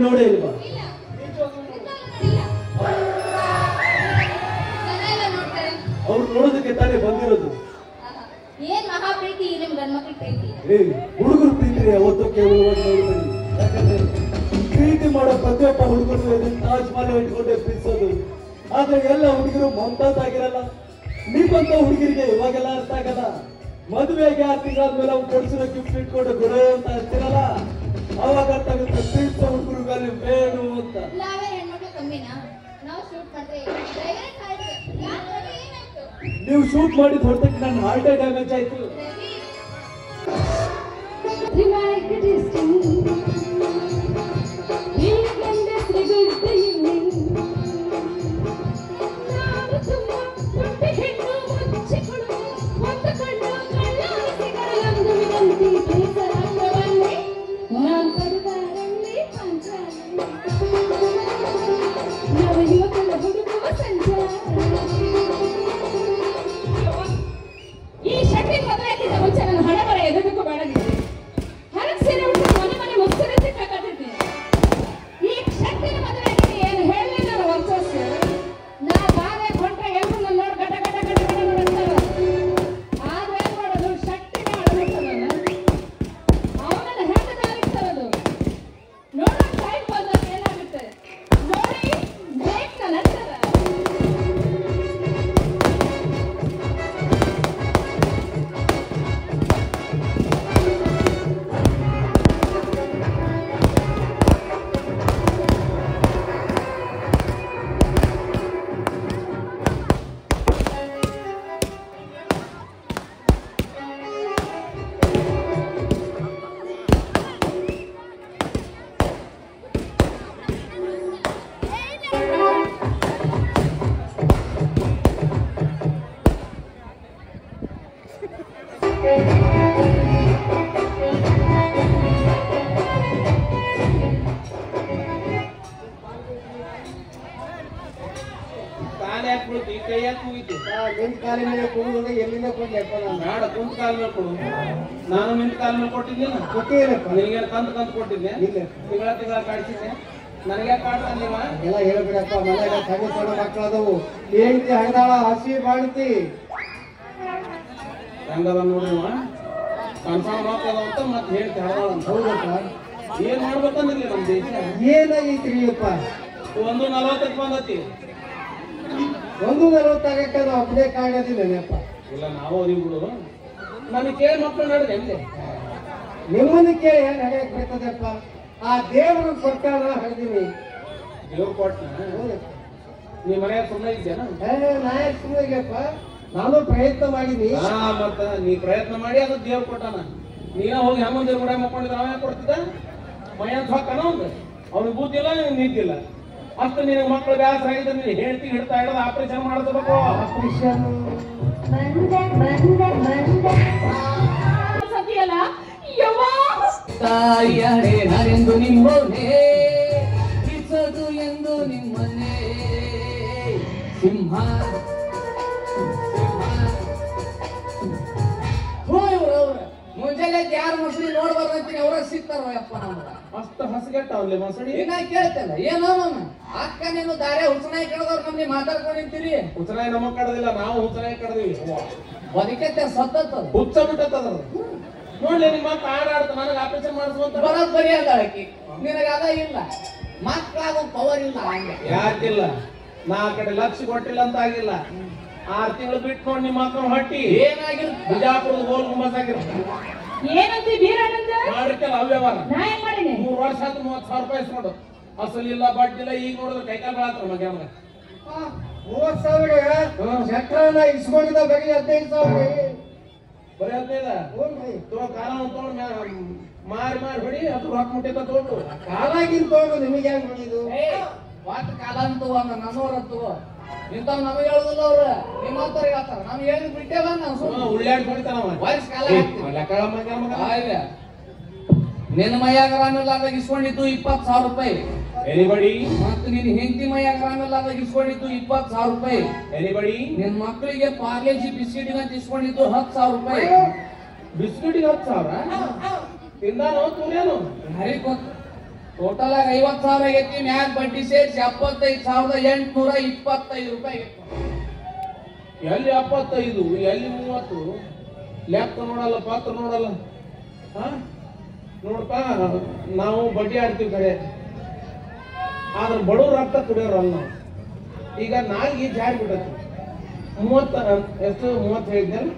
ನೋಡೇ ಇಲ್ವಾ? ಅವ್ರು ನೋಡೋದಕ್ಕೆ ತಾನೇ ಬಂದಿರೋದು. ಏನ್ ಮಹಾ ಪ್ರೀತಿ ನಿಮ್ ಗಂಡ್ಮಕ್ಳ ಪ್ರೀತಿ. ಹುಡುಗರು ಪ್ರೀತಿ ಯಾವತ್ತೂ ಕೇವಲ ಯಾಕಂದ್ರೆ ಪ್ರೀತಿ ಮಾಡೋ ಪ್ರತಿಯೊಬ್ಬ ಹುಡುಗರು ತಾಜ್ ಮಹಲ್ ಇಟ್ಕೊಂಡೆ ಪ್ರೀತಿಸೋದು. ಆದ್ರೆ ಎಲ್ಲ ಹುಡುಗರು ಮಮತಾಜ್ ಆಗಿರಲ್ಲ. ನೀವಂತ ಹುಡುಗರಿಗೆ ಇವಾಗೆಲ್ಲ ಅರ್ಥ ಆಗಲ್ಲ. ಮದುವೆಗೆ 6 ತಿಂಗಳಾದ್ಮೇಲೆ ಅವ್ರು ಕೊಡಿಸಿರೋ ಗಿಫ್ಟ್ ಇಟ್ಕೊಂಡು ಗುರು ಅಂತ ಇರ್ತಿರಲ್ಲ, ಅವಾಗ ಅರ್ಥ ಆಗುತ್ತೆ ಪ್ರೀತಿಸೋ ಹುಡುಗರು ವ್ಯಾಲ್ಯೂ ಏನು ಅಂತ. ನಾವೇ ಹೆಣ್ಮಕ್ಳು ಕಮ್ಮಿನಾ? ನಾವು ಶೂಟ್ ಮಾಡಿದ್ರೆ ನೀವು ಶೂಟ್ ಮಾಡಿದ ಹೊರತಕ್ಕೆ ನನ್ನ ಹಾರ್ಟೇ ಡ್ಯಾಮೇಜ್ ಆಯ್ತು. ನಾನು ನಿಂತ ಕಾಲ ಮೇಲೆ ಕೊಟ್ಟಿದ್ದಿಲ್ಲ, ನಿನಗೆ ಕಂತ ಕೊಟ್ಟಿದ್ದೆ, ತಿಂಗಳ ತಿಂಗಳ ಕಾಡಿಸಿದ್ದೆ. ನನಗೆ ಕಾಡ್ತಾನಿವ ಎಲ್ಲ ಹೇಳ್ಬಿಡಪ್ಪ. ಮನೆಯಾಗ ಸಣ್ಣ ಸಣ್ಣ ಮಕ್ಕಳದವು. ಹೇಳ್ತಿ ಹೈದಾಳ ಹಸಿ ಬಾಳ್ತಿ ಹೆಂಗದ ನೋಡಿವ ಕನ್ಫರ್ಮ್ ಮಾತಾಡ ಅಂತ ಮತ್ತೆ ಹೇಳ್ತಿ ಹೈದಾಳ ಅಂತ. ಹೌದಪ್ಪ, ಏನ್ ಮಾಡ್ಬೇಕಂದ್ರಿ ನಮ್ ದೇಶ ಏನಾಗೈತ್ರಿ ಅಪ್ಪ? 1:40 ಬಂದತಿ. 1:40 ಆಗಕ್ಕೆ ಅದು ಅಪ್ಡೇ ಕಾಣದಿಲ್ಲಪ್ಪ. ಇಲ್ಲ ನಾವು ಅದಿವ್ ಬಿಡು. ನನಗೆ ಕೇಳಿ ಮಕ್ಕಳು ನಡೆದೆ ಎಲ್ಲಿ ನಿಮ್ಮನ್ನ ಕೇಳಿ ಹೆಂಗ್ ಹರಿಯಕ್ ಬರ್ತದಪ್ಪ? ಆ ದೇವರು ಕೊಟ್ಟಾರ ಹರಿದೀವಿ. ದೇವ್ರು ಕೊಟ್ಟ ನೀ ಮನೆಯಾಗ ಸುಮ್ಮನೆ ಇದ್ದೇನ? ನಾಯಕ್ ಸುಮ್ಮನೆಪ್ಪ, ನಾನು ಪ್ರಯತ್ನ ಮಾಡಿದ್ನಿ. ಮತ್ತ ನೀ ಪ್ರಯತ್ನ ಮಾಡಿ ಅದು ದೇವ್ರು ಕೊಟ್ಟಾನ. ನೀನ ಹೋಗಿ ಹೆಮ್ಮಂದಿರ ಕೂಡ ಮಕ್ಕೊಂಡಿದ್ರೆ ಅವ ಕೊಡ್ತಿದ್ದ ಮೈಯಂತ ಹೊಕ್ಕನ ಒಂದು. ಅವ್ನಿಗೆ ಬುದ್ಧಿಲ್ಲ, ನಿಂತಿಲ್ಲ. ಅಷ್ಟು ನಿನಗೆ ಮಕ್ಕಳು ಬ್ಯಾಸರ ಆಗಿದ್ರೆ ನೀನು ಹೇಳ್ತಿ ಹಿಡ್ತಾ ಹಿಡಿದು ಆಪರೇಷನ್ ಮಾಡಿಸ್ಬೇಕು. ಆಪರೇಷನ್ ಸತಿಯಲ್ಲ ತಾಯಿಯಡೆ ನರೆಂದು ನಿಮ್ಮನೆ ಕಿಸದು ಎಂದು ನಿಮ್ಮನೆ ಸಿಂಹ ಮುಂಜಾನೆ ಯಾರು ಮಸಡಿ ನೋಡ್ಬಾರ್ದಂತೀನಿ ಅವ್ರ ಸಿಗ್ತಾರ ಯಪ್ಪ. ನಮ್ಗ ಅಷ್ಟು ಹಸಗೆಟ್ಟವಲ್ಲಿ ಮಸಡಿ ಏನ ಕೇಳ್ತಲ್ಲ ಏನೋ ಅಕ್ಕ ನೀನು ದಾರೆ ಹುಸನಾಯಿ ಕಡದವ್ರು ನಮ್ಗೆ ಮಾತಾಡ್ಕೊಂಡು ನಿಂತೀರಿ. ಹುಚ್ಚನಾಯಿ ನಮಗ್ ಕಡದಿಲ್ಲ, ನಾವು ಹುಚ್ಚನಾಯಿ ಕಡದಿವಿ. ಬದುಕತ್ತೆ ಸತ್ತದ ಹುಚ್ಚ ಬಿಟ್ಟದ ನೋಡ್ಲಿ. ನಿಮ್ಮ ಮಕ್ಕ ಆಡಾಡ್ತ ನನಗೆ ಆಪರೇಷನ್ ಮಾಡಿಸುವಂತ ಬರೋದ್ ಬರಿ ಅಂತ ಅಳಕಿ ನಿನಗ ಅದ ಇಲ್ಲ. ಮಕ್ಕಳಾಗ ಪವರ್ ಇಲ್ಲ. ಹಂಗೆ ಯಾಕಿಲ್ಲ? ನಾ ಕಡೆ ಲಕ್ಷ ಕೊಟ್ಟಿಲ್ಲ ಅಂತ ಆಗಿಲ್ಲ. 6 ತಿಂಗಳು ಬಿಟ್ಟು ನೋಡಿ ನಿಮ್ಮ ಮಕ್ಕಳು ಹೊಟ್ಟಿ ಏನಾಗಿರ್ ಬಿಜಾಪುರದ ಗೋಲ್ ಗುಂಬಸ್ ಆಗಿರುತ್ತೆ. ಏನಂತ ಬೀರಣ್ಣಂದ ಮಾಡಿರ್ಕಲ್ಲ ಅವ್ಯವಹಾರ. ನಾ ಏನ್ ಮಾಡೀನಿ? 3 ವರ್ಷ ಆಯ್ತು 30,000 ರೂಪಾಯಿ ಇಸ್ಕೊಂಡು. ಅಸಲಿಲ್ಲ ಬಡ್ಡಿಲ್ಲ. ಈಗ ನೋಡಿದ್ರೆ ಕೈಕಾಲು ಬೆಳಾತ್ರ ಮಗ 30,000 ಚಕ್ರನ ಇಸ್ಕೊಂಡಿದ್ದ ಬರೀ 15,000. ಬರೀ 15 ಕಾಲ ತಗೊಂಡು ಮಾರಿ ಹೊಡಿ ಅದು ರೊಕ್ಕ ಮುಟ್ಟಿದ್ದ ತಗೊಂಡು ಕಾಲಾಗಿನ್ ತಗೊಂಡು ನಿಮಗೆ ಹೆಂಗ್ ಹೊಡಿದು? ವಾಟ್ ಕಾಲ ಅಂತೂ ನನ್ನೋರಂತೂ ಇಂಥವ್ ನಮಗೆ ಹೇಳುದಿಲ್ಲ ಅವ್ರು. ನಿಮ್ಮಂತವ್ರಿಗೆ ಹೇಳ್ತಾರ. ನಮ್ಗೆ ಹೇಳಿ ಬಿಟ್ಟೆ ಬಂದ ಉಳ್ಳಾಡಿ ಹೊಡಿತಾನ ವಯಸ್ಸು ಕಾಲ ಲೆಕ್ಕ. ನಿನ್ನ ಮೈಯಾಗ ರಾಮಿಲ್ಲಾದಾಗ ಇಸ್ಕೊಂಡಿದ್ದು 20,000 ರೂಪಾಯಿ. ಎನಿಬಡಿ? ಮತ್ತು ನಿನ್ನ ಹೆಂಡತಿ ಮೈಯಾಗ ರಾಮಿಲ್ಲಾದಾಗ ಇಸ್ಕೊಂಡಿದ್ದು 20,000 ರೂಪಾಯಿ. ಎನಿಬಡಿ? ನಿನ್ನ ಮಕ್ಕಳಿಗೆ ಪಾರ್ಲೇಜಿ ಬಿಸ್ಕಿಟ್ ಅಂತ ಇಸ್ಕೊಂಡಿದ್ದು 10,000 ರೂಪಾಯಿ. ಬಿಸ್ಕಿಟಿಗೆ 10,000 ತಿಂದಾನೋ ತೂರೇನು? ಯಾರಿಗೆ ಗೊತ್ತು? ಟೋಟಲ್ ಆಗಿ 50,000 ಆಗೈತಿ. ಮ್ಯಾಗ ಬಡ್ಡಿ ಸೇರಿಸಿ 75,825 ರೂಪಾಯಿ ಆಗೈತಿ. ಎಲ್ಲಿ 75 ಎಲ್ಲಿ 30 ಲೆಕ್ಕ ನೋಡಲ್ಲ ಪಾತ್ರ ನೋಡಲ್ಲ. ನೋಡಪ್ಪ ನಾವು ಬಡ್ಡಿ ಆಡ್ತೀವಿ ಕಡೆ, ಆದ್ರೆ ಬಡವ್ರ ರಕ್ತ ಕುಡಿಯೋರಲ್ಲ ನಾವು. ಈಗ ನಾಲ್ಗಿ ಜಾರಿ ಬಿಡತ್ತಿ 30 ಎಷ್ಟು 30 ಹೇಳಿದ್ನಲ್ಲ,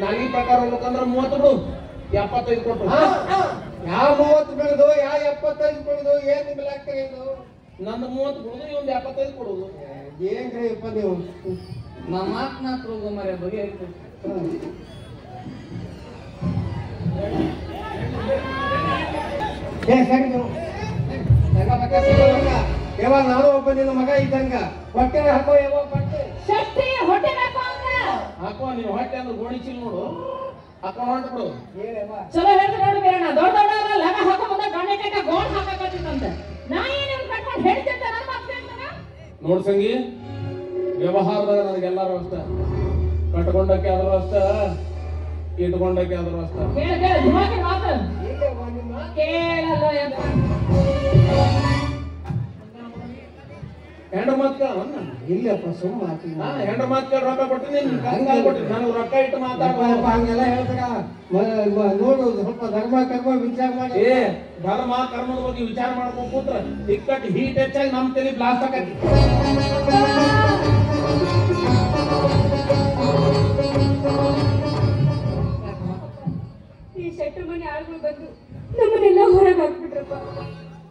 ನಾಲ್ಗಿ ಪ್ರಕಾರ ಹೋಗ್ಬೇಕಂದ್ರೆ 30 ಬಿಡು, 75 ಕೊಟ್ಟು. ಯಾವ 30 ಬೆಳೆದು ಯಾವ 75 ಬೆಳೆದು ಏನ್ ನಿಮ್ ಲೆಕ್ಕ ಇದು? ನಂದು 30 ಬಿಡುದು, ಇವಂದು 75 ಕೊಡುದು. ಏನ್ರಿ ಅಪ್ಪ ನೀವು? ನಮ್ಮ ಮಾತನಾತ್ರ ಮರೆ ಬಗೆ ಐತಿ. ಯಾವಾಗ ನಾನು ಒಬ್ಬ ನಿನ್ನ ಮಗ ಇದ್ದಂಗ ಹೊಟ್ಟೆ ಹಾಕೋ ಯಾವ ಬಟ್ಟೆ ಶಕ್ತಿ ಹೊಟ್ಟೆ ಹಾಕೋ ಅಂದ್ರ ಹಾಕುವ ನೀನು ಹೊಟ್ಟೆ ಅಂದ್ರೆ ಗೋಣಿ ಚೀಲ ನೋಡು, ಹಾಕೊಂಡು ಹೊಂಟ್ಬಿಡು. ಚಲೋ ಹೇಳ್ತಾರೆ ನೋಡಿ ಬೇರೆ ದೊಡ್ಡ ದೊಡ್ಡವರ ಲಗ ಹಾಕೋ ಮುಂದೆ ಗಂಡೆ ಕಟ್ಟ ಗೋಣ್ ಹಾಕಕತ್ತಿತ್ತಂತ. ನಾ ಏನೇನು ಕಟ್ಕೊಂಡು ಹೇಳ್ತಿದ್ದೆ ನನ್ನ ಮಾತು ಕೇಳ್ತಾನ. ನೋಡ್ ಸಂಗಿ, ವ್ಯವಹಾರದಾಗ ನನಗೆಲ್ಲರೂ ಅಷ್ಟ, ಕಟ್ಕೊಂಡಕ್ಕೆ ಆದ್ರೂ ಅಷ್ಟ, ಇಟ್ಕೊಂಡಕ್ಕೆ ಆದ್ರೂ ಅಷ್ಟ. ಕೇಳ ಕೇಳ ದಿಮಾಕಿ ಮಾತು ಕೇಳಲ್ಲ ಯಪ್ಪ. ಹೆಂಡ್ರ ಮಾತು ಕೇಳ ಇಲ್ಲಪ್ಪ ಸುಮ್ಮ ಹೆಂಡ್ರ ಮಾತು ಕೇಳಿ ರೊಕ್ಕ ಕೊಟ್ಟಿನಿ, ಕೊಟ್ಟಿನಿ, ನನಗೆ ರೊಕ್ಕ ಇಟ್ಟು ಮಾತಾಡುವ ಹಂಗೆಲ್ಲ ಹೇಳ್ತಾರ. ನೋಡು ಸ್ವಲ್ಪ ಧರ್ಮ ಕರ್ಮ ವಿಚಾರ ಮಾಡಿ. ಧರ್ಮ ಕರ್ಮದ ಬಗ್ಗೆ ವಿಚಾರ ಮಾಡ್ಕೊಂಡು ಕೂತ್ರ ಇಕ್ಕಟ್ಟು ಹೀಟ್ ಹೆಚ್ಚಾಗಿ ನಮ್ಮ ತಲೆ ಬ್ಲಾಸ್ಟ್ ಆಕತಿ. ಈ ಶೆಟ್ರು ಮನೆ ಆಳ್ಗಳು ಬಂದು ನಮ್ಮನ್ನೆಲ್ಲ ಹೊರಗೆ ಹಾಕ್ಬಿಟ್ರಪ್ಪ.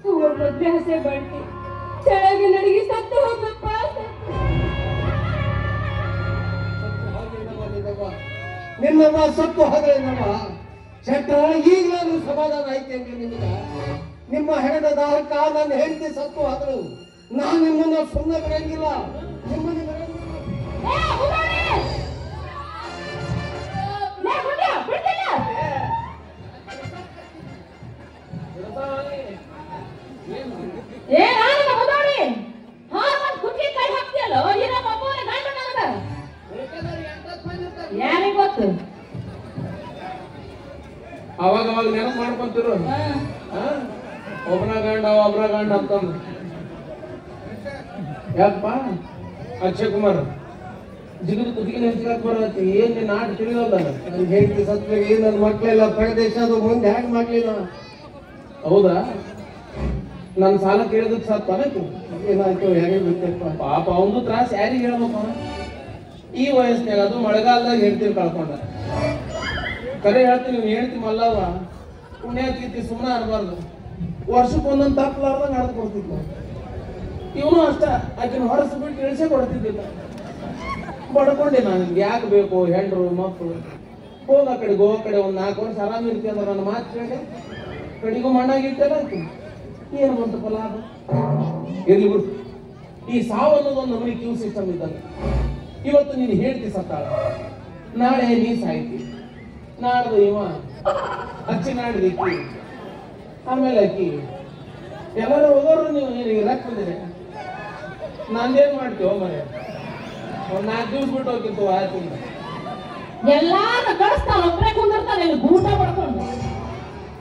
ಅವ್ರ ಮದ್ವೆ ಹಸೆ ಬಾಳ್ತಿ ಕೆಳಗೆ ನಡಗಿ ಸತ್ತು ಹೋಗಪ್ಪ. ನಿನ್ನಮ್ಮ ಸತ್ತು ಹೋದ್ರೆ ನಮ್ಮ ಶೆಟ್ಟ ಈಗಲೂ ಸಮಾಧಾನ ಐತೇನ್ರಿ ನಿಮ್ಗ? ನಿಮ್ಮ ಹೆಣದ ದಾಹಕ್ಕ ನನ್ನ ಹೆಂಡತಿ ಸತ್ತು ಹೋದ್ರು ನಾನು ನಿಮ್ಮನ್ನ ಸುಮ್ಮನೆ ಬರಂಗಿಲ್ಲ. ನಿಮ್ಮನ್ನ ಯಾರಿಗೆ ಗೊತ್ತು? ಅವಾಗ ಅವಾಗ ನೆನಪು ಮಾಡ್ಕೊಂತಿರು, ಒಬ್ರ ಗಂಡ ಅಂತಂದು. ಯಾಕಪ್ಪ ಅಕ್ಷಯ್ ಕುಮಾರ್ ಜಿಗಿದು ಕುದಿಗೆ ನೆನ್ಸ್ಲಾಕ್ ಬರತ್ತಿ, ಏನ್ ನಿನ್ನ ಆಟ ತಿಳಿಯೋಲ್ಲ. ನನ್ನ ಹೆಂಡತಿ ಸತ್ವಾಗಿ ನನ್ನ ಮಕ್ಕಳೆಲ್ಲ ಪ್ರದೇಶ ಅದು ಮುಂದೆ ಹ್ಯಾಂಗ್ ಮಾಡ್ಲಿಲ್ಲ. ಹೌದಾ? ನನ್ನ ಸಾಲ ಕೇಳಿದಕ್ಕೆ ಸತ್ತನಕ್ಕೆ ಏನಾಯ್ತು ಯಾರಿಗೆ ಗೊತ್ತಪ್ಪ. ಪಾಪ ಅವನು ತ್ರಾಸ ಯಾರಿಗೆ ಹೇಳ್ಬೇಕು? ಈ ವಯಸ್ಸಿನಾಗ ಅದು ಮಳೆಗಾಲದಾಗ ಹೇಳ್ತೀನಿ ಕಳ್ಕೊಂಡ. ಕರೆ ಹೇಳ್ತೀನಿ, ನೀವು ಹೇಳ್ತಿ ಮಲ್ಲವ ಪುಣ್ಯಾತೀತಿ ಸುಮ್ಮನೆ ಅನ್ಬಾರ್ದು. ವರ್ಷಕ್ಕೆ ಒಂದೊಂದು ತಪ್ಪಲಾರ್ದಂಗೆ ನಡೆದು ಕೊಡ್ತಿದ್ದ. ಇವನು ಅಷ್ಟ ಆಕಿನ ಹೊರಸ್ಬಿಟ್ಟು ಇಳಿಸೇ ಕೊಡ್ತಿದ್ದಿಲ್ಲ. ಬಡ್ಕೊಂಡೆ ನಾನು, ಯಾಕೆ ಬೇಕು ಹೆಂಡ್ರು ಮಕ್ಕಳು, ಹೋಗ ಕಡೆ ಗೋವಾ ಕಡೆ ಒಂದು 4 ವರ್ಷ ಆರಾಮ ಇರ್ತೀವಿ ಅಂದ್ರೆ ನನ್ನ ಮಾತು ಕೇಳಿ ಕಡೆಗೂ ಮಣ್ಣಾಗಿರ್ತಲ್ಲ ಆಯ್ತು. ಏನು ಬಂತಪ್ಪ ಲಾಭ? ಇರ್ಲಿ ಬಿಡು. ಈ ಸಾವು ಅನ್ನೋದೊಂದು ನಮಗೆ ಕ್ಯೂ ಸಿಸ್ಟಮ್ ಇದ್ದಾಗ. ಇವತ್ತು ನೀನು ಹೇಳ್ತಿ ಸತ್ತಾಳ, ನಾಳೆ ನೀ ಸಾಯ್ತಿ, ನಾಡ್ದು ಇವ ಅಚ್ಚಿ ನಾಡಿದಕ್ಕಿ, ಆಮೇಲೆ ಅಕ್ಕಿ ಎಲ್ಲರೂ ಹೋಗೋರು ನೀವು ಇರಕ್ ಬಂದಿದೆ. ನಂದೇನ್ ಮಾಡ್ತೀವ ಮನೆ ಒಂದ್ 4 ದಿವ್ಸ ಬಿಟ್ಟು ಹೋಗಿತ್ತು ಆಯ್ತು. ಎಲ್ಲಾರು ಕಳಿಸ್ತಾನ, ಒಬ್ಬರೇ ಕುಂದಿರ್ತಾನೆ ಊಟ ಪಡ್ಕೊಂಡು.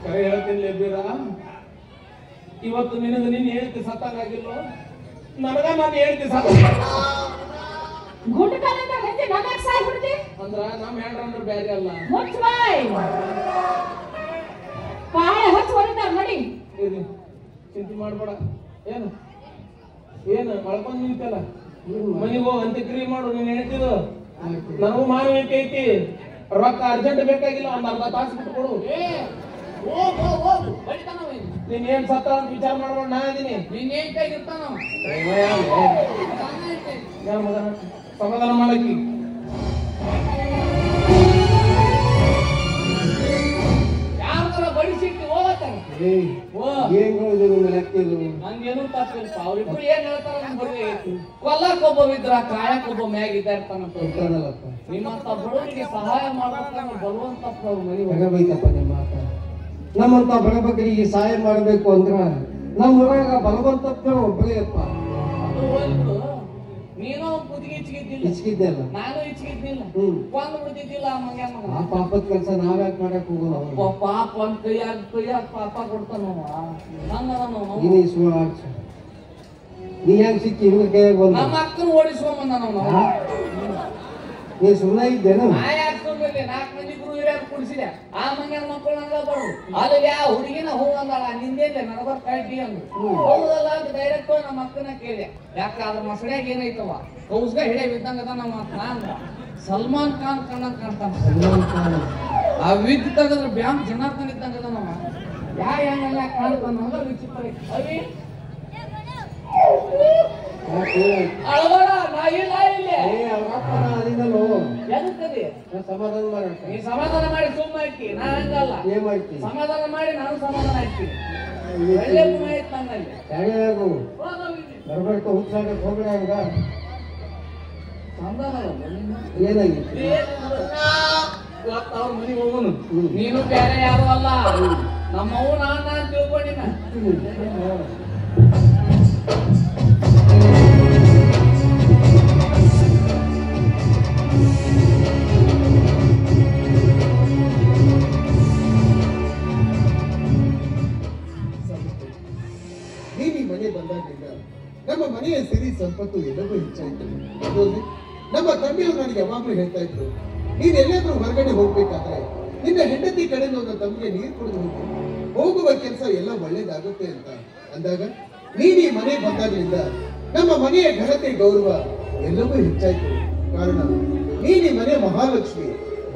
ಕರೆ ಹೇಳ್ತೀನಿ ಬೀರ, ಇವತ್ತು ನಿನಗೆ ನೀನು ಹೇಳ್ತಿ ಸತ್ತಂಗಾಗಿಲ್ಲ, ನನಗ ನಾನು ಹೇಳ್ತಿ ಸತ್ತ ಗುಂಡು ಕಾಲಿಂದ ಹೆಂಗೆ ನನಗೆ ಸಾಯ್ಬಿಡ್ತಿ ಅಂದ್ರ ನಮ್ಮ ಹೆಂಡ್ರಂದ್ರೆ ಬೇರೆ ಅಲ್ಲ. ಮುಚ್ಚ ಬಾಯ್, ಕಾಯ ಹಚ್ಚಿ ಹೊಡಿತಾರ ನೋಡಿ. ಚಿಂತೆ ಮಾಡ್ಬೇಡ. ಏನು ಮಳ್ಕೊಂಡ್ ನಿಂತಲ್ಲ, ಮನೆಗೆ ಹೋಗಿ ಅಂತ್ಯಕ್ರಿಯೆ ಮಾಡು. ನೀನ್ ಹೇಳ್ತಿದ್ದು ನನಗೂ ಮಾನವೀಯತೆ ಐತಿ, ರೊಕ್ಕ ಅರ್ಜೆಂಟ್ ಬೇಕಾಗಿಲ್ಲ, ಒಂದ್ ಅರ್ಧ ತಾಸು ಬಿಟ್ಟು ಕೊಡು. ನೀನ್ ಏನ್ ಸತ್ತ ಅಂತ ವಿಚಾರ ಮಾಡ್ಬೇಡ, ನಾ ಇದೀನಿ. ನೀನ್ ಏನ್ ಕೈಗಿರ್ತಾನ ಸಮಾಧಾನ ಮಾಡಕ್ಕಿ. ಯಾರ ಬಡಿಸಿಟ್ಟು ಹೋಗತ್ತಾರ. ಏನ್ ಹೇಳುದು ನಿಮ್ಮ ಲೆಕ್ಕ ಇದು? ನಂಗೇನು ತಪ್ಪಿಲ್ಪ, ಅವ್ರಿಬ್ರು ಏನ್ ಹೇಳ್ತಾರ ಬರೀ ಕೊಲ್ಲಕ್ ಒಬ್ಬ ಇದ್ರ ಕಾಯಕ್ ಒಬ್ಬ ಮ್ಯಾಗ ಇದ್ದಾರ್ತಾನಂತ. ನಿಮ್ಮಂತ ಬಡವರಿಗೆ ಸಹಾಯ ಮಾಡ್ಬೇಕಂದ್ರೆ ಬರುವಂತಪ್ಪ ಅವ್ರ ಮನೆ ಬೈತಪ್ಪ ನಿಮ್ಮ ಮಾತ. ನಮ್ಮಂತ ಬಡಬಗ್ಗರಿಗೆ ಸಹಾಯ ಮಾಡಬೇಕು ಅಂದ್ರ ನಮ್ಮ ಊರಾಗ ಬಲವಂತಪ್ಪ ಒಬ್ಬರೇ ಅಪ್ಪ. ಅದು ಹೋಗ್ಬಿಡು. ನೀನು ಕುದಿಗೆ ಇಚ್ಚಿಗಿದ್ದಿಲ್ಲ, ಇಚ್ಕಿದ್ದೆಲ್ಲ ನಾನು ಇಚ್ಚಿಗಿದ್ದಿಲ್ಲ, ಹ್ಮ್. ಕೊಂದು ಬಿಡ್ತಿದ್ದಿಲ್ಲ ಆ ಮಂಗ್ಯ ಮಗ. ಆ ಪಾಪದ ಕೆಲಸ ನಾವ್ಯಾಕೆ ಮಾಡಕ್ ಹೋಗೋದು ಅವ್ರು? ಪಾಪ ಅಂತ ಕೈಯಾಗ ಪಾಪ ಕೊಡ್ತಾನವ. ಹಂಗದ ನೀನೇ ಸುಳ್ಳು ಆಡ್ಸು. ನೀ ಹೆಂಗ್ ಸಿಕ್ಕಿ ಇವ್ರ ಕೈಯಾಗ ಬಂದ? ನಮ್ಮ ಅಕ್ಕನ ಓಡಿಸ್ಕೊಂಬಂದ ನಾವು. ನೀ ಸುಮ್ಮನೆ ಇದ್ದೇನು? ನಾ ಯಾಕೆ ಸುಮ್ಮನೆ 4 ಮಂದಿ ಗುರು ಹಿರಿಯರು ಕುಡಿಸಿದೆ. ಆ ಮಂಗ್ಯನ ಮಕ್ಕಳು ನಂಗ ಬರು ಅದು ಯಾವ ಹುಡುಗಿನ ಹೋಗಂದಳ ನಿಂದೇನೆ ನನಗರ್ ಕಳ್ಟಿ ಅಂದ್ರು. ಹೌದಲ್ಲ ಅಂತ ಡೈರೆಕ್ಟ್ ನಮ್ಮ ಅಕ್ಕನ ಕೇಳಿದೆ. ಯಾಕೆ ಅದ್ರ ಮಸಡ್ಯಾಗ ಏನೈತವ ಕೌಸ್ಗ ಹಿಡಿಯ ಬಿದ್ದಂಗದ ನಮ್ಮ ಅಕ್ಕ ಅಂದ್ರ. ಸಲ್ಮಾನ್ ಖಾನ್ ಕಣ್ಣಂಗ್ ಕಾಣ್ತಾನ. ಆ ವಿದ್ ತೆಗದ್ರ ಬ್ಯಾಂಕ್ ಜನಾರ್ದನ್ ಇದ್ದಂಗದ ನಮ್ಮ ಹೆಂಗೆಲ್ಲ ಕಾಣ್ತಾನ ಅಂದ್ರೆ ವಿಚಿತ್ರ. ಅವಿ ಅಳಬೇಡ, ನಾ ಇಲ್ಲ ಇಲ್ಲಿ ಎದಕ್ಕದಿ? ಸಮಾಧಾನ ಮಾಡಕ್ಕೆ ನೀ ಸಮಾಧಾನ ಮಾಡಿ ಸುಮ್ಮ ಇಟ್ಟಿ, ನಾ ಹಂಗಲ್ಲ. ಏನ್ ಮಾಡ್ತೀನಿ? ಸಮಾಧಾನ ಮಾಡಿ ನಾನು ಸಮಾಧಾನ ಇರ್ತೀನಿ. ಒಳ್ಳೆ ಗುಣ ಐತ್ ನನ್ನಲ್ಲಿ. ಬರ್ಬೇಕು ಹುಚ್ಚಾಡಕ್ ಹೋಗ್ಬೇಡ ಹಂಗ. ಸಮಾಧಾನ ಏನಾಗಿತ್ತು? ಇವತ್ತು ಅವ್ರ ಮನೆಗೆ ಹೋಗೋನು. ನೀನು ಬೇರೆ ಯಾರು ಅಲ್ಲ, ನಮ್ಮವು ನಾನು ತಿಳ್ಕೊಂಡಿನ. ನೀನು ಮನೆ ಬಂದಾಗಿಂದ ನಮ್ಮ ಮನೆಯ ಸಿರಿ ಸಂಪತ್ತು ಎಲ್ಲವೂ ಹೆಚ್ಚಾಯ್ತು. ಅದೊಂದು ನಮ್ಮ ತಂದೆಯವರು ನನಗೆ ಯಾವಾಗಲೂ ಹೇಳ್ತಾ ಇದ್ರು, ನೀನ್ ಎಲ್ಲಾದ್ರೂ ಹೊರಗಡೆ ಹೋಗ್ಬೇಕಾದ್ರೆ ನಿನ್ನ ಹೆಂಡತಿ ಕಡೆಯಿಂದ ಒಂದು ತಮ್ಮಿಗೆ ನೀರು ಕುಡಿದು ಹೋಗುವ ಕೆಲಸ ಎಲ್ಲ ಒಳ್ಳೇದಾಗುತ್ತೆ ಅಂತ ಅಂದಾಗ ನೀನು ಈ ಮನೆ ಬಂದಾಗ್ಲಿಂದ ನಮ್ಮ ಮನೆಯ ಘನತೆ ಗೌರವ ಎಲ್ಲವೂ ಹೆಚ್ಚಾಯ್ತು. ಕಾರಣ ನೀನು ಈ ಮನೆ ಮಹಾಲಕ್ಷ್ಮಿ,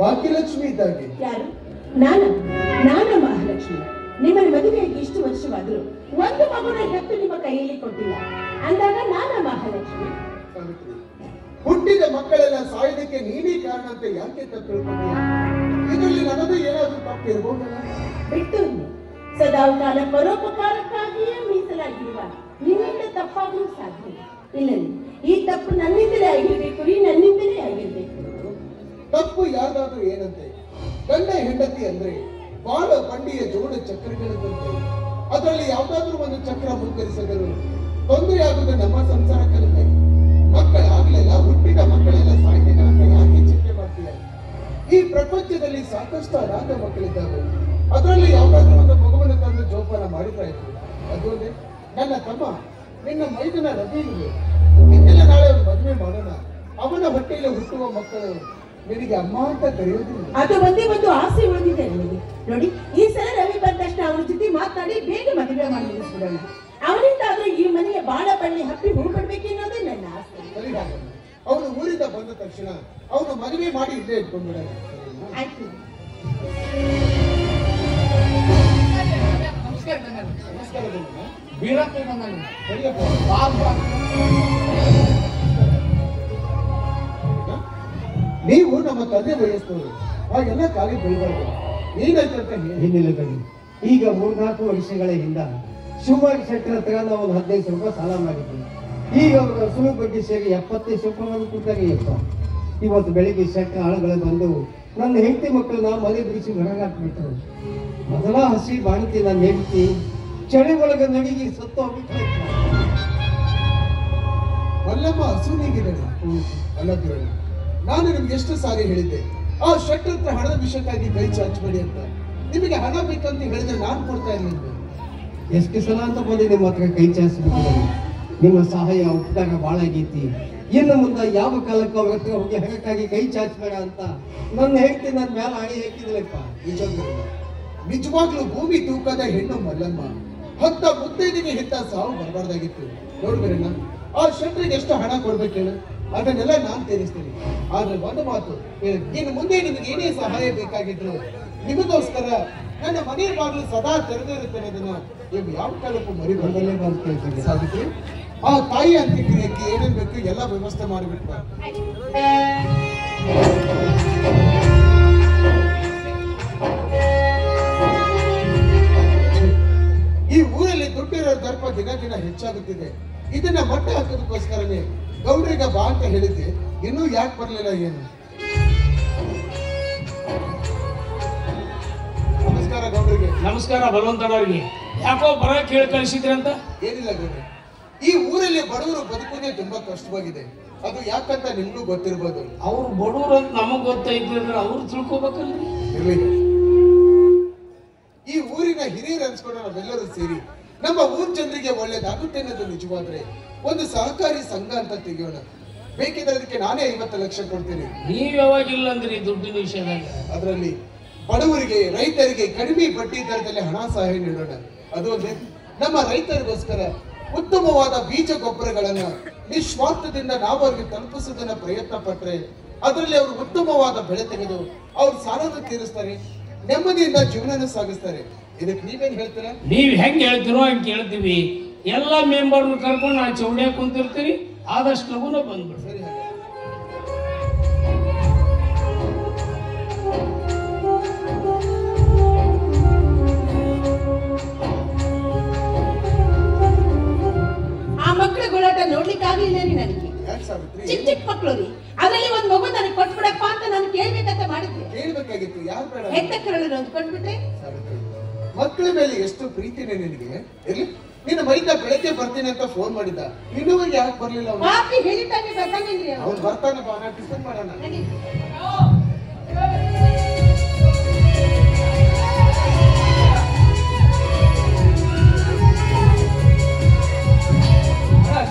ಭಾಗ್ಯಲಕ್ಷ್ಮಿ ಇದ್ದಾಗೆ. ಯಾರು? ನಾನು ಮಹಾಲಕ್ಷ್ಮಿ. ನಿಮ್ಮ ಮದುವೆಯಾಗಿ ಇಷ್ಟು ವರ್ಷವಾದ್ರು ಒಂದು ಮಗುನ ಹೆತ್ತು ನಿಮ್ಮ ಕೈಯಲ್ಲಿ ಕೊಟ್ಟಿಲ್ಲ ಅಂದಾಗ ನಾನು ಮಹಾಲಕ್ಷ್ಮಿ. ಸಾವಿತ್ರಿ, ಹುಟ್ಟಿದ ಮಕ್ಕಳೆಲ್ಲ ಸಾಯೋದಕ್ಕೆ ನೀನೇ ಕಾರಣ ಅಂತ ಯಾಕೆ ತಪ್ಪು ತಿಳ್ಕೊಂಡ್ಯಾ? ಇದರಲ್ಲಿ ನನ್ನದು ಏನಾದ್ರೂ ತಪ್ಪು ಇರಬಹುದಲ್ಲ? ಬಿಟ್ಟು ಸದಾ ಕಾಲ ಪರೋಪಕಾರಕ್ಕಾಗಿಯೇ ಮೀಸಲಾಗಿರುವ ನಿಮ್ಮಿಂದ ತಪ್ಪಾಗಲು ಸಾಧ್ಯ ಇಲ್ಲ. ಈ ತಪ್ಪು ನನ್ನಿಂದಲೇ ಆಗಿರ್ಬೇಕು ರೀ, ನನ್ನಿಂದಲೇ ಆಗಿರ್ಬೇಕು. ತಪ್ಪು ಯಾವ್ದಾದ್ರೂ ಏನಂತೆ? ಗಂಡ ಹೆಂಡತಿ ಅಂದ್ರೆ ಬಾಳ ಬಂಡಿಯ ಜೋಡ ಚಕ್ರಗಳಿದ್ದಂತೆ. ಅದರಲ್ಲಿ ಯಾವ್ದಾದ್ರೂ ಒಂದು ಚಕ್ರ ಮುಗ್ಗರಿಸಿದರೂ ತೊಂದರೆ ಆಗುವುದು ನಮ್ಮ ಸಂಸಾರಕ್ಕಲ್ಲದೆ. ಮಕ್ಕಳಾಗ್ಲೆಲ್ಲ ಹುಟ್ಟಿದ ಮಕ್ಕಳೆಲ್ಲ ಸಾಯ್ತಿನ ಅಂತ ಯಾಕೆ ಚಿಂತೆ ಮಾಡ್ತೀಯ? ಈ ಪ್ರಪಂಚದಲ್ಲಿ ಸಾಕಷ್ಟು ಅನಾಥ ಮಕ್ಕಳಿದ್ದಾವೆ. ಅದರಲ್ಲಿ ಯಾವ್ದಾದ್ರೂ ಒಂದು ಮಗುವನ್ನು ತಂದು ಜೋಪಾನ ಮಾಡಿದ್ರಾಯ್ತು. ಅದೊಂದೇ ನನ್ನ ತಮ್ಮ ನಿನ್ನ ಮೈದನ ರವಿಗೆ ಇನ್ನೆಲ್ಲ ನಾಳೆ ಒಂದು ಮದುವೆ ಮಾಡೋಣ. ಅವನ ಹೊಟ್ಟೆಯಲ್ಲಿ ಹುಟ್ಟುವ ಮಕ್ಕಳು ನಿನಗೆ ಅಮ್ಮ ಅಂತ ಕರೆಯೋದಿಲ್ಲ. ಅದು ಒಂದೇ ಒಂದು ಆಸೆ ಉಳಿದಿದೆ ನನಗೆ. ನೋಡಿ, ಈ ಸಲ ರವಿ ಬಂದ ತಕ್ಷಣ ಅವನ ಜೊತೆ ಮಾತಾಡಿ ಬೇಗ ಮದುವೆ ಮಾಡಿ ಮುಗಿಸ್ಬಿಡೋಣ. ಅವನಿಂದಾದ್ರೂ ಈ ಮನೆಯ ಬಾಳ ಬಳ್ಳಿ ಹಪ್ಪಿ ಹೂಬಿಡ್ಬೇಕೆನ್ನೋದೇ ನನ್ನ ಆಸೆ. ಸರಿ, ಹಾಗೆ ಅವನು ಊರಿಂದ ಬಂದ ತಕ್ಷಣ ಅವನು ಮದುವೆ ಮಾಡಿ ಇಲ್ಲೇ ಇಟ್ಕೊಂಡ್ಬಿಡ. ಆಯ್ತು. ನಮಸ್ಕಾರ. ನಮಸ್ಕಾರ. ಬೀರಪ್ಪ ಬಂದಾನ. ಸರಿಯಪ್ಪ. ನೀವು ನಮ್ಮ ತಂದೆ ವಯಸ್ಸವರು, ಹಾಗೆಲ್ಲ ಕಾಲಿ ಬೆಳಬಾರ್ದು. ನೀನಂತ ಏನಿಲ್ಲ ಕಣಿ. ಈಗ 3-4 ವರ್ಷಗಳ ಹಿಂದ ಶಿವಮೊಗ್ಗ ಶೆಟ್ಟರ್ ಹತ್ರ ನಾವು ಒಂದು 15 ರೂಪಾಯಿ ಸಾಲ ಮಾಡಿದ್ವಿ. ಈಗ ಅವ್ರ ಸುಳ್ಳು ಬಡ್ಡಿ ಸೇರಿ 75 ರೂಪಾಯಿ ಕೊಟ್ಟಾಗಪ್ಪ. ಇವತ್ತು ಬೆಳಿಗ್ಗೆ ಶೆಟ್ಟ ಆಳುಗಳು ಬಂದು ನನ್ನ ಹೆಂಡತಿ ಮಕ್ಕಳನ್ನ ಮನೆ ಬಿಡಿಸಿ ಹೊರಗೆ ಹಾಕ್ಬಿಟ್ರು. ಮೊದಲ ಹಸಿ ಬಾಣಿಕೆ ನನ್ನ ಹೆಂಡತಿ ಚಳಿ ಒಳಗೆ ನಡಿಗೆ ಸತ್ತು ಹೋಗ್ಬಿಟ್ಟು ಮಲ್ಲಮ್ಮ ಹಸುನಿಗಿದ್ದಾಳೆ. ಅಲ್ಲ ಕಿರಣ, ನಾನು ನಿಮ್ಗೆ ಎಷ್ಟು ಸಾರಿ ಹೇಳಿದ್ದೆ ಆ ಶೆಟ್ಟರ್ ಹತ್ರ ಹಣದ ವಿಷಯಕ್ಕಾಗಿ ಕೈ ಚಾಚಬೇಡಿ ಅಂತ. ನಿಮಗೆ ಹಣ ಬೇಕಂತ ಹೇಳಿದ್ರೆ ನಾನು ಕೊಡ್ತಾ ಇರ್ಲಿಲ್ಲ. ಎಷ್ಟು ಸಲ ಅಂತ ಬಂದು ನಿಮ್ಮ ಹತ್ರ ಕೈ ಚಾಚಿಬಿಟ್ಟು ನಿಮ್ಮ ಸಹಾಯ ಉಪಕಾರ ಭಾಳ ಆಗೈತಿ. ಇನ್ನು ಮುಂದೆ ಯಾವ ಕಾಲಕ್ಕೆ ಅವ್ರ ಹತ್ರ ಹೋಗಿ ಹಣಕ್ಕಾಗಿ ಕೈ ಚಾಚಬೇಡ ಅಂತ ನನ್ನ ಹೆಂಡತಿ ನನ್ನ ಮೇಲೆ ಆಣಿ ಹಾಕಿದ್ಲಪ್ಪ. ನಿಜವಾಗ್ಲೂ ಭೂಮಿ ತೂಕದ ಹೆಣ್ಣು ಮಲ್ಲಮ್ಮ. 10 ಮುತ್ತೈದಿಗೆ ಹೆತ್ತ ಸಾವು ಬರಬಾರ್ದಾಗಿತ್ತು. ನೋಡ್ಬೇರಣ್ಣ, ಆ ಶೆಟ್ರಿಗೆ ಎಷ್ಟು ಹಣ ಕೊಡ್ಬೇಕು ಹೇಳು, ಅದನ್ನೆಲ್ಲ ನಾನು ತೀರಿಸ್ತೀನಿ. ಆದ್ರೆ ಒಂದು ಮಾತು, ಇನ್ನು ಮುಂದೆ ನಿಮಗೆ ಏನೇ ಸಹಾಯ ಬೇಕಾಗಿದ್ರು ನಿಮಗೋಸ್ಕರ ನನ್ನ ಮನೆ ಬಾಗಿಲು ಸದಾ ತೆರೆದಿರುತ್ತೇನೆ. ಅದನ್ನ ನೀವು ಯಾವ ಕಾಲಕ್ಕೂ ಮರಿಬಾರ್ದಲ್ಲೇ ಕೇಳ್ತೀನಿ. ಸಾಧಿಸಿ ಆ ತಾಯಿ ಅಂತ್ಯಕ್ರಿಯೆಗೆ ಏನೇನ್ ಬೇಕು ಎಲ್ಲ ವ್ಯವಸ್ಥೆ ಮಾಡಿಬಿಟ್ಟ. ಈ ಊರಲ್ಲಿ ದುಡ್ಡಿರೋ ದರ್ಪ ದಿನ ದಿನ ಹೆಚ್ಚಾಗುತ್ತಿದೆ. ಇದನ್ನ ಮಟ್ಟ ಹಾಕೋದಕ್ಕೋಸ್ಕರನೇ ಗೌಡ್ರಿಗ ಬಾ ಅಂತ ಹೇಳಿದ್ದೆ. ಇನ್ನೂ ಯಾಕೆ ಬರ್ಲಿಲ್ಲ ಏನು? ನಮಸ್ಕಾರ ಗೌಡ್ರಿಗೆ. ನಮಸ್ಕಾರ ಬಲವಂತನವ್ರಿಗೆ. ಯಾಕೋ ಬರ ಕೇಳಿ ಕಳಿಸಿದ್ರಿ ಅಂತ? ಏನಿಲ್ಲ ಗೌಡ್ರೆ, ಈ ಊರಲ್ಲಿ ಬಡವರು ಬದುಕುವುದೇ ತುಂಬಾ ಕಷ್ಟವಾಗಿದೆ. ಅದು ಯಾಕಂತ ನಿಮ್ಗೂ ಗೊತ್ತಿರ್ಬೋದು. ಅವ್ರು ಬಡವರು ಅಂತ ನಮಗ್ ಗೊತ್ತೈತಿ ಅಂದ್ರೆ ಅವ್ರು ತಿಳ್ಕೊಬೇಕಲ್ರಿ. ಇರ್ಲಿ, ಈ ಊರಿನ ಹಿರಿಯರು ಅನ್ಸ್ಕೊಂಡು ನಾವೆಲ್ಲರೂ ಸೇರಿ ನಮ್ಮ ಊರ್ ಜನರಿಗೆ ಒಳ್ಳೇದಾಗುತ್ತೆ ಅನ್ನೋದು ನಿಜವಾದ್ರೆ ಒಂದು ಸಹಕಾರಿ ಸಂಘ ಅಂತ ತೆಗೆಯೋಣ. ಬೇಕಿದ್ರೆ ಅದಕ್ಕೆ ನಾನೇ 50 ಲಕ್ಷ ಕೊಡ್ತೀನಿ. ನೀವ್ ಯಾವಾಗಿಲ್ಲ ಅಂದ್ರಿ ದುಡ್ಡಿನ ವಿಷಯದಾಗ? ಅದರಲ್ಲಿ ಬಡವರಿಗೆ, ರೈತರಿಗೆ ಕಡಿಮೆ ಬಡ್ಡಿ ದರದಲ್ಲಿ ಹಣ ಸಹಾಯ ನೀಡೋಣ. ಅದು ಅಲ್ಲದೆ ನಮ್ಮ ರೈತರಿಗೋಸ್ಕರ ಉತ್ತಮವಾದ ಬೀಜ ಗೊಬ್ಬರಗಳನ್ನ ನಿಸ್ವಾರ್ಥದಿಂದ ನಾವು ಅವ್ರಿಗೆ ತಲುಪಿಸೋದನ್ನ ಪ್ರಯತ್ನ ಪಟ್ರೆ ಅದರಲ್ಲಿ ಅವರು ಉತ್ತಮವಾದ ಬೆಳೆ ತೆಗೆದು ಅವ್ರ ಸಾಲವನ್ನು ತೀರಿಸ್ತಾರೆ, ನೆಮ್ಮದಿಯಿಂದ ಜೀವನ ಸಾಗಿಸ್ತಾರೆ. ಇದಕ್ಕೆ ನೀವೇನ್ ಹೇಳ್ತೀರಾ? ನೀವ್ ಹೆಂಗ್ ಹೇಳ್ತಿರೋ ಹಂಗೆ ಕೇಳ್ತೀವಿ. ಎಲ್ಲಾ ಮೆಂಬರ್ನ ಕರ್ಕೊಂಡು ನಾನು ಚೌಡ್ಯಾಗ ಕುಂತಿರ್ತೀವಿ. ಆದಷ್ಟು ಲಗುನ ಬಂದ್ಬಿಡ್ರಿ. ಸರಿ, ಆ ಮಕ್ಕಳ ಗೋಳಾಟ ನೋಡ್ಲಿಕ್ಕೆ ಆಗ್ಲಿಲ್ಲ ರೀ ನನಗೆ. ಯಾಕೆ ಸಾವಿತ್ರಿ? ಚಿಕ್ಕ ಚಿಕ್ಕ ಮಕ್ಕಳು ರೀ. ಅದ್ರಲ್ಲಿ ಒಂದ್ ಮಗು ನನಗೆ ಕೊಟ್ಬಿಡಪ್ಪ ಅಂತ ನಾನು ಕೇಳ್ಬೇಕಂತ ಮಾಡಿದ್ದೆ. ಕೇಳ್ಬೇಕಾಗಿತ್ತು, ಯಾರು ಬೇಡ? ಹೆತ್ತ ಕರಳು ಅಂತ ಕೊಟ್ಬಿಟ್ರೆ. ಸಾವಿತ್ರಿ, ಮಕ್ಕಳ ಮೇಲೆ ಎಷ್ಟು ಪ್ರೀತಿನೇ ನಿನಗೆ. ಇರ್ಲಿ, ನಿನ್ನ ಮೈದ ಬೆಳಗ್ಗೆ ಬರ್ತೀನಿ ಅಂತ ಫೋನ್ ಮಾಡಿದ್ದ, ಇನ್ನೂವರೆಗೆ ಯಾಕೆ ಬರ್ಲಿಲ್ಲ ಅವನು? ಪಾಪಿ ಹೇಳಿದ್ದಾನೆ ಬರ್ತಾನೇನ್ರಿ ಅವ್ನು? ಅವ್ನು ಬರ್ತಾನೆ ಬಾ, ನಾನು ಟಿಫನ್ ಮಾಡೋಣ.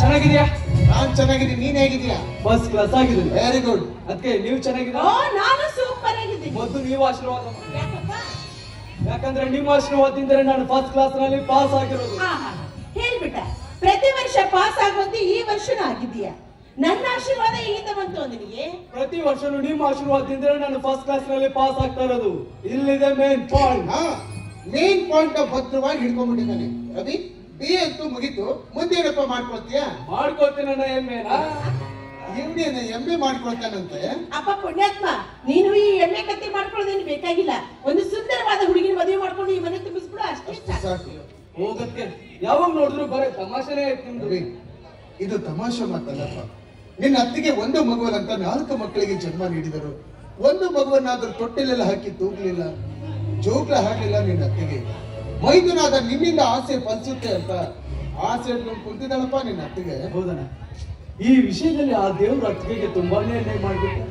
ಚೆನ್ನಾಗಿದ್ಯಾ? ನಾನ್ ಚೆನ್ನಾಗಿದ್ದೀನಿ, ನೀನ್ ಹೇಗಿದ್ಯಾ? ಫಸ್ಟ್ ಕ್ಲಾಸ್ ಆಗಿದೆ. Very good. ಅದಕ್ಕೆ ನೀವು ಚೆನ್ನಾಗಿದ್ದೀರಾ? ಓ, ನಾನು ಸೂಪರ್ ಆಗಿದ್ದೀನಿ. ಮೊದಲು ನೀವು ಆಶೀರ್ವಾದ ಮಾಡಿ. ಯಾಕಪ್ಪ? ಯಾಕಂದ್ರೆ ನಿಮ್ಮ ಆಶೀರ್ವಾದದಿಂದ ನಾನು ಫಸ್ಟ್ ಕ್ಲಾಸ್ ನಲ್ಲಿ ಪಾಸ್ ಆಗಿರೋದು. ಹೇಳ್ಬಿಟ್ಟ. ಪ್ರತಿ ವರ್ಷ ಪಾಸ್ ಆಗೋದು ಈ ವರ್ಷನೂ ಆಗಿದೀಯಾ? ನನ್ನ ಆಶೀರ್ವಾದ ಇಲ್ಲಿಂದ ಬಂತು ನಿನಗೆ. ಪ್ರತಿ ವರ್ಷನೂ ನಿಮ್ಮ ಆಶೀರ್ವಾದದಿಂದ ನಾನು ಫಸ್ಟ್ ಕ್ಲಾಸ್ ನಲ್ಲಿ ಪಾಸ್ ಆಗ್ತಾ ಇರೋದು. ಇಲ್ಲಿದೆ ಮೇನ್ ಪಾಯಿಂಟ್. ಮೇನ್ ಪಾಯಿಂಟ್ ಭದ್ರವಾಗಿ ಹಿಡ್ಕೊಂಡ್ಬಿಟ್ಟಿದ್ದಾನೆ. ರವಿ, ಬಿ ಅಂತೂ ಮುಗೀತು, ಮುಂದೆ ಏನಪ್ಪ ಮಾಡ್ಕೊಳ್ತೀಯಾ? ಮಾಡ್ಕೊಳ್ತೀನಿ ನನ್ನ ಎಮ್ಮೆನಾ? ಎಮ್ಮೆನ ಎಮ್ಮೆ ಮಾಡ್ಕೊಳ್ತಾನಂತೆ. ಅಪ್ಪ ಪುಣ್ಯಾತ್ಮ, ನೀನು ಈ ಎಣ್ಣೆ ಕತ್ತಿ ಮಾಡ್ಕೊಳ್ಳೋದೇನು ಬೇಕಾಗಿಲ್ಲ. ಒಂದು ಸುಂದರವಾದ ಹುಡುಗಿನ ಮದುವೆ ಮಾಡ್ಕೊಂಡು ಈ ಮನೆ ತುಂಬಿಸ್ಬಿಡು, ಅಷ್ಟೇ ಸಾಕು. ಹೋಗಕ್ಕೆ ಯಾವಾಗ ನೋಡಿದ್ರು ಬರೀ ತಮಾಷೆನೇ ನಿಮ್ದು. ರವಿ, ಇದು ತಮಾಷೆ ಮಾತಲ್ಲಪ್ಪ. ನಿನ್ನ ಅತ್ತಿಗೆ ಒಂದು ಮಗುವನ್ನಂತ 4 ಮಕ್ಕಳಿಗೆ ಜನ್ಮ ನೀಡಿದರು. ಒಂದು ಮಗುವನ್ನಾದ್ರೂ ತೊಟ್ಟಿಲೆಲ್ಲ ಹಾಕಿ ತೂಗ್ಲಿಲ್ಲ, ಜೋಗ್ಲ ಹಾಕಲಿಲ್ಲ ನಿನ್ನ ಅತ್ತಿಗೆ. ಮೈದುನಾದ ನಿನ್ನಿಂದ ಆಸೆ ಫಲಿಸುತ್ತೆ ಅಂತ ಆಸೆ ಇಟ್ಕೊಂಡು ಕುಂತಿದ್ದಾಳಪ್ಪ ನಿನ್ನ ಅತ್ತಿಗೆ. ಹೌದಣ್ಣ, ಈ ವಿಷಯದಲ್ಲಿ ಆ ದೇವ್ರ ಅತ್ತಿಗೆಗೆ ತುಂಬಾನೇ ಅನ್ಯಾಯ ಮಾಡ್ಬಿಟ್ಟು.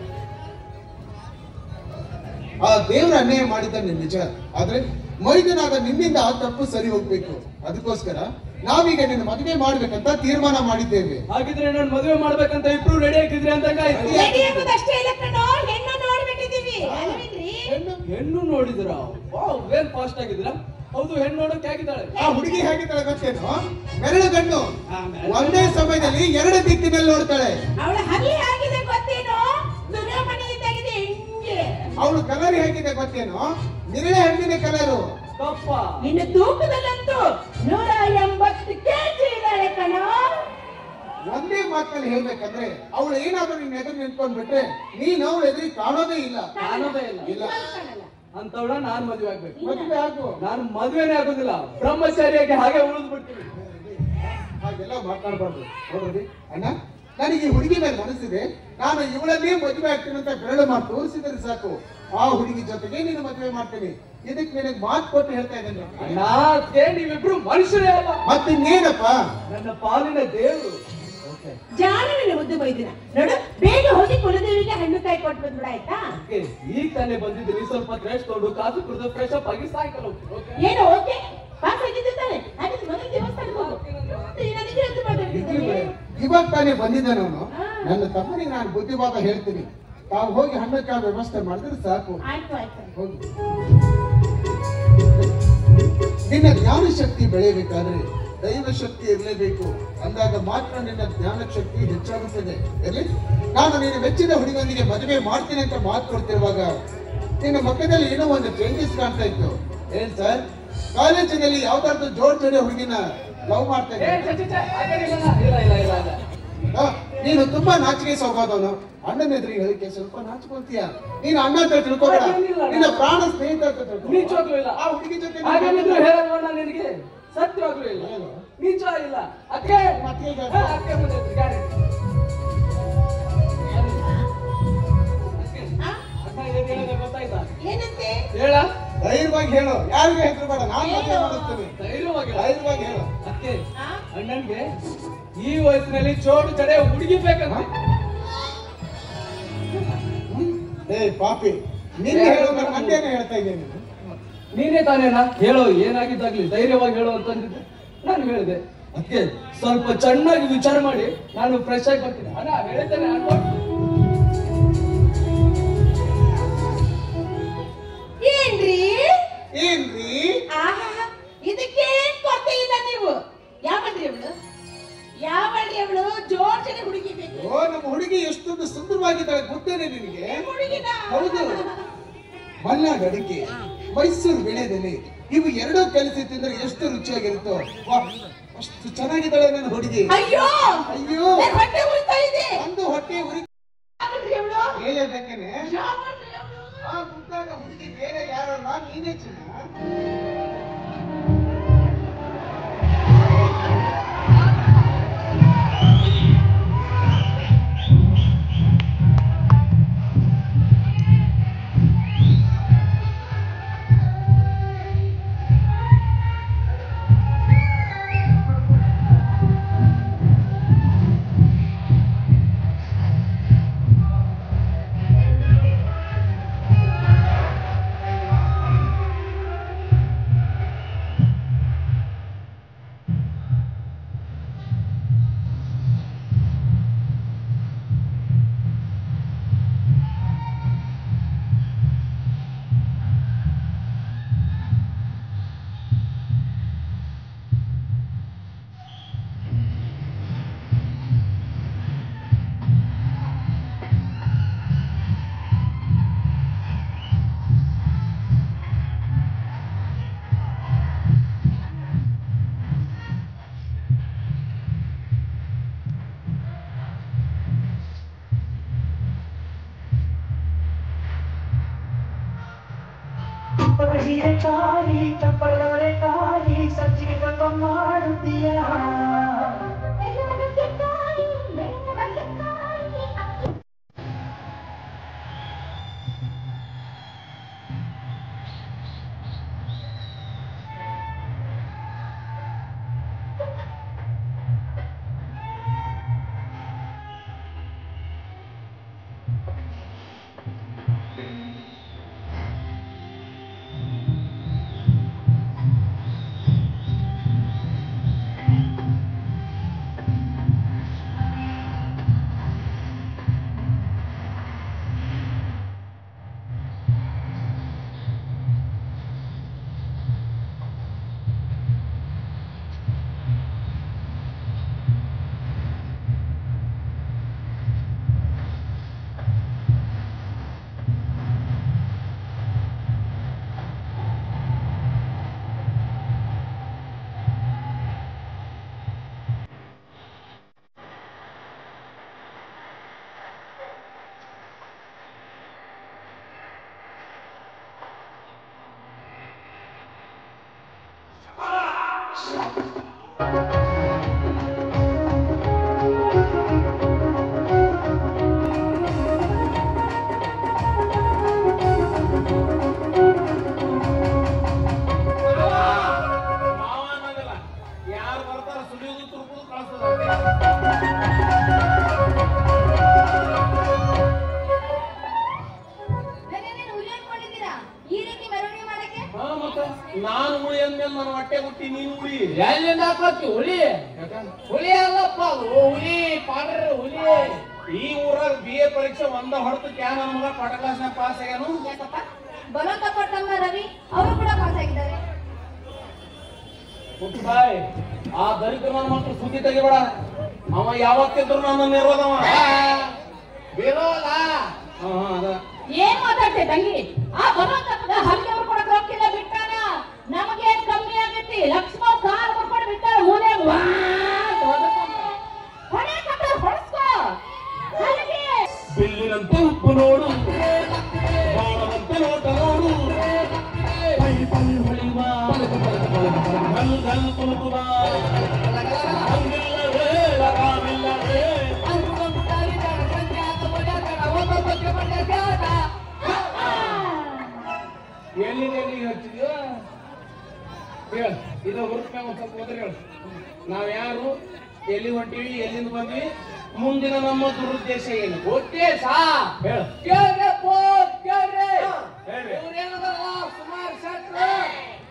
ಆ ದೇವ್ರ ಅನ್ಯಾಯ ಮಾಡಿದ್ದಾನೆ ನಿಜ, ಆದ್ರೆ ಮೈದುನಾದ ನಿನ್ನಿಂದ ಆ ತಪ್ಪು ಸರಿ ಹೋಗ್ಬೇಕು. ಅದಕ್ಕೋಸ್ಕರ ನಾವೀಗ ನಿನ್ನ ಮದುವೆ ಮಾಡ್ಬೇಕಂತ ತೀರ್ಮಾನ ಮಾಡಿದ್ದೇವೆ. ಹಾಗಿದ್ರೆ ನಾನು ಮದುವೆ ಮಾಡ್ಬೇಕಂತ ಇಬ್ರು ರೆಡಿ ಆಗಿದ್ರಿ ಅಂತ ರೆಡಿ ಆಗೋದಷ್ಟೇ ಇಲ್ಲ ಕಣೋ, ಹೆಣ್ಣು ನೋಡ್ಬಿಟ್ಟಿದೀವಿ ಅಲ್ವೇನ್ರಿ? ಹೆಣ್ಣು ನೋಡಿದ್ರ? ವೇರ್ ಫಾಸ್ಟ್ ಆಗಿದ್ರ? ಹೌದು, ಹೆಣ್ಣು ನೋಡಕ್ ಹೇಗಿದ್ದಾಳೆ? ಆ ಹುಡುಗಿ ಹೇಗಿದ್ದಾಳೆ ಗೊತ್ತೇನೋ? ಬೆರಳು ಗಣ್ಣು, ಒಂದೇ ಸಮಯದಲ್ಲಿ 2 ದಿಕ್ಕಿನಲ್ಲಿ ನೋಡ್ತಾಳೆ. ಅವಳ ಹಲ್ಲಿ ಆಗಿದೆ ಗೊತ್ತೇನೋ? ಸುಬ್ರಹ್ಮಣ್ಯದಾಗಿದೆ ಹಿಂಗೆ. ಅವಳು ಕಲರ್ ಹೇಗಿದೆ ಗೊತ್ತೇನೋ? ನೇರಳೆ ಹಣ್ಣಿನ ಕಲರು. ಕಪ್ಪ. ನಿನ್ನ ತೂಕದಲ್ಲಂತೂ 180 ಕೆಜಿ ಇದ್ದಾಳೆ ಕಣೋ. ಒಂದೇ ಮಾತಲ್ಲಿ ಹೇಳ್ಬೇಕಂದ್ರೆ ಅವಳು ಏನಾದ್ರೂ ನಿನ್ನ ಎದುರು ನಿಂತ್ಕೊಂಡ್ಬಿಟ್ರೆ ನೀನು ಅವಳ ಎದುರಿಗೆ ಕಾಣೋದೇ ಇಲ್ಲ. ಕಾಣೋದೇ ಇಲ್ಲ. ಕಾಣಲ್ಲ. ಅಂತವಳ ನಾನ್ ಮದುವೆ ಆಗ್ಬೇಕು. ಮದುವೆ ಆಗು. ನಾನು ಮದುವೆನೇ ಆಗೋದಿಲ್ಲ, ಬ್ರಹ್ಮಚಾರಿಯಾಗಿ ಹಾಗೆ ಉಳಿದು ಬಿಡ್ತೀನಿ. ಹಾಗೆಲ್ಲ ಮಾತಾಡಬಾರ್ದು. ನೋಡ್ರಿ ಅಣ್ಣ, ನನಗೆ ಈ ಹುಡುಗಿ ಮೇಲೆ ಮನಸ್ಸಿದೆ. ನಾನು ಇವಳನ್ನೇ ಮದುವೆ ಆಗ್ತೀನಿ ಅಂತ ಬೆರಳು ಮಾತು ತೋರಿಸಿದ್ರೆ ಸಾಕು, ಆ ಹುಡುಗಿ ಜೊತೆಗೆ ನೀನು ಮದುವೆ ಮಾಡ್ತೀನಿ. ಇದಕ್ಕೆ ನಿನಗೆ ಮಾತು ಕೊಟ್ಟು ಹೇಳ್ತಾ ಇದ್ದೇನೆ. ನೀವಿಬ್ರು ಮನುಷ್ಯರೇ ಅಲ್ಲ, ಮತ್ತಿನ್ನೇನಪ್ಪ? ನನ್ನ ಪಾಲಿನ ದೇವರು. ಜಾನವಿನ ಮುದ್ದು ಬೈದಿನ ನೋಡು, ಬೇಗ ಹೋಗಿ ಕುಲದೇವಿಗೆ ಹಣ್ಣು ಕಾಯಿ ಕೊಟ್ಟು ಬಂದ್ಬಿಡ ಆಯ್ತಾ? ಈಗ ತಾನೇ ಬಂದಿದ್ದೀನಿ, ಸ್ವಲ್ಪ ರೆಸ್ಟ್ ತಗೊಂಡು ಕಾಫಿ ಕುಡಿದು ಫ್ರೆಶ್ ಅಪ್ ಆಗಿ ಸಾಯಂಕಾಲ ಹೋಗ್ತೀನಿ. ಏನು ಓಕೆ? ಪಾಸ್ ಆಗಿದ್ದಾನೆ. ಹಾಗಿದ್ರೆ ಮೊದಲು ದೇವಸ್ಥಾನಕ್ಕೆ ಹೋಗು. ನನಗೆ ಅಂತ ಮಾತಾಡ್ತಿದ್ದೀನಿ. ಇವಾಗ ತಾನೇ ಬಂದಿದ್ದಾನೆ ಅವನು. ನನ್ನ ತಮ್ಮನಿಗೆ ನಾನು ಬುದ್ಧಿವಾದ ಹೇಳ್ತೀನಿ. ತಾವು ಹೋಗಿ ಹಣ್ಣಕ್ಕ ವ್ಯವಸ್ಥೆ ಮಾಡಿದ್ರೆ ಸಾಕು. ಆಯ್ತು ಆಯ್ತು. ಹೋಗಿ. ನಿನ್ನ ಜ್ಞಾನ ಶಕ್ತಿ ಬೆಳೆಯಬೇಕಾದ್ರೆ ದೈವ ಶಕ್ತಿ ಇರಲೇಬೇಕು. ಅಂದಾಗ ಮಾತ್ರ ನಿನ್ನ ಜ್ಞಾನ ಶಕ್ತಿ ಹೆಚ್ಚಾಗುತ್ತದೆ. ಇರಲಿ, ನಾನು ನಿನ್ನ ಮೆಚ್ಚಿನ ಹುಡುಗನಿಗೆ ಮದುವೆ ಮಾಡ್ತೀನಿ ಅಂತ ಮಾತು ಕೊಡ್ತಿರುವಾಗ ನಿನ್ನ ಮುಖದಲ್ಲಿ ಏನೋ ಒಂದು ಚೇಂಜಸ್ ಕಾಣ್ತಾ ಇತ್ತು. ಏನ್ ಸರ್, ಕಾಲೇಜಿನಲ್ಲಿ ಯಾವ್ದಾದ್ರು ಜೋಡಿ ಹುಡುಗಿನ ಲವ್ ಮಾಡ್ತಾ ನೀನು ತುಂಬಾ ನಾಚಿಕೆ ಸ್ವಭಾವದವನು. ಅಣ್ಣನ ಎದುರಿಗೆ ಹೇಳಿಕೆ ಸ್ವಲ್ಪ ನಾಚಿಕೊಳ್ತೀಯ. ನೀನು ಅಣ್ಣ ಅಂತ ತಿಳ್ಕೊಬೇಡ, ನಿನ್ನ ಪ್ರಾಣ ಸ್ನೇಹಿತ ಅಂತ ನಿಜವಾಗ್ಲೂ ಇಲ್ಲ. ಆ ಹುಡುಗಿ ಜೊತೆ ಹೇಳೋಣ ನಿನಗೆ, ಸತ್ಯವಾಗ್ಲೂ ಇಲ್ಲ, ನಿಜ ಇಲ್ಲ. ಅಕ್ಕೆ ಗೊತ್ತಾಯ್ತಾ? ಏನಂತೆ? ಹೇಳ, ಧೈರ್ಯವಾಗಿ ಹೇಳು, ಯಾರಿಗೂ ಹೆಸರು ಬೇಡ, ನಾನು ಮದುವೆ ಮಾಡಿಸ್ತೀನಿ. ಧೈರ್ಯವಾಗಿ ಧೈರ್ಯವಾಗಿ ಹೇಳು. ಅಕ್ಕೆ ಅಣ್ಣನ್ಗೆ ಈ ವಯಸ್ಸಿನಲ್ಲಿ ಚೋಟು ಚಡೆ ಹುಡುಗಿ ಬೇಕಂತ. ಪಾಪಿ ನಿನ್ನೆ ಹೇಳೋದು ನಂದೇನೆ ಹೇಳ್ತಾ ಇದ್ದೇನೆ. ನೀನೇ ತಾನೇನ ಹೇಳೋ, ಏನಾಗಿದ್ದಾಗ್ಲಿ ಧೈರ್ಯವಾಗಿ ಹೇಳೋ ಅಂತಂದಿದ್ದೆ. ನಾನು ಹೇಳಿದೆ ಅದಕ್ಕೆ ಸ್ವಲ್ಪ ಚೆನ್ನಾಗಿ ವಿಚಾರ ಮಾಡಿ ನಾನು ಫ್ರೆಶ್ ಆಗಿ ಬರ್ತೀನಿ. ಅಣ್ಣ ಹೇಳಿದ್ದೇನೆ ಏನ್ರಿ ಇದಕ್ಕೇನ್ ಕೊರತೆ ಇಲ್ಲ. ನೀವು ಯಾವಳ್ರಿ ಅವಳು ಜೋರ್ಜನೆ ಹುಡುಗಿ ಬೇಕು. ಓ, ನಮ್ಮ ಹುಡುಗಿ ಎಷ್ಟೊಂದು ಸುಂದರವಾಗಿದ್ದಾಳೆ ಗೊತ್ತೇನೆ ನಿನಗೆ? ಹೌದು. ಮಲ್ನಾಡ್ ಅಡಿಕೆ, ಮೈಸೂರು ವಿಳೆದೆಲೆ ಇವು ಎರಡೂ ಕಲಿಸಿ ತಿಂದ್ರೆ ಎಷ್ಟು ರುಚಿಯಾಗಿರುತ್ತೋ. ಅಷ್ಟು ಚೆನ್ನಾಗಿದ್ದಾಳೆ ನನ್ನ ಹುಡುಗಿ. ಅಯ್ಯೋ ಅಯ್ಯೋ, ಹೊಟ್ಟೆ ಉರಿತಾ ಇದೆ. ಒಂದು ಹೊಟ್ಟೆ ಉರಿ ಹೇಳಿದ್ದಕ್ಕೇನೆ ಆ ಮುದ್ದಾದ ಹುಡುಗಿ ಬೇರೆ ಯಾರಲ್ಲ, ನೀನೇ ಚಿನ್ನ. ಕಾಲಿ ಚಪ್ಪಳವರೆ ಕಾಲಿ ಸಜ್ಜಿಗೆ ಕಪ್ಪ ಮಾಡುತ್ತೀಯ. ನಾನು ಹುಳಿ ಅಂದ್ಮೇಲೆ ನನ್ನ ಹೊಟ್ಟೆ ಹುಟ್ಟಿ ನೀನು ಹುಳಿ ಎಲ್ಲಿಂದ ಹಾಕಿ ಹುಲಿ ಹುಲಿ ಅಲ್ಲಪ್ಪ ಅದು ಹುಲಿ ಪಾಡ್ರ ಹುಲಿ. ಈ ಊರಾಗ BA ಪರೀಕ್ಷೆ ಒಂದ ಹೊರತು ಕ್ಯಾನ್ ನನ್ನ ಮಗ ಪಾಠ ಕ್ಲಾಸ್ನಾಗ ಪಾಸ್ ಆಗ್ಯಾನು. ಯಾಕಪ್ಪ ಬಲವಂತ ಕೊಟ್ಟಮ್ಮ ರವಿ ಅವರು ಕೂಡ ಪಾಸ್ ಆಗಿದ್ದಾರೆ. ಬಾಯ್ ಆ ದರಿದ್ರ ನನ್ನ ಮಕ್ಕಳು ಸುದ್ದಿ ತೆಗಿಬೇಡ. ಅವ ಯಾವತ್ತಿದ್ರು ನನ್ನನ್ನು ಇರೋದವ ವಿರೋಧ. ಅದ ಏನ್ ಮಾತಾಡ್ತೆ ತಂಗಿ? ಆ ಬಲವಂತ ಹಲ್ಲಿ ಅವ್ರು ಕೊಡಕ್ ರೊಕ್ಕಿಲ್ಲ ಬಿಟ್ಟಾನ. ನಮಗೇನ್ ಕಮ್ಮಿ ಆಗೈತಿ? ಲಕ್ಷ್ಮಣ ಕಾರ್ ಬರ್ಕೊಂಡು ಬಿಟ್ಟಾರ ಮೂಲೆ ಹೊಣೆ ಕಟ್ಟ ಹೊಡ್ಸ್ಕೋ. ಬಿಲ್ಲಿನಂತೆ ಉಪ್ಪು ನೋಡು, ಬಾಣದಂತೆ ನೋಟ ನೋಡು, ಪೈ ಪೈ ಹೊಳಿವ ಗಲ್ ಗಲ್ ಕುಲುಕುವ ಹಂಗಿಲ್ಲವೇ ಲಗಾವಿಲ್ಲವೇ. ಎಲ್ಲಿ ಹಚ್ಚಿದ್ಯೋ ಹೇಳ. ಇದು ಹುರುಪ್ ಮ್ಯಾಗ ಒಂದ್ ಸ್ವಲ್ಪ ಹೋದ್ರೆ ಹೇಳು. ನಾವ್ ಯಾರು ಎಲ್ಲಿ ಹೊಂಟಿವಿ, ಎಲ್ಲಿಂದ ಬಂದ್ವಿ, ಮುಂದಿನ ನಮ್ಮ ದುರುದ್ದೇಶ ಏನು? ಉದ್ದೇಶ ಹೇಳು. ಹೇಳ್ರಿ. ಸುಮಾರು ಶೆಟ್ರು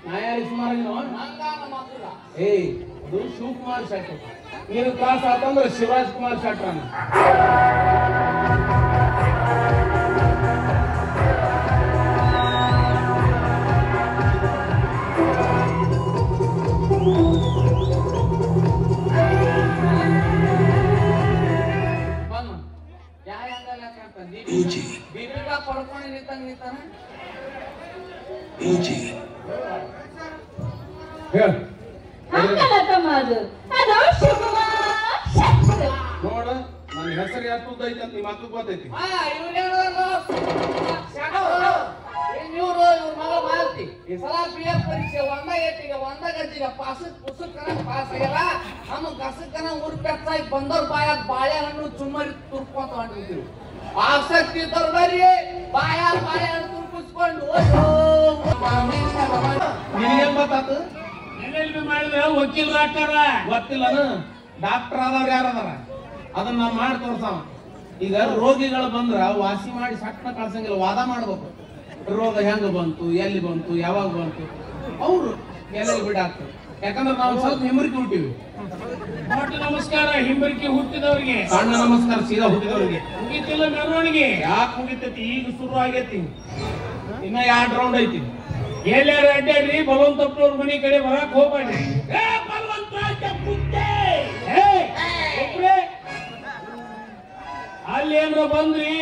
ನಾ ಯಾರಿಗೆ ಸುಮಾರಾಗಿನೋ? ನಂಗಾನ ಮಕ್ಕಳ ಏಯ್ ಅದು ಶಿವಕುಮಾರ್ ಶೆಟ್ರು. ನೀನು ಕ್ಲಾಸ್ ಆತಂದ್ರೆ ಶಿವರಾಜ್ ಕುಮಾರ್ ಶೆಟ್ರನ್ನ. ಪಡ್ಕೊಂಡು ನಿಂತಾನ ಹೇಳು. ಹಂಗಲ್ಲ ತಮ್ಮ, ಅದು ಶಿವಕುಮಾರ್ ನೋಡ ನನ್ನ ಹೆಸರು ಯಾಕೆ ಐತೆ ಅಂತ ನಿಮ್ಮ ಮಕ್ಕಳು ಗೊತ್ತೈತಿ. ಇವ್ರು ಮಗ ಮಾಲ್ತಿ ಈ ಸಲ PF ಪರೀಕ್ಷೆ ಒಂದ ಏಟಿಗೆ ಒಂದ ಗಜ್ಜಿಗೆ ಪುಸ್ತಕನ ಪಾಸ್ ಆಗ್ಯಾರ. ನಮ್ಮ ಕಸಕ್ಕನ ಊರ್ ಪೆಚ್ಚಾಗಿ ಬಂದವ್ರ ಬಾಯಾಗ ಬಾಳೆಹಣ್ಣು ಚುಮ್ಮರಿ ತುರ್ಕೊಂತ ಹೊಂಟಿರ್ತೀವಿ. ಆಸಕ್ತಿ ಇದ್ದವ್ರು ಬರ್ರಿ, ಬಾಳೆಹಣ್ಣು ತುರ್ಕಿಸ್ಕೊಂಡು ನಿನಗೇನ್ ಗೊತ್ತಾತು? LLB ಮಾಡಿದ್ರೆ ವಕೀಲರು ಹಾಕಾರ. ಗೊತ್ತಿಲ್ಲನ? ಡಾಕ್ಟರ್ ಆದವ್ರು ಯಾರದಾರ ಅದನ್ನ ನಾವು ಮಾಡಿ ತೋರ್ಸಾವ. ಈಗ ರೋಗಿಗಳು ಬಂದ್ರ ವಾಸಿ ಮಾಡಿ ಸಟ್ನ ಕಳ್ಸಂಗಿಲ್ಲ, ವಾದ ಮಾಡ್ಬೇಕು. ರೋಗ ಹೆಂಗ ಬಂತು, ಎಲ್ಲಿ ಬಂತು, ಯಾವಾಗ ಬಂತು, ಅವ್ರು LLB ಡಾಕ್ಟರ್. ಯಾಕಂದ್ರೆ ನಾವು ಸ್ವಲ್ಪ ಹಿಂಬರಿಕೆ ಹುಟ್ಟಿವಿ. ದೊಡ್ಡ ನಮಸ್ಕಾರ ಹಿಂಬರಿಕೆ ಹುಟ್ಟಿದವ್ರಿಗೆ, ಸಣ್ಣ ನಮಸ್ಕಾರ ಸೀದಾ ಹುಟ್ಟಿದವ್ರಿಗೆ. ಮುಗಿತಿಲ್ಲ ಮೆರವಣಿಗೆ. ಯಾಕೆ ಮುಗಿತೈತಿ? ಈಗ ಶುರು ಆಗೈತಿ, ಇನ್ನ 2 ರೌಂಡ್ ಐತಿ. ಎಲ್ಲಾರು ಅಡ್ಡಾಡ್ರಿ, ಬಲವಂತಪ್ಪನವ್ರ ಮನೆ ಕಡೆ ಬರಕ್ ಹೋಗ್ಬೇಡ್ರಿ. ಬಲವಂತ ಅಲ್ಲಿ ಏನ್ರ ಬಂದ್ರಿ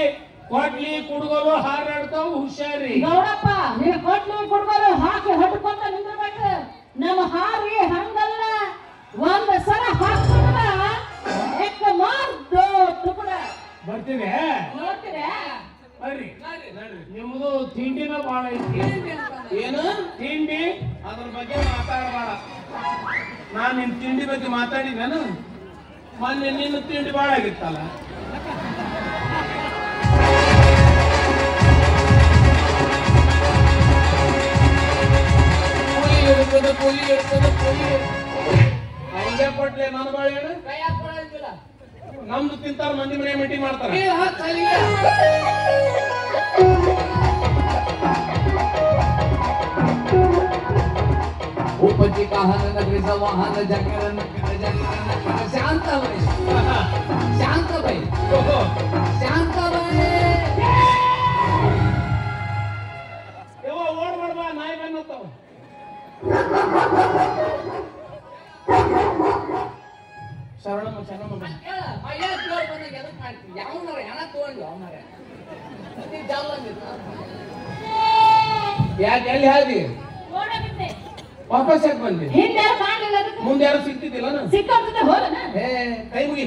ಕೊಡ್ಲಿ ಕುಡ್ಗೋಲು ಹಾರಾಡ್ತಾವ್, ಹುಷಾರಿ. ಗೌಡಪ್ಪ, ನೀನ್ ಕೊಟ್ಲಿ ಕುಡ್ಗೋಲು ಹಾಕಿ ಹೊಟ್ಕೊಂತ ನಿಂದ್ರಬೇಕು. ನಮ್ಮ ಹಾರಿ ಹಂಗಲ್ಲ, ಒಂದ್ ಸಲ ಹಾಕ್ಕೊಂಡ ಎಕ್ಕ ಮಾರ್ದು ತುಕಡ ಬರ್ತೀವಿ. ನೋಡ್ತೀರ? ಬರ್ರಿ ನಿಮ್ದು ತಿಂಡಿನ ಬಾಳ ಐತಿ. ಏನು ತಿಂಡಿ? ಅದ್ರ ಬಗ್ಗೆ ಮಾತಾಡಬೇಡ. ನಾನ್ ನಿನ್ ತಿಂಡಿ ಬಗ್ಗೆ ಮಾತಾಡಿದ್ದೇನು? ಮೊನ್ನೆ ನಿನ್ನ ತಿಂಡಿ ಬಾಳ ಆಗಿತ್ತಲ್ಲ. ಹಂಗೆ ಕೊಟ್ಲೆ ನಾನು ಬಾಳೆಹಣ್ಣು ನಮ್ದು ತಿಂತಾರ, ಮಂದಿ ಮನೆ ಮೀಟಿಂಗ್ ಮಾಡ್ತಾರ. उपजी काहन नगरी वाहन जंगल शांत भाई, शांत भाई, शांत भाई. ಓಡ್ ಮಾಡ್ಬಾ, ನಾಯಿ ಬಂದತ್ತಾವ. ಶರಣಮ್ಮ ಶರಣಮ್ಮ ಯಾವನಾರ ಹೆಣ ತಗೊಂಡು ಅವನಾರ ಯಾಕೆ ಎಲ್ಲಿ ಹಾದಿ ಓಡಾಬಿಟ್ಟೆ. ವಾಪಸ್ ಯಾಕೆ ಬಂದಿ? ಹಿಂದೆ ಯಾರು ಮಾಡ್ಲಿಲ್ಲ ಅದಕ್ಕೆ? ಮುಂದೆ ಯಾರು ಸಿಗ್ತಿದ್ದಿಲ್ಲ? ಸಿಕ್ಕಾಬಿಟ್ಟೆ ಹೋಲನ? ಕೈ ಮುಗಿ.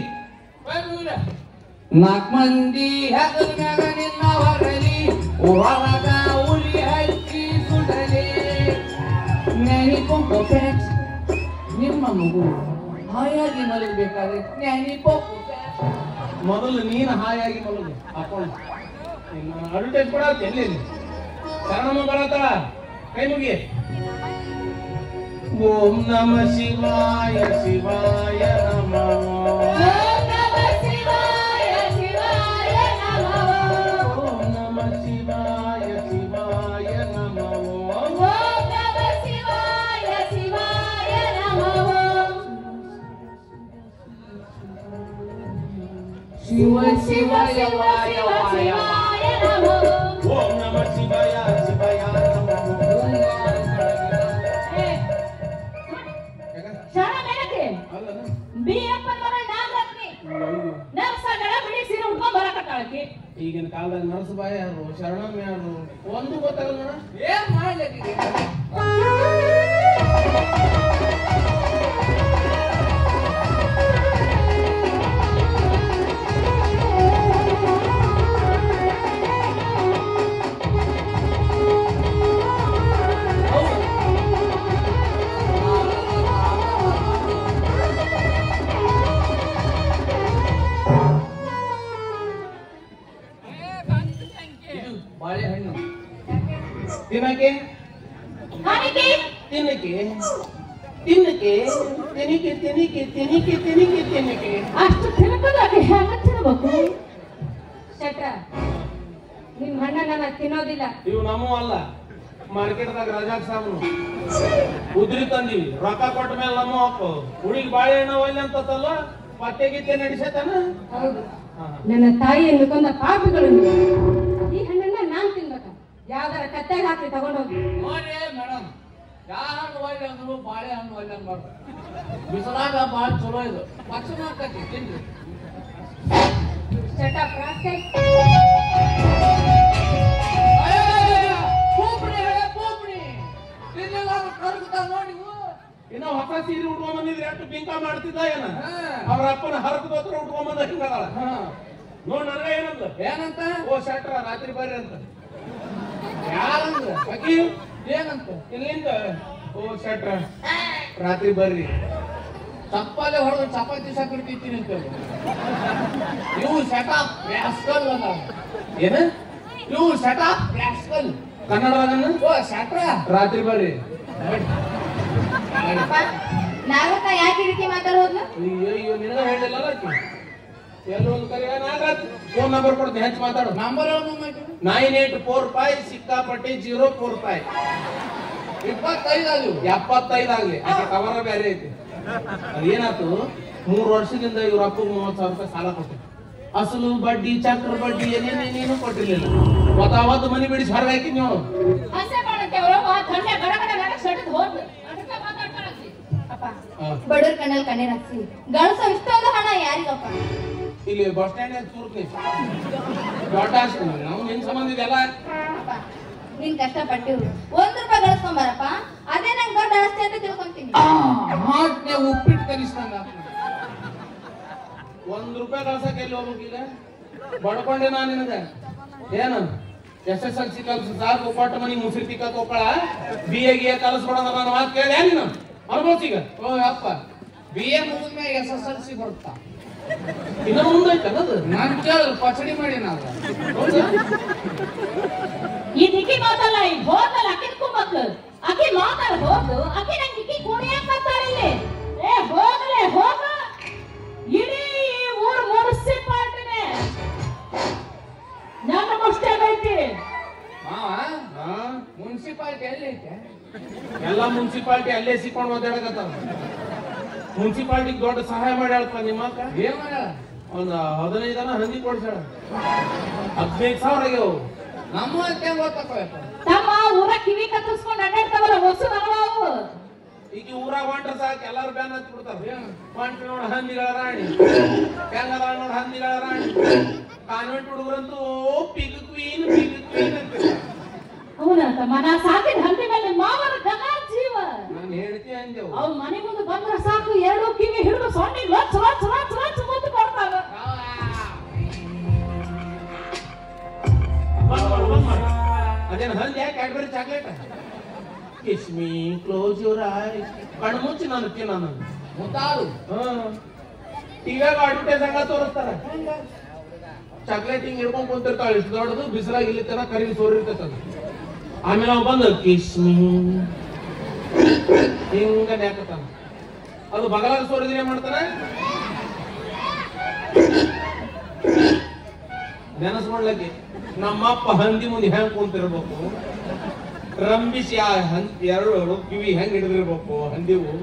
ನಾಲ್ಕು ಮಂದಿ ಹೆಗಲ ಮ್ಯಾಗ ನಿನ್ನ ಹೊರಲಿ, ಹೊರಗ ಉಲಿ ಹಚ್ಚಿ ಸುಡಲಿ. ನೆನಿಕೊಂಬ ಫ್ಯಾಕ್ಸ್ ನಿಮ್ಮ ಮಗು ಹಾಯಾಗಿ ಮಲಗಬೇಕಾದ್ರೆ ನೆನಿಕೊಂಬ ಮೊದಲು ನೀನು ಹಾಯಾಗಿ ಮಲಗು. ಹಾಕೊಂಡು ಅಡ್ವರ್ಟೈಸ್ ಕೂಡ ಎಲ್ಲಿ ಶರಣಮ್ಮ ಬರತ್ತಾಳ. ಕೈ ಮುಗಿ. ಓಂ ನಮ ಶಿವಾಯ ಶಿವಾಯ ನಮಃ. ಓಂ ನಮಃ ಶಿವಾಯ ಶಿವಾಯ ನಮಃ. ಓಂ ನಮ ಶಿವಾಯ ಶಿವಾಯ ನಮಃ. ಓಂ ನಮಃ ಶಿವಾಯ ಶಿವಾಯ ನಮಃ. ಶಿವ ಶಿವ ಶಿವಾಯ ಶಿವಾಯ ನಮಃ. ಓಂ ನಮ ಶಿವಾಯ ಶಿವಾಯ ನಮಃ. ಶರಣ ಮೇಲಕ್ಕೆ ಅಲ್ಲನ BF ಮರ ನಾಗರತ್ನಿ ನರ್ಸಗಳ ಬಿಡಿ ಸೀರೆ ಉಟ್ಕೊಂಡ್ ಬರಕತ್ತಾಳಕಿ. ಈಗಿನ ಕಾಲದಾಗ ನರ್ಸ್ ಬಾಯ ಯಾರು, ಶರಣಮ್ಮ ಯಾರು ಒಂದು ಗೊತ್ತಾಗಲ್ಲ ನೋಡ. ಏನ್ ಮಾಡ್ಲಿಕ್ಕೆ ಬಾಳೆಹಣ್ಣು ತಿನ್ನಕ್ಕೆ ಹಾನಿಕೆ ತಿನ್ನಕ್ಕೆ ತಿನ್ನಕ್ಕೆ ತಿನಿಕೆ ತಿನಿಕೆ ತಿನಿಕೆ ತಿನಿಕೆ ತಿನಿಕೆ ಅಷ್ಟು ತಿನ್ಕೋದಾಕೆ ಹೆಂಗ ತಿನ್ಬೇಕು? ಶೆಟ್ರ, ನಿಮ್ ಹಣ್ಣ ನನ್ನ ತಿನ್ನೋದಿಲ್ಲ. ಇವು ನಮ್ಮೂ ಅಲ್ಲ, ಮಾರ್ಕೆಟ್ದಾಗ ರಜಾಕ್ ಸಾಬನು ಉದ್ರಿ ತಂದಿವಿ, ರೊಕ್ಕ ಕೊಟ್ಟ ಮೇಲೆ ನಮ್ಮ ಹಾಕು ಹುಡುಗಿ ಬಾಳೆಹಣ್ಣು ಒಳ್ಳೆ ಅಂತಲ್ಲ ಪತ್ತೆ ಗಿತ್ತೆ ನಡೆಸತಾನ. ಹೌದು, ನನ್ನ ತಾಯಿ ಎನ್ನುಕೊಂಡ ಪಾಪಿಗಳು ನೀವು. ಈ ಹಣ್ಣನ್ನ ನಾನ್ ತಿನ್ಬೇಕ? ಯಾವ್ದಾರ ಕತ್ತೆಗೆ ಹಾಕಿ ತಗೊಂಡೋಗಿ. ನೋಡಿ ಮೇಡಮ್, ಯಾವ ಹಣ್ಣು ಒಳ್ಳೆ ಅಂದ್ರು ಬಾಳೆಹಣ್ಣು ಒಳ್ಳೆ ಅನ್ಬಾರ್ದು. ಬಿಸಿಲಾಗ ಭಾಳ ಚಲೋ ಇದು, ಪಚ್ಚನ ಹಾಕತಿ ತಿನ್ರಿ. ಶಟಪ್ ರಾಸ್ಕೆ. ಇನ್ನ ಹೊಸ ಸೀರೆ ಉಟ್ಕೊಂಡ್ ಬಂದಿದ್ರೆ ಎಷ್ಟು ಬಿಂಕ ಮಾಡ್ತಿದ್ದ ಏನ? ಅವ್ರ ಅಪ್ಪನ ಹರಕ ಗೋತ್ರ ಉಟ್ಕೊಂಡ್ ಬಂದ ಹಿಂಗದಾಳ ನೋಡ್. ನನಗ ಏನಂತ ಏನಂತ? ಓ ಶೆಟ್ರ ರಾತ್ರಿ ಬರ್ರಿ ಅಂತ. ಯಾರಂದ್ರ? ಅಕ್ಕಿ ಏನಂತ? ಇಲ್ಲಿಂದ ಓ ಶೆಟ್ರ ರಾತ್ರಿ ಬರ್ರಿ. ಚಪ್ಪಾಲೆ ಹೊಡೆದು ಚಪಾತಿ ಸಕ್ಕರೆ ತಿಂತೀನಿ ಅಂತ. ಇವು ಸೆಟಪ್ ರಾಸ್ಕಲ್ ಅಲ್ಲ. ಏನ ಇವು ಸೆಟಪ್ ರಾಸ್ಕಲ್. ಕನ್ನಡದಾಗ ಓ ಶೆಟ್ರ ರಾತ್ರಿ ಬರ್ರಿ. ನಾಗಕ್ಕ ಯಾಕೆ ರೀತಿ ಮಾತಾಡೋದ್ಲು? ಅಯ್ಯೋ ನಿನಗ ಹೇಳಿಲ್ಲ ಎಲ್ಲೊಂದು ಕರೆ ನಾಗರಾಜ್ ಫೋನ್ ನಂಬರ್ ಕೊಡ್ತೀನಿ, ಹೆಚ್ಚು ಮಾತಾಡು. ನಂಬರ್ 9845 ಸಿಕ್ಕಾಪಟ್ಟೆ 045 25 ಅದು 75 ಆಗ್ಲಿ. ಆಕೆ ಕವರ ಬೇರೆ ಐತಿ. ಅದೇನಾಯ್ತು, 3 ವರ್ಷದಿಂದ ಇವ್ರ ಅಪ್ಪಗೆ 30,000 ರೂಪಾಯಿ ಸಾಲ ಕೊಟ್ಟು ಅಸಲು ಬಡ್ಡಿ ಚಕ್ರ ಬಡ್ಡಿ ಏನೇನೇನೇನು ಕೊಟ್ಟಿರ್ಲಿಲ್ಲ. ಅವತ್ತು ಮನಿ ಬಿಡಿಸಿ ಹೊರಗೆ ಹಾಕಿ ನೀವು ಬಡವ್ರ ಕಣ್ಣಲ್ಲಿ ಕಣ್ಣೀರ್ ಹಾಕ್ಸಿ ಗಳಿಸ ಇಷ್ಟೊಂದು ಹಣ ಯಾರಿಗಪ್ಪ? ಇಲ್ಲಿ ಬಸ್ ಸ್ಟ್ಯಾಂಡ್ ತೂರ್ತಿ ದೊಡ್ಡ ನಾವು ನಿನ್ ಸಂಬಂಧ ಇದೆಲ್ಲ. ನೀನ್ ಕಷ್ಟಪಟ್ಟಿವ್ರು ₹1 ಗಳಿಸ್ಕೊಂಬರಪ್ಪ, ಅದೇ ನಂಗೆ ದೊಡ್ಡ ಆಸ್ತಿ ಅಂತ ತಿಳ್ಕೊಂತೀನಿ. ಉಪ್ಪಿಟ್ಟು ಕಲಿಸ್ದಂಗ ₹1 ಕಳ್ಸಕ್ ಎಲ್ಲಿ ಹೋಗ್ಬೇಕು ಈಗ? ಬಡ್ಕೊಂಡೆ ನಾ ನಿನಗ ಏನ SSLC ಕಲ್ಸ ಸಾಕು, ಕೊಟ್ಟ ಮನಿ ಮುಸಿರಿ ತಿಕ್ಕ ಹೋಗ್ಕಳ BA ಗಿಯ ಕಲಿಸ್ಬಿಡೋದ ನನ್ನ ಮಾತು ಕೇಳಿ ನೀನು ಅನ್ಬೋತ್ ಈಗ. ಓ ಅಪ್ಪ, BA ಮುಗಿದ್ಮ್ಯಾಗ SSLC ಬರುತ್ತಾ? ಇನ್ನ ಮುಂದೈತೆ ಅನ್ನೋದು ನಾನು ಕೇಳಲ್ ಪಚಡಿ ಮಾಡಿ ನಾವು ಈ ದಿಕ್ಕಿ ಮಾತಲ್ಲ, ಈ ಹೋದಲ್ಲ ಅಕ್ಕಿನ ಮಕ್ಳು ಅಕ್ಕಿ ಮಾತಾಡ ಹೋದು ಅಕ್ಕಿ ನಂಗೆ ದಿಕ್ಕಿ ಕುಣಿಯಕ್ ಮಾತಾಡಿಲ್ಲಿ. ಏ ಹೋಗಲೇ ಹೋಗ, ಇಡೀ ಊರ್ ಮುನ್ಸಿಪಾಲ್ಟಿನೇ ನನ್ನ ಮುಷ್ಟ್ಯಾಗ ಐತಿ. ಮುನ್ಸಿಪಾಲ್ಟಿ ಎಲ್ಲಿ ಐತೆ? ಎಲ್ಲಾ ಮುನ್ಸಿಪಾಲ್ಟಿ ಅಲ್ಲೇ ಸಿಕ್ಕೊಂಡು ಮಾತಾಡಕತ್ತಾರ. ಮುನ್ಸಿಪಾಲ್ಟಿಗೆ ದೊಡ್ಡ ಸಹಾಯ ಮಾಡ್ಯಾಳಪ್ಪ ನಿಮ್ಮ ಅಕ್ಕ. ಏನ್ ಮಾಡ್ಯಾಳ? ಒಂದು 15 ಜನ ಹಂದಿ ಕೊಡ್ಸಾಳ. 15,000 ಆಗ್ಯಾವ. ನಮ್ಮ ಅಂತ ಗೊತ್ತಪ್ಪ. ತಮ್ಮ ಊರ ಕಿವಿ ಕತ್ತರಿಸ್ಕೊಂಡು ಅಡ್ಡಾಡ್ತಾವಲ್ಲ ಹೊಸ ಅವು. ಈಗ ಊರಾಗ ಹೊಂಟ್ರ ಸಾಕು ಎಲ್ಲಾರು ಬ್ಯಾನ್ ಹಚ್ಚಿ ಬಿಡ್ತಾರ. ಹೊಂಟ್ರಿ ನೋಡ ಹಂದಿಗಳ ರಾಣಿ, ಹೆಂಗದ ನೋಡ ಹಂದಿಗಳ ರಾಣಿ. ಕಾನ್ವೆಂಟ್ ಹುಡುಗರಂತೂ ಪಿಗ್ ಕ್ವೀನ್ ಅಂತ. ಅವನ ತಮ್ಮ ನಾ ಸಾಕಿದ ಹಂದಿ ಮೇಲೆ ಮಾವನ ಗನ ಜೀವ. ನಾನು ಹೇಳ್ತಿ ಅಂದೇವು. ಅವ್ರ ಮನೆ ಮುಂದೆ ಬಂದ್ರ ಸಾಕು, 2 ಕಿವಿ ಹಿಡಿದು ಸೊಂಡಿಗೆ ಲಚ್ ಲಚ್ ಲಚ್ ಲಚ್ ಮುತ್ತು ಕೊಡ್ತಾವ. ಅದೇನು ಹಂದಿ ಯಾಕೆ Cadbury chocolate? Kiss me close your eyes. ಕಣ್ಣು ಮುಚ್ಚಿ ನಾನು ತಿನ್ನ ಮುತ್ತಾಳು. ಟಿವಿಯಾಗ ಅಡ್ವರ್ಟೈಸ್ ಹಂಗ ತೋರಿಸ್ತಾರ. ಚಾಕ್ಲೇಟ್ ಹಿಂಗ್ ಹಿಡ್ಕೊಂಡ್ ಕುಂತಿರ್ತಾಳ, ಇಷ್ಟು ದೊಡ್ಡದು ಬಿಸಿಲಾಗಿ ಇಲ್ಲಿ ತನ ಕರಿಗಿ ಸೋರಿರ್ತೈತ. ಆಮೇಲೆ ಅವ್ ಬಂದು ಕಿಸ್ ಮೀ ಹಿಂಗ ನ್ಯಾಕತಾನ. ಅದು ಬಗಲಾಗ ಸೋರಿದ್ರೆ ಮಾಡ್ತಾನ. ನೆನಸ್ಕೊಳ್ಲಕ್ಕೆ ನಮ್ಮಪ್ಪ ಹಂದಿ ಮುಂದೆ ಹೆಂಗ್ ಕುಂತಿರ್ಬೇಕು, ರಂಬಿಸಿ ಆ 2 ಕಿವಿ ಹೆಂಗ್ ಹಿಡಿದಿರ್ಬೇಕು ಹಂದಿವು.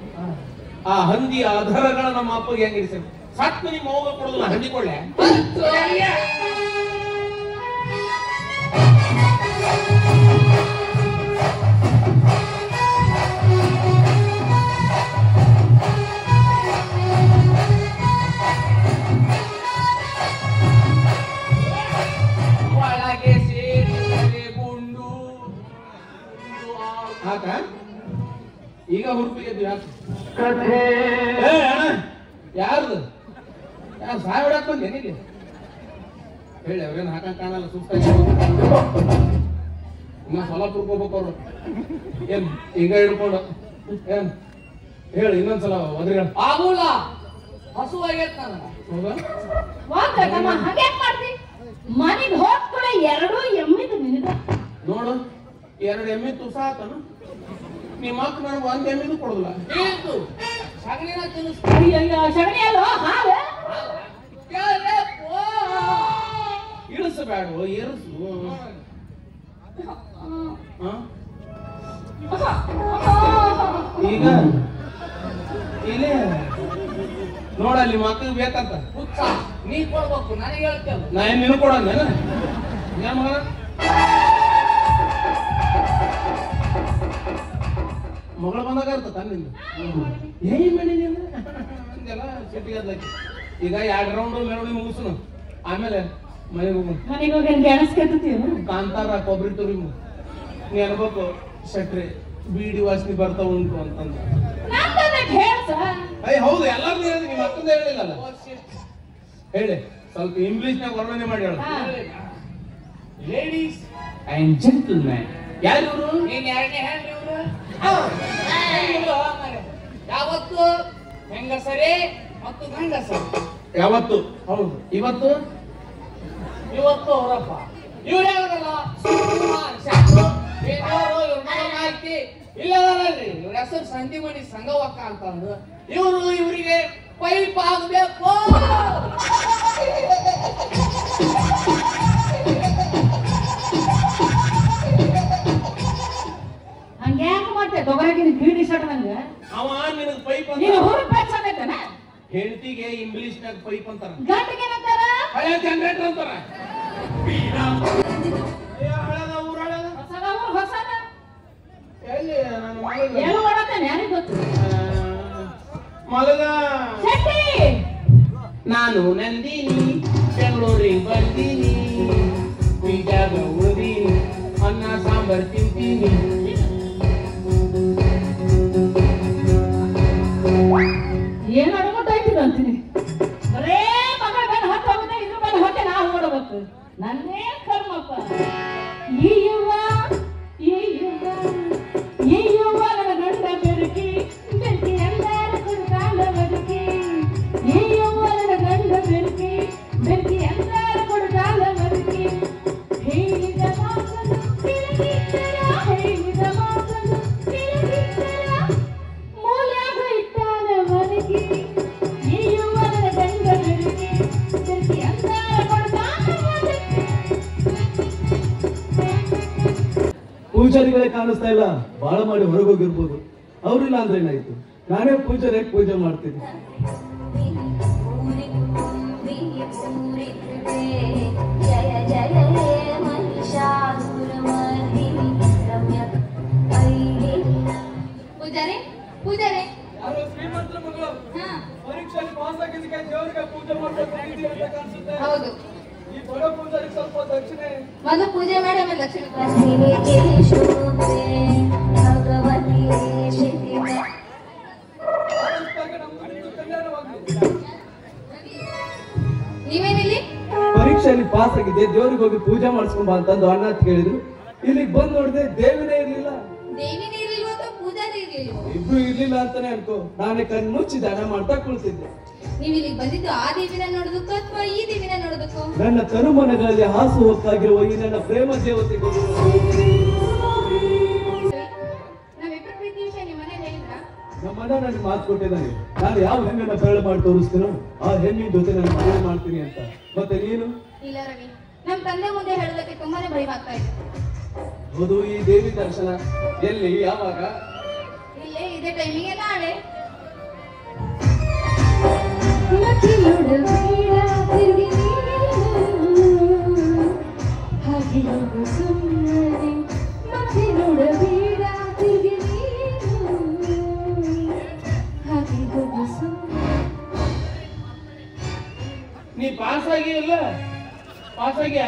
ಆ ಹಂದಿಯ ಆಧಾರಗಳ ನಮ್ಮ ಅಪ್ಪಗೆ ಹೆಂಗ್ ಹಿಡಿಸ ಸತ್ ನಿಮ್ಮ ಹೋಗ ಕೊಡೋದು ಹಂದಿ ಕೊಳ್ಳೆ. ಒಳಗೆ ಸೇರಿದರೆ ಗುಂಡು ಆತ ಈಗ ಹುರುಪಿಗೆ ಯಾರ್ದು ಯಾರು ಸಹಾಯ ಹೊಡಕ್ ಬಂದೆ ನಿಗೆ ಹೇಳಿ. ಅವ್ರೇನು ಹಾಕಂಗ್ ಕಾಣಲ್ಲ, ಸುಸ್ತಾಗಿ ಇನ್ನ ಸೊಲ್ಲಾಪುರಕ್ಕೆ ಹೋಗ್ಬೇಕು ಅವ್ರು. ಏನ್ ಈಗ ಹಿಡ್ಕೊಂಡು ಏನ್ ಹೇಳಿ ಇನ್ನೊಂದ್ಸಲ ಒದ್ರಿ ಆಗುಲ್ಲ. ಹಸುವಾಗೈತ್ ನನಗ. ಹೌದಾ? ತಮ್ಮ ಹಂಗ್ಯಾಕ್ ಮಾಡ್ತಿ? ಮನೆಗೆ ಹೋದ್ ಕೂಡ 2 ಎಮ್ಮಿದು ನಿನಗ ನೋಡು, 2 ಎಮ್ಮೆ ತುಸ ಆತನು. ನಿಮ್ಮ ಅಕ್ಕ ನನಗೆ ಒಂದ್ ಎಮ್ಮಿದು ಕೊಡುದಿಲ್ಲ. ಏನು ಸಗಣಿನ ತಿನ್ನಿಸ್ ಅಯ್ಯಯ್ಯೋ ಸಗಣಿ ಅಲ್ವ ಹಾಲು ಇಳಿಸಬೇಡ ಏರಿಸು. ಈಗ ಇಲ್ಲೇ ನೋಡಲ್ಲಿ ಮಕ್ಕಳು ಬೇಕಂತ ಹುಚ್ಚ ನೀ ಕೊಡ್ಬೇಕು ನನಗೆ ಹೇಳ್ತೇವೆ. ನಾ ಏನ್ ನಿನ್ ಕೊಡಂದ ಮಗ ಮಗಳು ಬಂದಾಗ ಇರ್ತ ತನ್ನಿಂದ ಏನ್ ಮಾಡಿ ಅಂದೆಲ್ಲ ಸಿಟ್ಟಿಗೆ ಈಗ 2 ರೌಂಡ್ ಮೆರವಣಿಗೆ ಮುಗಿಸು ಆಮೇಲೆ ಮನೆಗೆ ಹೋಗು. ಮನೆಗೆ ಹೋಗಿ ಗೆಣಸ್ಕೇತೀವಿ ಕಾಂತಾರ ಕೊಬ್ಬರಿ ತುರಿ ನೀ ಅನ್ಬೇಕು ಶೆಟ್ರಿ ಬೀಡಿ ವಾಸನೆ ಬರ್ತಾ ಉಂಟು ಅಂತಂದ. ಅಯ್ಯ ಹೌದು ಎಲ್ಲಾರು ಹೇಳಿದ್ರಿ ನಿಮ್ಮ ಅಕ್ಕಂದ ಹೇಳಿಲ್ಲಲ್ಲ. ಹೇಳಿ ಸ್ವಲ್ಪ ಇಂಗ್ಲಿಷ್ನಾಗ ವರ್ಣನೆ ಮಾಡಿ ಹೇಳ. ಲೇಡೀಸ್ ಅಂಡ್ ಜೆಂಟಲ್ಮ್ಯಾನ್ ಯಾರು ಇವರು? ನೀನ್ ಎರಡನೇ ಹೇಳ್ರಿ ಇವ್ರು ಯಾವತ್ತು ಹೆಂಗಸರೇ ಮತ್ತು ಗಂಡಸರು ಯಾವತ್ತು ಹೌದು ಇವತ್ತು ಇವತ್ತು ಅವರಪ್ಪ ಇವ್ರು ಯಾವ್ದಲ್ಲ ಶೆಟ್ರು ಬೇರೆಯವರು ಇವ್ರ ಮಾಹಿತಿ ಇಲ್ಲದಲ್ರಿ ಇವ್ರ ಹೆಸರು ಸಂಧಿಮಣಿ ಸಂಗವಕ್ಕ ಅಂತಂದು ಇವರು ಇವರಿಗೆ ಪೈಪ್ ಆಗಬೇಕು. ಹಂಗ್ಯಾಕೆ ಮಾಡ್ತೆ ತೊಗರಾಗಿನ ಬೀಡಿ ಶರ್ಟ್ ನಂಗೆ ಅವ ನಿನಗೆ ಪೈಪ್ ನೀನು ಅಂತ ಹುರು ಪೈಪ್ ಹೆಂಡತಿಗೆ ಇಂಗ್ಲಿಷ್ನಾಗ ಪೈಪ್ ಅಂತಾರ, ಗಂಟಿಗೆ ಏನಂತಾರ? ಹಳೆ ಜನರೇಟರ್ ಅಂತಾರ. ಹೊಸದ ಊರು ಹೊಸದ ಎಲ್ಲಿ ನನ್ನ ಮಗ ಏನು ಮಾಡತ್ತಾನೆ ಯಾರಿಗೆ ಗೊತ್ತು? ಮಲಗ ಶೆಟ್ಟಿ ನಾನು ನಂದಿನಿ ಬೆಂಗಳೂರಿಗೆ ಬಂದೀನಿ, ಬೀಜಾಗ ಉಳಿದೀನಿ, ಅನ್ನ ಸಾಂಬಾರ್ ತಿಂತೀನಿ. ಏನು ಅಡಗುಟ್ಟ ಆಯ್ತಿದ ಅಂತೀನಿ. ಬರೇ ಮಗಳ ಬೆನ್ನ ಹತ್ತು ಹೋಗುತ್ತೆ, ಇದ್ರ ಬೆನ್ನ ಹೊಟ್ಟೆ ನಾವು ನೋಡ್ಬೇಕು. ನನ್ನೇ ಕರ್ಮಪ್ಪ. ಈ ಯುವ ನನ್ನ ಗಂಡ ಬೆರಕಿ ಬೆರಕಿ ಎಲ್ಲಾರ ಕೊಡ್ತಾಳ ಬದುಕಿ. ಈ ಯುವ ನನ್ನ ಗಂಡ ಬೆರಕಿ ಬೆರಕಿ ಎಲ್ಲಾರ ಕೊಡ್ತಾಳ ಬದುಕಿ. ಹೇಳಿದ ಮಾತನ್ನು ತಿಳಿದಿದ್ದರ ಹೇಳಿದ ಮಾತನ್ನು ತಿಳಿದಿದ್ದರ ಮೂಲ್ಯಾಗ ಇಟ್ಟಾನ ಬದುಕಿ. ಈ ಯುವ ನನ್ನ ಗಂಡ ಬೆರಕಿ ಬೆರಕಿ ಎಲ್ಲಾರ ಕೊಡ್ತಾಳ ಬದುಕಿ. ಪೂಜಾರಿಗಳೇ ಕಾಣಿಸ್ತಾ ಇಲ್ಲ, ಬಾಳ ಮಾಡಿ ಹೊರಗೋಗಿರ್ಬೋದು. ಅವ್ರಿಲ್ಲ ಅಂದ್ರೆ ಏನಾಯ್ತು, ನಾನೇ ಪೂಜಾರಿಯಾಗಿ ಪೂಜೆ ಮಾಡ್ತೀನಿ. ಜಯ ಜಯ ಹೇ ಮಹಿಷಾಸುರಮರ್ದಿನಿ ರಮ್ಯ ಪೂಜಾರಿ ಪೂಜಾರಿ ಯಾರೋ ಶ್ರೀಮಂತರ ಮಗಳು ಹಾ ಪರೀಕ್ಷೆಯಲ್ಲಿ ಪಾಸ್ ಆಗಿದ್ದಕ್ಕೆ ದೇವರಿಗೆ ಪೂಜೆ ಮಾಡ್ಬೇಕು ಅಂತ ಕಾಣಿಸುತ್ತೆ. ಹೌದು ಈ ಬಡ ಪೂಜಾರಿಗೆ ಸ್ವಲ್ಪ ದಕ್ಷಿಣೆ ಮೊದಲು ಪೂಜೆ ಮಾಡಿ ಆಮೇಲೆ ಲಕ್ಷ್ಮೀ ಭಗವತಿ ನೀವೇನಿಲ್ಲಿ ಪರೀಕ್ಷೆಯಲ್ಲಿ ಪಾಸ್ ಆಗಿದೆ, ದೇವ್ರಿಗೆ ಹೋಗಿ ಪೂಜೆ ಮಾಡಿಸ್ಕೊಂಬ ಅಂತಂದು ಅಣ್ಣ ಅಂತ ಕೇಳಿದ್ರು. ಇಲ್ಲಿಗೆ ಬಂದ್ ನೋಡಿದೆ ದೇವಿನೇ ಇರ್ಲಿಲ್ಲ, ದೇವಿನೇ ಇರ್ಲಿಲ್ವ ಅಥವಾ ಪೂಜಾರಿ ಇರ್ಲಿಲ್ವ? ಇಬ್ರು ಇರ್ಲಿಲ್ಲ ಅಂತಾನೆ ಅನ್ಕೋ. ನಾನೇ ಕಣ್ಣು ಮುಚ್ಚಿ ದಾನ ಮಾಡ್ತಾ ಕುಳಿತಿದ್ದೆ. ನೀವು ಇಲ್ಲಿಗೆ ಬಂದಿದ್ದು ಆ ದೇವಿನ ನೋಡೋದಕ್ಕೂ ಅಥವಾ ಈ ದೇವಿನ ನೋಡೋದಕ್ಕೂ? ನನ್ನ ತನುಮನಗಳಲ್ಲಿ ಹಾಸು ಹೊಕ್ಕಾಗಿರುವ ಈ ನನ್ನ ಪ್ರೇಮ ದೇವತೆಗೂ ನಾವಿಬ್ಬರ ಪ್ರೀತಿ ವಿಷಯ ನಿಮ್ಮ ಮನೇಲಿ ಹೇಳಿದ್ರ? ನಮ್ಮಣ್ಣ ನನಗೆ ಮಾತು ಕೊಟ್ಟಿದ್ದಾನೆ, ನಾನು ಯಾವ ಹೆಣ್ಣನ್ನ ಬೆರಳು ಮಾಡಿ ತೋರಿಸ್ತೀನೋ ಆ ಹೆಣ್ಣಿನ ಜೊತೆ ನಾನು ಮದುವೆ ಮಾಡ್ತೀನಿ ಅಂತ. ಮತ್ತೆ ನೀನು? ಇಲ್ಲ ರವಿ, ನಮ್ಮ ತಂದೆ ಮುಂದೆ ಹೇಳೋದಕ್ಕೆ ತುಂಬಾನೇ ಭಯವಾಗ್ತಾ ಇದೆ. ಹೌದು, ಈ ದೇವಿ ದರ್ಶನ ಎಲ್ಲಿ ಯಾವಾಗ? ಇಲ್ಲೇ ಇದೇ ಟೈಮಿಗೆ ನಾಳೆ. ನೀ ಪಾಸ್ ಆಗಿ ಇಲ್ಲ ಪಾಸ್ ಆಗ್ಯ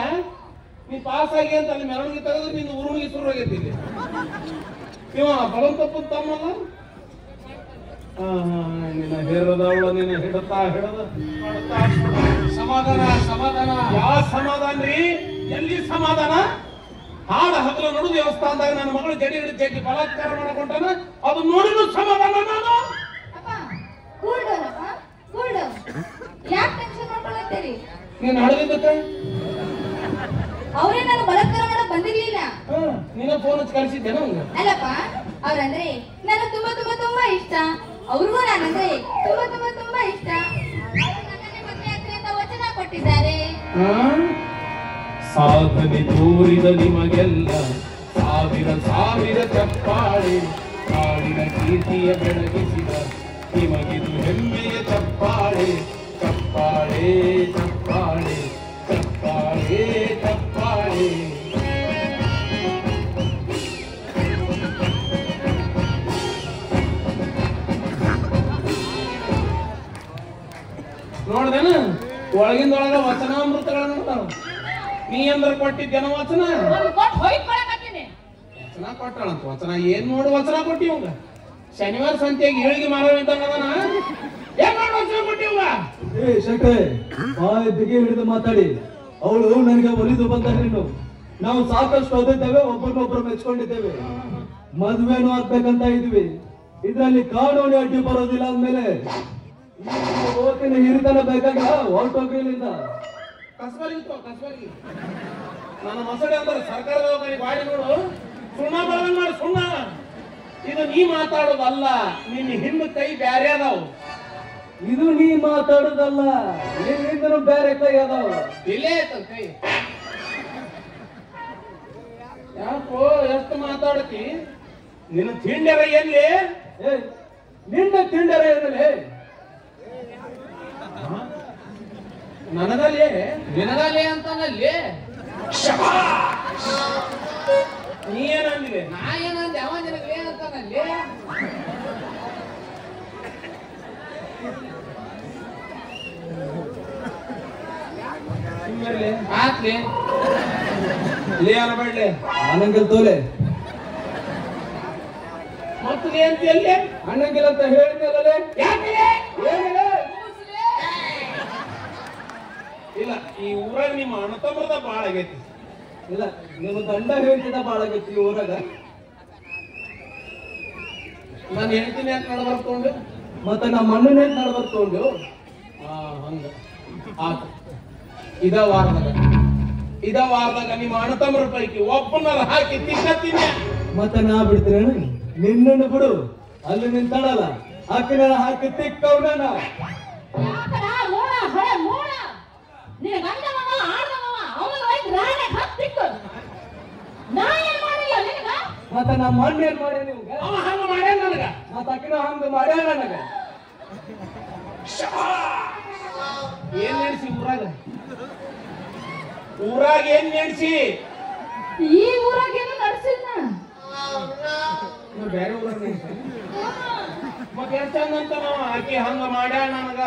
ನೀ ಪಾಸ್ ಆಗಿ ಅಂತ ಅಲ್ಲಿ ಮೆರವಣಿಗೆ ತೆಗೆದ್ರೆ ನಿನ್ನ ಊರಿಗೆ ಶುರು ಆಗೈತಿ ಇಲ್ಲಿ. ಇವ ಬಲಂ ತಪ್ಪ ತಮ್ಮಲ್ಲ ನಿನ್ನ ಹೇರದವಳ ನಿನ್ನ ಹಿಡತಾ ಹಿಡದ ಸಮಾಧಾನ ಸಮಾಧಾನ. ಯಾವ ಸಮಾಧಾನ ರೀ? ಎಲ್ಲಿ ಸಮಾಧಾನ? ಹಾಡ ಹಗಲ ನಡು ದೇವಸ್ಥಾನದಾಗ ನನ್ನ ಮಗಳು ಜಡಿ ಹಿಡಿದು ಜಗ್ಗಿ ಬಲಾತ್ಕಾರ ಮಾಡಕೊಂಟಾನ, ಅದು ನೋಡಿದ್ರು ಸಮಾಧಾನ ನಾನು. ಅಪ್ಪ ಕೂಲ್ ಡೌನ್ ಅಪ್ಪ, ಕೂಲ್ ಡೌನ್. ಯಾಕೆ ಟೆನ್ಷನ್ ಮಾಡ್ಕೊಳ್ಳತ್ತೀರಿ? ನೀನು ಹಡದಿದ್ದಕ್ಕೆ ಅವರೇ ನಾನು ಬಲಾತ್ಕಾರ ಮಾಡಕ್ ಬಂದಿರ್ಲಿಲ್ಲ. ನೀನ ಫೋನ್ ಹಚ್ಚಿ ಕಳಿಸಿದ್ದೇನ? ಅಲ್ಲಪ್ಪ ಅವ್ರಂದ್ರೆ ನನಗೆ ತುಂಬಾ ತುಂಬಾ ತುಂಬಾ ಇಷ್ಟ. ಅವ್ರಿಗೂ ನಾನಂದ್ರೆ ತುಂಬಾ ತುಂಬಾ ತುಂಬಾ ಇಷ್ಟ. ಅವ್ರು ನನ್ನನ್ನೇ ಮದುವೆ ಆಗ್ತೀನಿ ಅಂತ ವಚನ ಕೊಟ್ಟಿದ್ದಾರೆ. ಸಾಧನೆ ತೋರಿದ ನಿಮಗೆಲ್ಲ ಸಾವಿರ ಸಾವಿರ ಚಪ್ಪಾಳೆ, ನಾಡಿನ ಕೀರ್ತಿಯ ಬೆಳಗಿಸಿದ ನಿಮಗಿದು ಹೆಮ್ಮೆಯ ಚಪ್ಪಾಳೆ. ಚಪ್ಪಾಳೆ ಚಪ್ಪಾಳೆ ಚಪ್ಪಾಳೆ ಚಪ್ಪಾಳೆ. ನೋಡ್ದೇನ ಒಳಗಿಂದೊಳಗ ವಚನಾಮೃತಗಳನ್ನ ನೋಡ್ತಾವ. ನೀ ಅಂದ್ರ ಕೊಟ್ಟಿದ್ದೇನ ವಚನ? ವಚನ ಕೊಟ್ಟಳಂತ. ವಚನ ಏನ್ ನೋಡು ವಚನ ಕೊಟ್ಟಿವಂಗ. ಶನಿವಾರ ಸಂತೆಗೆ ಹೇಳಿಗೆ ಮಾರೋ ಇದ್ದಂಗದನ ಏನ್ ಮಾಡಿ ವಚನ ಕೊಟ್ಟಿವಂಗ. ಶೆಟ್ಟೆ ಬಾಯಿ ಬಿಗಿ ಹಿಡಿದು ಮಾತಾಡಿ. ಅವಳು ನನಗೆ ಒಲಿದು ಬಂದ ಹೆಣ್ಣು. ನಾವು ಸಾಕಷ್ಟು ಓದಿದ್ದೇವೆ, ಒಬ್ಬರನ್ನೊಬ್ಬರು ಮೆಚ್ಕೊಂಡಿದ್ದೇವೆ, ಮದ್ವೆನೂ ಆಗ್ಬೇಕಂತ ಇದ್ವಿ. ಇದ್ರಲ್ಲಿ ಕಾನೂನು ಅಡ್ಡಿ ಬರೋದಿಲ್ಲ ಅಂದ್ಮೇಲೆ ಓದಿನ ಹಿರಿತನ ಬೇಕಾಗ ಹೊರಟೋಗ್ರಿ ಇಲ್ಲಿಂದ. ಕಸ್ಬರ್ಗಿ ನನ್ನ ಮಸಡೆ ಅಂದ್ರೆ ಸರ್ಕಾರದ ಗಾಡಿ ನೋಡು, ಸುಣ್ಣ ಬರದಂಗ ಮಾಡಿ ಸುಣ್ಣ. ಇದು ನೀ ಮಾತಾಡೋದಲ್ಲ, ನಿನ್ನ ಹಿಂದ ಕೈ ಬ್ಯಾರೆ ಅದಾವು. ಇದು ನೀ ಮಾತಾಡೋದಲ್ಲ, ನಿನ್ನಿಂದನೂ ಬೇರೆ ಕೈ ಅದಾವ. ಇಲ್ಲೇ ಐತಲ್ ಕೈ. ಯಾಕೋ ಎಷ್ಟು ಮಾತಾಡತಿ? ನಿನ್ನ ತಿಂಡರ ಎಲ್ಲಿ? ನಿನ್ನ ತಿಂಡರ ಎಲ್ಲಿ? ನನಗಲ್ಲಿ ನಿನಗಲ್ಲಿ ಅಂತಾನಲ್ಲಿ. ನೀ ಏನಂದಿವೆ? ನಾ ಏನಂದೆ? ಅವ ನಿನಗೆ ಏನಂತಾನಲ್ಲಿ? ಆತ್ಲಿ ಲೇ ಅನಬೇಡ್ಲೆ, ಅಣ್ಣಂಗಿಲ್ ತೋಲೆ ಮತ್ತು ನೀ ಅಂತ ಎಲ್ಲಿ ಅಣ್ಣಂಗಿಲ್ ಅಂತ ಹೇಳಿದ್ನಲ್ಲೇ. ಯಾಕೆ ಇಲ್ಲ, ಈ ಊರಾಗ ನಿಮ್ಮ ಅಣ್ಣತಮ್ಮದ ಬಾಳ ಆಗೈತಿ. ಇಲ್ಲ, ನಿಮ್ಮ ಗಂಡ ಹೇಳ್ತಿದ್ದ ಬಾಳ ಆಗೈತಿ ಈ ಊರಾಗ. ನಾನು ಹೇಳ್ತೀನಿ ಯಾಕೆ ನಡ ಬರ್ಕೊಂಡು ಮತ್ತೆ ನಮ್ಮ ಅಣ್ಣನೇ ನಡ ಬರ್ಕೊಂಡು. ಹಂಗ ಆತ. ಇದ ವಾರದಾಗ ನಿಮ್ಮ ಅಣ್ಣತಮ್ಮರ ಪೈಕಿ ಒಬ್ಬನಾರ ಹಾಕಿ ತಿನ್ನತ್ತೀನಿ. ಮತ್ತೆ ನಾ ಬಿಡ್ತೀರೇನು? ನಿನ್ನನ್ನು ಬಿಡು, ಅಲ್ಲಿ ನಿಂತಾಳಲ್ಲ ಆಕಿನ ಹಾಕಿ ತಿಕ್ಕವನ. ಮತ್ತೆ ನಮ್ಮ ಮಣ್ಣು ಏನ್ ಮಾಡ್ಯ ನಿಮ್ಗ? ಅವ ಹಂಗ ಮಾಡ್ಯಾನ ನನಗ. ಮತ್ತೆ ಆಕಿನ ಹಂಗ ಮಾಡ್ಯಾಳ ನನಗ. ಏನ್ ನಡೆಸಿ ಊರಾಗ ಏನ್ ನಡೆಸಿ? ಈ ಊರಾಗ ಏನು ನಡೆಸಿಲ್ಲ. ಬೇರೆ ಊರಾಗ ಮತ್ತೆ ಎಷ್ಟು ಚಂದ ಅಂತ ನಾವ ಆಕಿ ಹಂಗ ಮಾಡ್ಯಾಳ ನನಗ.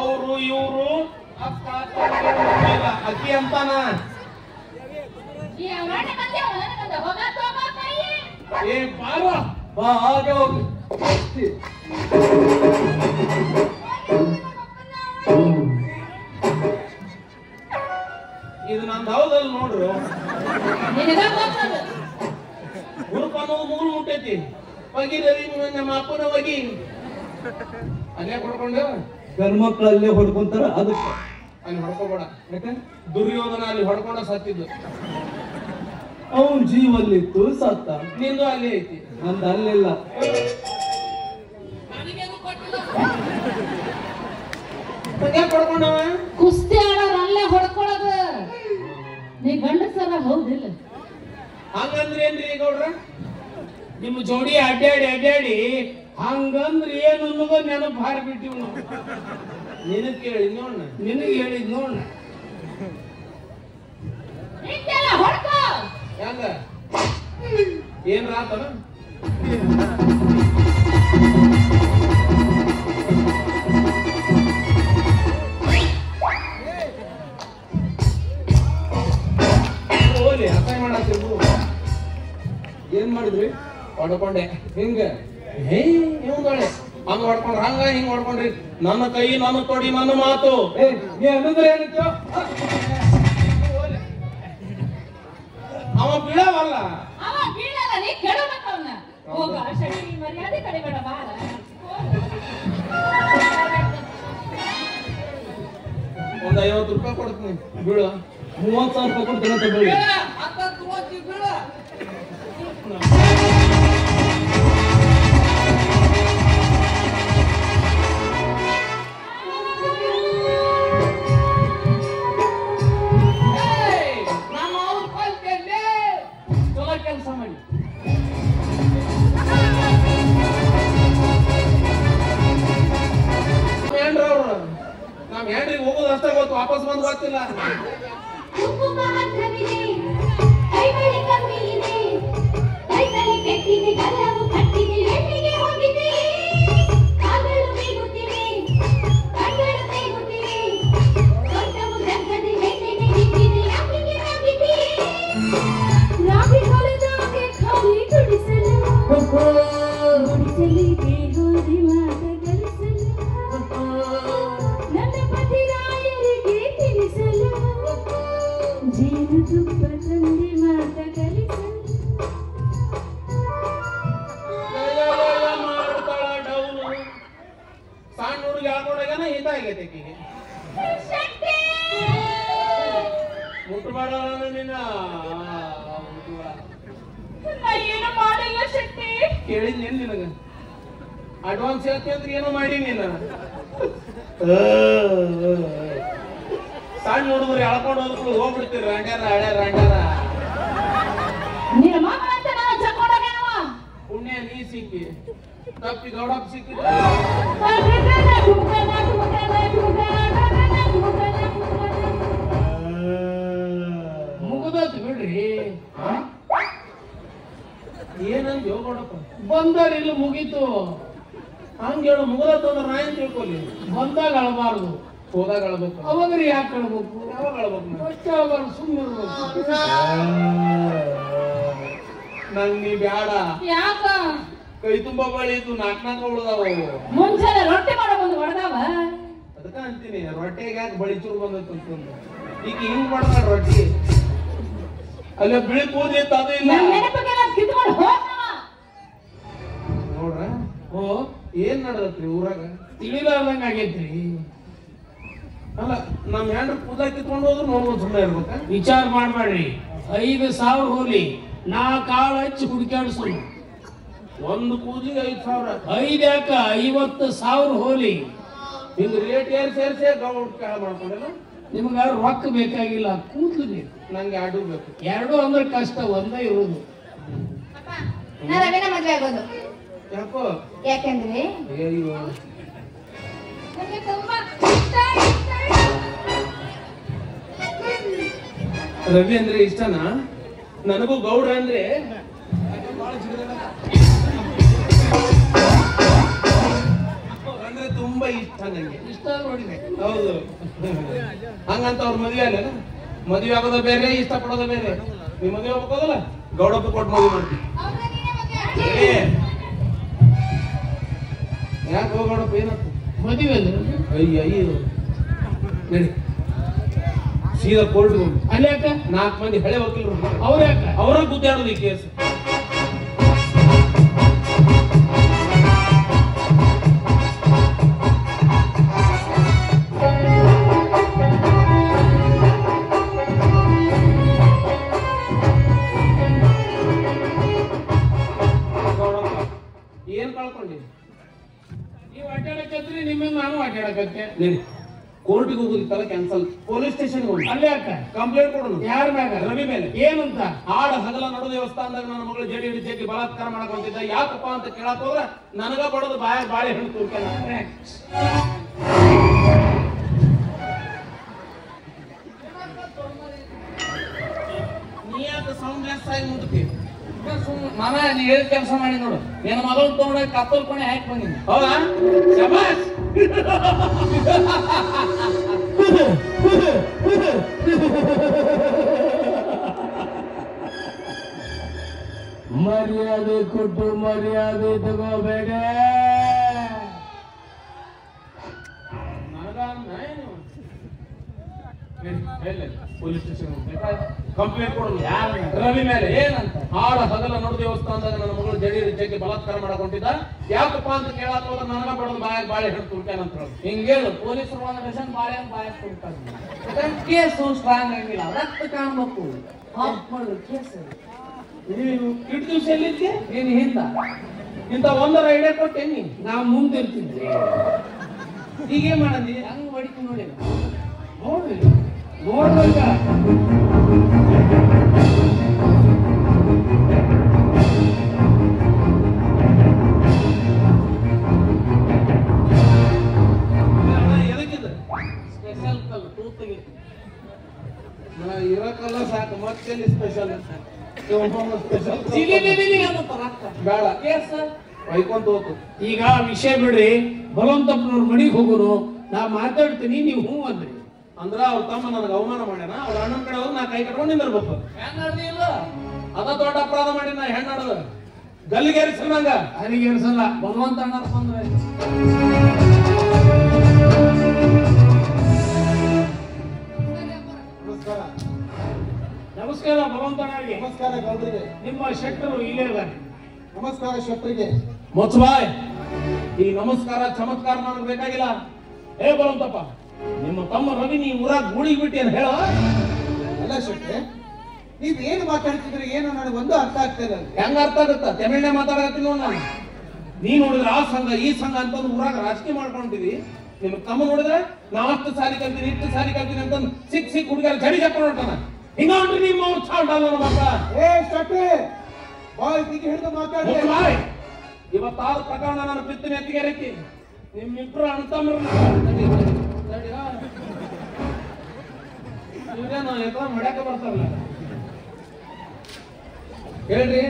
ಅವರು ಇವ್ರು ಅಕ್ಕ ಅಕ್ಕಿ ಅಂತಾನ. ಏ ಬಾರೋ ಬಾ ಹಾಗೆ ಹೋಗಿ. ಇದು ನಂದು ಹೌದಲ್ಲ ನೋಡ್ರು. ಹುಡುಕ ಅನ್ನೋದು ಮೂರು ಮುಟ್ಟೈತಿ. ಒಗಿರವಿ ನಮ್ಮ ಅಪ್ಪನ ಒಗಿ ಅಲ್ಲೇ ಕೊಡ್ಕೊಂಡು ಗಂಡ್ಮಕ್ಳಲ್ಲೇ ಹೊಡ್ಕೊಂತಾರ. ಅದಕ್ಕೆ ಅಲ್ಲಿ ಹೊಡ್ಕೋಬೇಡ. ಯಾಕೆ? ದುರ್ಯೋಧನ ಅಲ್ಲಿ ಹೊಡ್ಕೊಂಡ ಸತ್ತಿದ್ದು. ಅವನ್ ಜೀವಲ್ಲಿತ್ತು ಸತ್ತ. ನಿಂದು ಅಲ್ಲಿ ಐತಿ, ನಂದು ಅಲ್ಲಿಲ್ಲ. ಹೊಡ್ಕೊಂಡವ ಕುಸ್ತಿ ಆಡೋರು ಅಲ್ಲೇ ಹೊಡ್ಕೊಳ್ಳೋದು. ನೀ ಗಂಡಸರ ಹೌದಿಲ್ಲ? ಹಂಗಂದ್ರೆ ಏನ್ರಿ ಗೌಡ್ರ? ನಿಮ್ಮ ಜೋಡಿ ಅಡ್ಡಾಡಿ ಹಂಗಂದ್ರೆ ಏನು ಅನ್ನೋದು ನೆನಪು ಹಾರಿಬಿಟ್ಟಿವ್ ನಾವು. ನಿನಗ್ ಕೇಳಿ ನೋಡ, ನಿನಗೆ ಹೇಳಿದ್ ನೋಡ. ಹೆಂಗ ಏನ್ ರಾತನ? ಓಲಿ ಅಸಹ್ಯ ಮಾಡತ್ತಿರ್ಬು. ಏನ್ ಮಾಡಿದ್ರಿ? ಹೊಡ್ಕೊಂಡೆ. ಹಿಂಗ ಇವಂದೊಳೆ ಹಂಗ ಹೊಡ್ಕೊಂಡ್ರ ಹಂಗ ಹಿಂಗ ಹೊಡ್ಕೊಂಡ್ರಿ. ನನ್ನ ಕೈ, ನನ್ನ ತೊಡಿ, ನನ್ನ ಮಾತು. ನೀ ಅನ್ನೋದ್ರೆ ಏನಕ್ಕೆ? ಅವ ಬೀಳವಲ್ಲ. ಅವ ಬೀಳಲ್ಲ, ನೀ ಕೆಡಬೇಕು ಅವನ್ನ. ಹೋಗ ಶಕ್ತಿ ಮರ್ಯಾದೆ ಕಡಿಬೇಡ ಬಾಳ. ಒಂದ್ 50 ರೂಪಾಯಿ ಕೊಡ್ತೀನಿ ಬೀಳು. 30,000 ರೂಪಾಯಿ ಕೊಡ್ತೀನಿ ಅಂತ ಬೀಳು. ಅಂತ ತಗೋತಿ ಬೀಳ. ಹೋಗೋದು ಅಷ್ಟೇ ಗೊತ್ತು, ವಾಪಸ್ ಬಂದು ಗೊತ್ತಿಲ್ಲ. ಕುಂಕುಮ ಹತ್ರವಿದೆ, ಕೈಬಳೆ ಕಮ್ಮಿ ಇದೆ, ಕೈತಲೆ ಕೆಟ್ಟಿದೆ, ಗಲ್ಲವು ಕಟ್ಟಿದೆ, ಎಲ್ಲಿಗೆ ಹೋಗಿದೆ? ಕಾಗಳು ಬೀಗುತ್ತಿವೆ, ಕಣ್ಣಗಳು ತೇಗುತ್ತಿವೆ, ಸೊಂಟವು ಜಗ್ಗದೆ ಹೆಣ್ಣೆನೆ ಹಿಗ್ಗಿದೆ, ಯಾಕಿಗೆ ಹೋಗಿದೆ? ರಾಗಿ ಹೊಲದಾಗೆ ಖಾಲಿ ಗುಡಿಸಲು, ಗುಡಿಸಲಿಗೆ ಹೋದಿ ಮಾತ ಗಳಿಸಲು, ನನ್ನ ಪತಿರಾಯರಿಗೆ ತಿಳಿಸಲು, ಜೇನು ತುಪ್ಪ ತಂದೆ ಮಾತ ಕಲಿಸಲು. ಮಾಡ್ತಾಳ ಡೌನು. ಸಣ್ಣ ಹುಡುಗಿ ಹಾಕೊಂಡಾಗನ ಇದಾಗೈತೆ ಆಕಿಗೆ. ಮುಟ್ಬೇಡ ನಿನ್ನ ಏನು ಮಾಡಿಲ್ಲ ಶಕ್ತಿ. ಕೇಳಿದ್ನೇನ್ ನಿನಗ? ಅಡ್ವಾನ್ಸ್ ಹೇಳ್ತಿ ಅಂದ್ರೆ ಏನೋ ಮಾಡಿ ನೀನು. ಸಣ್ಣ ಹುಡುಗರು ಎಳ್ಕೊಂಡು ಹೋದ್ರು ಹೋಗ್ಬಿಡ್ತೀರಿ ರಂಡ್ಯಾರ ಹಳ್ಯಾರ ರಂಡ್ಯಾರ. ನಿನ್ನ ಮಗ ಅಂತ ನಾನು ಜಕ್ಕೊಂಡಾಗೇನವ? ಪುಣ್ಯ ನೀ ಸಿಕ್ಕಿ, ತಪ್ಪಿ ಗೌಡಪ್ಪ ಸಿಕ್ಕಿದ. ಮುಗದತ್ ಬಿಡ್ರಿ. ಏನಂತ ಗೌಡಪ್ಪ? ಬಂದಾರ ಇಲ್ಲಿ ಮುಗೀತು. ಹಂಗ ಹೇಳು, ಮುಗದತ್ತ ಅಂದ್ರೆ ನಾ ಏನ್ ತಿಳ್ಕೊಲಿ? ಬಂದಾಗ ಅಳಬಾರ್ದು, ಹೋದಾಗ ಅಳ್ಬೇಕು. ಅವಾಗ್ರಿ ಯಾಕೆ ಅಳ್ಬೇಕು? ಯಾವಾಗ ಅಳ್ಬೇಕು? ಫಸ್ಟ್ ಅಳಬಾರ್ದು, ಸುಮ್ಮನೆ ಇರ್ಬೇಕು. ನಂಗ್ ನೀ ಬ್ಯಾಡ. ಯಾಕ? ಕೈ ತುಂಬಾ ಬಳಿ ಇದ್ದು ನಾಲ್ಕ ಉಳ್ದಾವ. ಮುಂಜಾನೆ ರೊಟ್ಟಿ ಮಾಡೋ ಬಂದು ಹೊಡೆದವ. ಅದಕ್ಕ ಅಂತೀನಿ, ರೊಟ್ಟೆಗೆ ಯಾಕೆ ಬಳಿ ಚೂರು ಬಂದೈತೆ ಅಂತಂದು. ಈಗ ಹಿಂಗ್ ಮಾಡ್ದ ರೊಟ್ಟಿ, ಅಲ್ಲೇ ಬಿಳಿ ಕೂದಲಿ ಇತ್ತು, ಅದು ಇಲ್ಲ. ನನ್ನ ನೆನಪಿಗೆ ನಾನು ಕಿತ್ಕೊಂಡು ಹೋಗ್ನವ. ನೋಡ್ರ ಓ ಏನ್ ನಡದತ್ರಿ ಊರಾಗ? ತಿಳಿಲಾರ್ದಂಗ ಆಗೈತ್ರಿ. ಅಲ್ಲ, ನಮ್ ಹೆಂಡ್ರ ಕೂದಲ ಕಿತ್ಕೊಂಡು ಹೋದ್ರು ನೋಡ್ಬೋದು, ಸುಮ್ಮನೆ ಇರ್ಬೇಕ? ವಿಚಾರ ಮಾಡ್ಬೇಡ್ರಿ. 5,000 ಹೋಲಿ, ನಾ ಕಾಳು ಹಚ್ಚಿ ಹುಡುಕಾಡ್ಸು. ಒಂದು ಕೂದಲಿಗೆ 5,000. 5 ಯಾಕ 50,000 ಹೋಲಿ. ಹಿಂಗ ರೇಟ್ ಏರ್ ಸೇರ್ಸೇ ಗೌಡ್ ಕಾಳ ಮಾಡ್ಕೊಂಡಿಲ್ಲ. ನಿಮ್ಗ ರೊಕ್ಕ ಬೇಕಾಗಿಲ್ಲ, ಕೂದಲು ಬೇಕು. ನಂಗೆ ಎರಡು ಬೇಕು. ಎರಡು ಅಂದ್ರೆ ಕಷ್ಟ, ಒಂದೇ ಇರೋದು. ನಾ ರವಿನ ಮದ್ವೆ ಆಗೋದು. ಯಾಕೋ? ಯಾಕೆಂದ್ರೆ ಅಯ್ಯೋ, ನನಗೆ ತುಂಬಾ ಇಷ್ಟ. ರವಿ ಅಂದ್ರೆ ಇಷ್ಟನಾ? ನನಗೂ ಗೌಡ್ರ ಅಂದ್ರೆ ಅಂದ್ರೆ ತುಂಬಾ ಇಷ್ಟ ನಂಗೆ. ಇಷ್ಟ ನೋಡಿದೆ. ಹೌದು. ಹಂಗಂತ ಅವ್ರ ಮದ್ವೆ ಅಲ್ಲ, ಮದ್ವೆ ಆಗೋದ ಬೇರೆ, ಇಷ್ಟ ಪಡೋದ ಬೇರೆ. ನೀವ್ ಮದ್ವೆ ಹೋಗ್ಬೋದಲ್ಲ, ಗೌಡಪ್ಪ ಕೊಟ್ಟು ಮದ್ವೆ ಮಾಡ್ತೀವಿ. ಯಾಕೆ ಹೋಗೋಣಪ್ಪ, ಏನಪ್ಪ ಮದುವೆ ಅಂದ್ರೆ ಅಯ್ಯ ಅಯ್ಯೋ, ನಡಿ ಸೀದಾ ಕೋರ್ಟ್ಗೆ ಹೋಗಿ. ಅಲ್ಲಿ ಯಾಕ? 4 ಮಂದಿ ಹಳೆ ವಕೀಲರು ಅವ್ರ ಯಾಕ? ಅವರ ಗುದ್ದಾಡೋದು ಈ ಕೇಸ್. ಏನ್ ಕಳ್ಕೊಂಡಿ? ನೀವು ಅಡ್ಡಾಡಕತ್ರಿ, ನಿಮ್ಮಿಂದ ನಾನು ಅಡ್ಡಾಡಕತ್ತೆ. ನಡಿ ಕೋರ್ಟಿಗೆ ಹೋಗೋದಿತ್ತಲ್ಲ, ಕ್ಯಾನ್ಸಲ್. ಪೊಲೀಸ್ ಸ್ಟೇಷನ್ ಹೋಗಿ ಅಲ್ಲಿ ಯಾಕ? ಕಂಪ್ಲೇಂಟ್ ಕೊಡೋಣ. ಯಾರ ಮ್ಯಾಗ? ರವಿ ಮೇಲೆ. ಏನಂತ? ಆಡ ಹಗಲ ನಡು ದೇವಸ್ಥಾನದಾಗ ನನ್ನ ಮಗಳು ಜಡಿ ಹಿಡಿಸಿ ಬಲಾತ್ಕಾರ ಮಾಡಕೊಂತಿದ್ದ. ಯಾಕಪ್ಪ ಅಂತ ಕೇಳಕ್ ಹೋದ್ರ ನನಗ ಬಡದು ಬಾಳೆ ಹಣ್ಣು ತೂರ್ತಾನ. ನೀ ಯಾಕೆ ಸೌಂಡ್ಲೆಸ್ ಆಗಿ ಮುಂದಕ್ಕೆ? ಮಾಮ ನೀ ಹೇಳಿದ ಕೆಲಸ ಮಾಡಿ ನೋಡು. ನಿನ್ನ ಮಗಳು ತಗೊಂಡೋಗಿ ಕತ್ತಲ್ ಕೊನೆ ಹಾಕಿ ಬಂದಿನಿ. ಹೌದಾ? ಶಬಾಷ್. ಮರ್ಯಾದೆ ಕೊಟ್ಟು ಮರ್ಯಾದೆ ತಗೋಬೇಡ. ಪೊಲೀಸ್ ಸ್ಟೇಷನ್ ಕಂಪ್ಲೇಂಟ್ ಕೊಡೋದು. ರವಿ ಮೇಲೆ ಏನಂತ? ಆಡ ಹಗಲ ನಡು ದೇವಸ್ಥಾನದಾಗ ನನ್ನ ಮಗಳು ಜಡಿ ಜಗ್ಗಿ ಬಲಾತ್ಕಾರ ಮಾಡಕೊಂಡಿದ್ದ. ಯಾಕಪ್ಪ ಅಂತ ಕೇಳಕ್ ಹೋದ್ರೆ ನನಗ ಬಡದು ಬಾಳೆ ಹಿಡಿದು ತುರ್ಕ್ಯಾನ ಅಂತ ಹೇಳಿ. ಹಿಂಗೇಳು ಪೊಲೀಸರು ಒಂದು ರೇಷನ್ ಬಾಳೆ ಬಾಳೆ ಕೊಡ್ತಾರೆ. ಕೇಸು ಸ್ಟ್ರಾಂಗ್ ಆಗಿಲ್ಲ, ರಕ್ತ ಕಾಣ್ಬೇಕು. ಕೇಸು ನೀನು ಇಟ್ಟು ದಿವಸ ಎಲ್ಲಿದ್ದೆ? ನೀನು ಹಿಂದ ಇಂಥ ಒಂದರ ಐಡಿಯಾ ಕೊಟ್ಟೇನಿ. ನಾ ಮುಂದಿರ್ತಿದ್ದೆ. ಈಗೇನ್ ಮಾಡಂದಿ? ಹಂಗ್ ಹೊಡಿತು ನೋಡಿ. ನೋಡ್ರಿ ನೋಡ್ರಂಗ ಎದಕ್ಕಿದ? ಸ್ಪೆಷಲ್ ಸ್ಪೆಷಲ್ ತೂತಿಗೆ ಇರಕ್ಕಲ್ಲ ಸಾಕು ಮತ್ತೆಲ್ಲಿ ಸ್ಪೆಷಲ್ ಸ್ಪೆಷಲ್ ಬೇಡ ಬೈಕೊಂತ ಹೋತು. ಈಗ ವಿಷಯ ಬಿಡ್ರಿ, ಬಲವಂತಪ್ಪನವ್ರ ಮನೆಗೆ ಹೋಗೋರು, ನಾ ಮಾತಾಡ್ತೀನಿ, ನೀವು ಹ್ಞೂ ಅಂದ್ರಿ. ಅಂದ್ರ ಅವ್ರ ತಮ್ಮ ನನಗೆ ಅವಮಾನ ಮಾಡ್ಯಾನ, ಅವ್ರ ಅಣ್ಣನ ಕಡೆ ಹೋಗಿ ನಾ ಕೈ ಕಟ್ಕೊಂಡು ನಿಂದಿರ್ಬೇಕು. ಹೆಣ್ಣಾಡ್ದಿಲ್ಲ ಅದ ದೊಡ್ಡ ಅಪರಾಧ ಮಾಡಿ ನಾ ಹೆಣ್ಣಾಡದ ಗಲ್ಲಿಗೇರಿಸಂಗ ನನಗೆ ಅನ್ಸಲ್ಲ. ಬಲವಂತ ಅಣ್ಣ ಬಂದ್ರೆ ನಮಸ್ಕಾರ. ನಮಸ್ಕಾರ ಬಲವಂತನಾಗಿ. ನಮಸ್ಕಾರ ಗೌಡ್ರಿಗೆ. ನಿಮ್ಮ ಶೆಟ್ಟರು ಇಲ್ಲೇ ಇದ್ದಾರೆ. ನಮಸ್ಕಾರ ಶೆಟ್ಟರಿಗೆ. ಮೊಚ್ಚಬಾಯ್, ಈ ನಮಸ್ಕಾರ ಚಮತ್ಕಾರ ನನಗೆ ಬೇಕಾಗಿಲ್ಲ. ಹೇ ಬಲವಂತಪ್ಪ, ನಿಮ್ಮ ತಮ್ಮ ರವಿ ನೀ ಊರಾಗ ಗೂಡಿಗೆ ಬಿಟ್ಟಿ ಅಂತ ಹೇಳ. ಅಲ್ಲ ಶೆಟ್ರೆ, ನೀವ್ ಏನ್ ಮಾತಾಡ್ತಿದ್ರಿ ಏನೋ ನನಗೆ ಒಂದು ಅರ್ಥ ಆಗ್ತಿಲ್ಲ. ಹೆಂಗ ಅರ್ಥ ಆಗುತ್ತ? ತಮಿಳ್ನೇ ಮಾತಾಡತ್ತೀನಿ ನಾನು. ನೀ ನೋಡಿದ್ರೆ ಆ ಸಂಘ ಈ ಸಂಘ ಅಂತಂದು ಊರಾಗ ರಾಜಕೀಯ ಮಾಡ್ಕೊಂಡಿದ್ವಿ. ನಿಮ್ ತಮ್ಮ ನೋಡಿದ್ರೆ ನಾ ಅಷ್ಟು ಸಾರಿ ಕಲ್ತೀನಿ ಇಷ್ಟು ಸಾರಿ ಕಲ್ತೀನಿ ಅಂತಂದು ಸಿಕ್ ಹುಡುಗರ ಜಡಿ ಚಪ್ಪ ನೋಡ್ತಾನ. ಹಿಂಗಾಂಡ್ರಿ ನಿಮ್ಮ ಅವ್ರು ಚಾಡಲ್ಲ ಮಕ್ಕ. ಏ ಶೆಟ್ರೆ, ಬಾಯ್ ತಿಗಿ ಹಿಡಿದು ಮಾತಾಡಿ. ಇವತ್ತಾದ ಪ್ರಕರಣ ನಾನು ಪಿತ್ತಿನ ಎತ್ತಿಗೆರಕ್ಕೆ ನಿಮ್ಮಿಬ್ರು ಅಣ್ತಮ್ಮರನ್ನ ಇವ್ರೇನು ಎತ್ತ ಮಾಡ್ಯಾಕ ಬರ್ತಾರಲ್ಲ. ಹೇಳ್ರಿ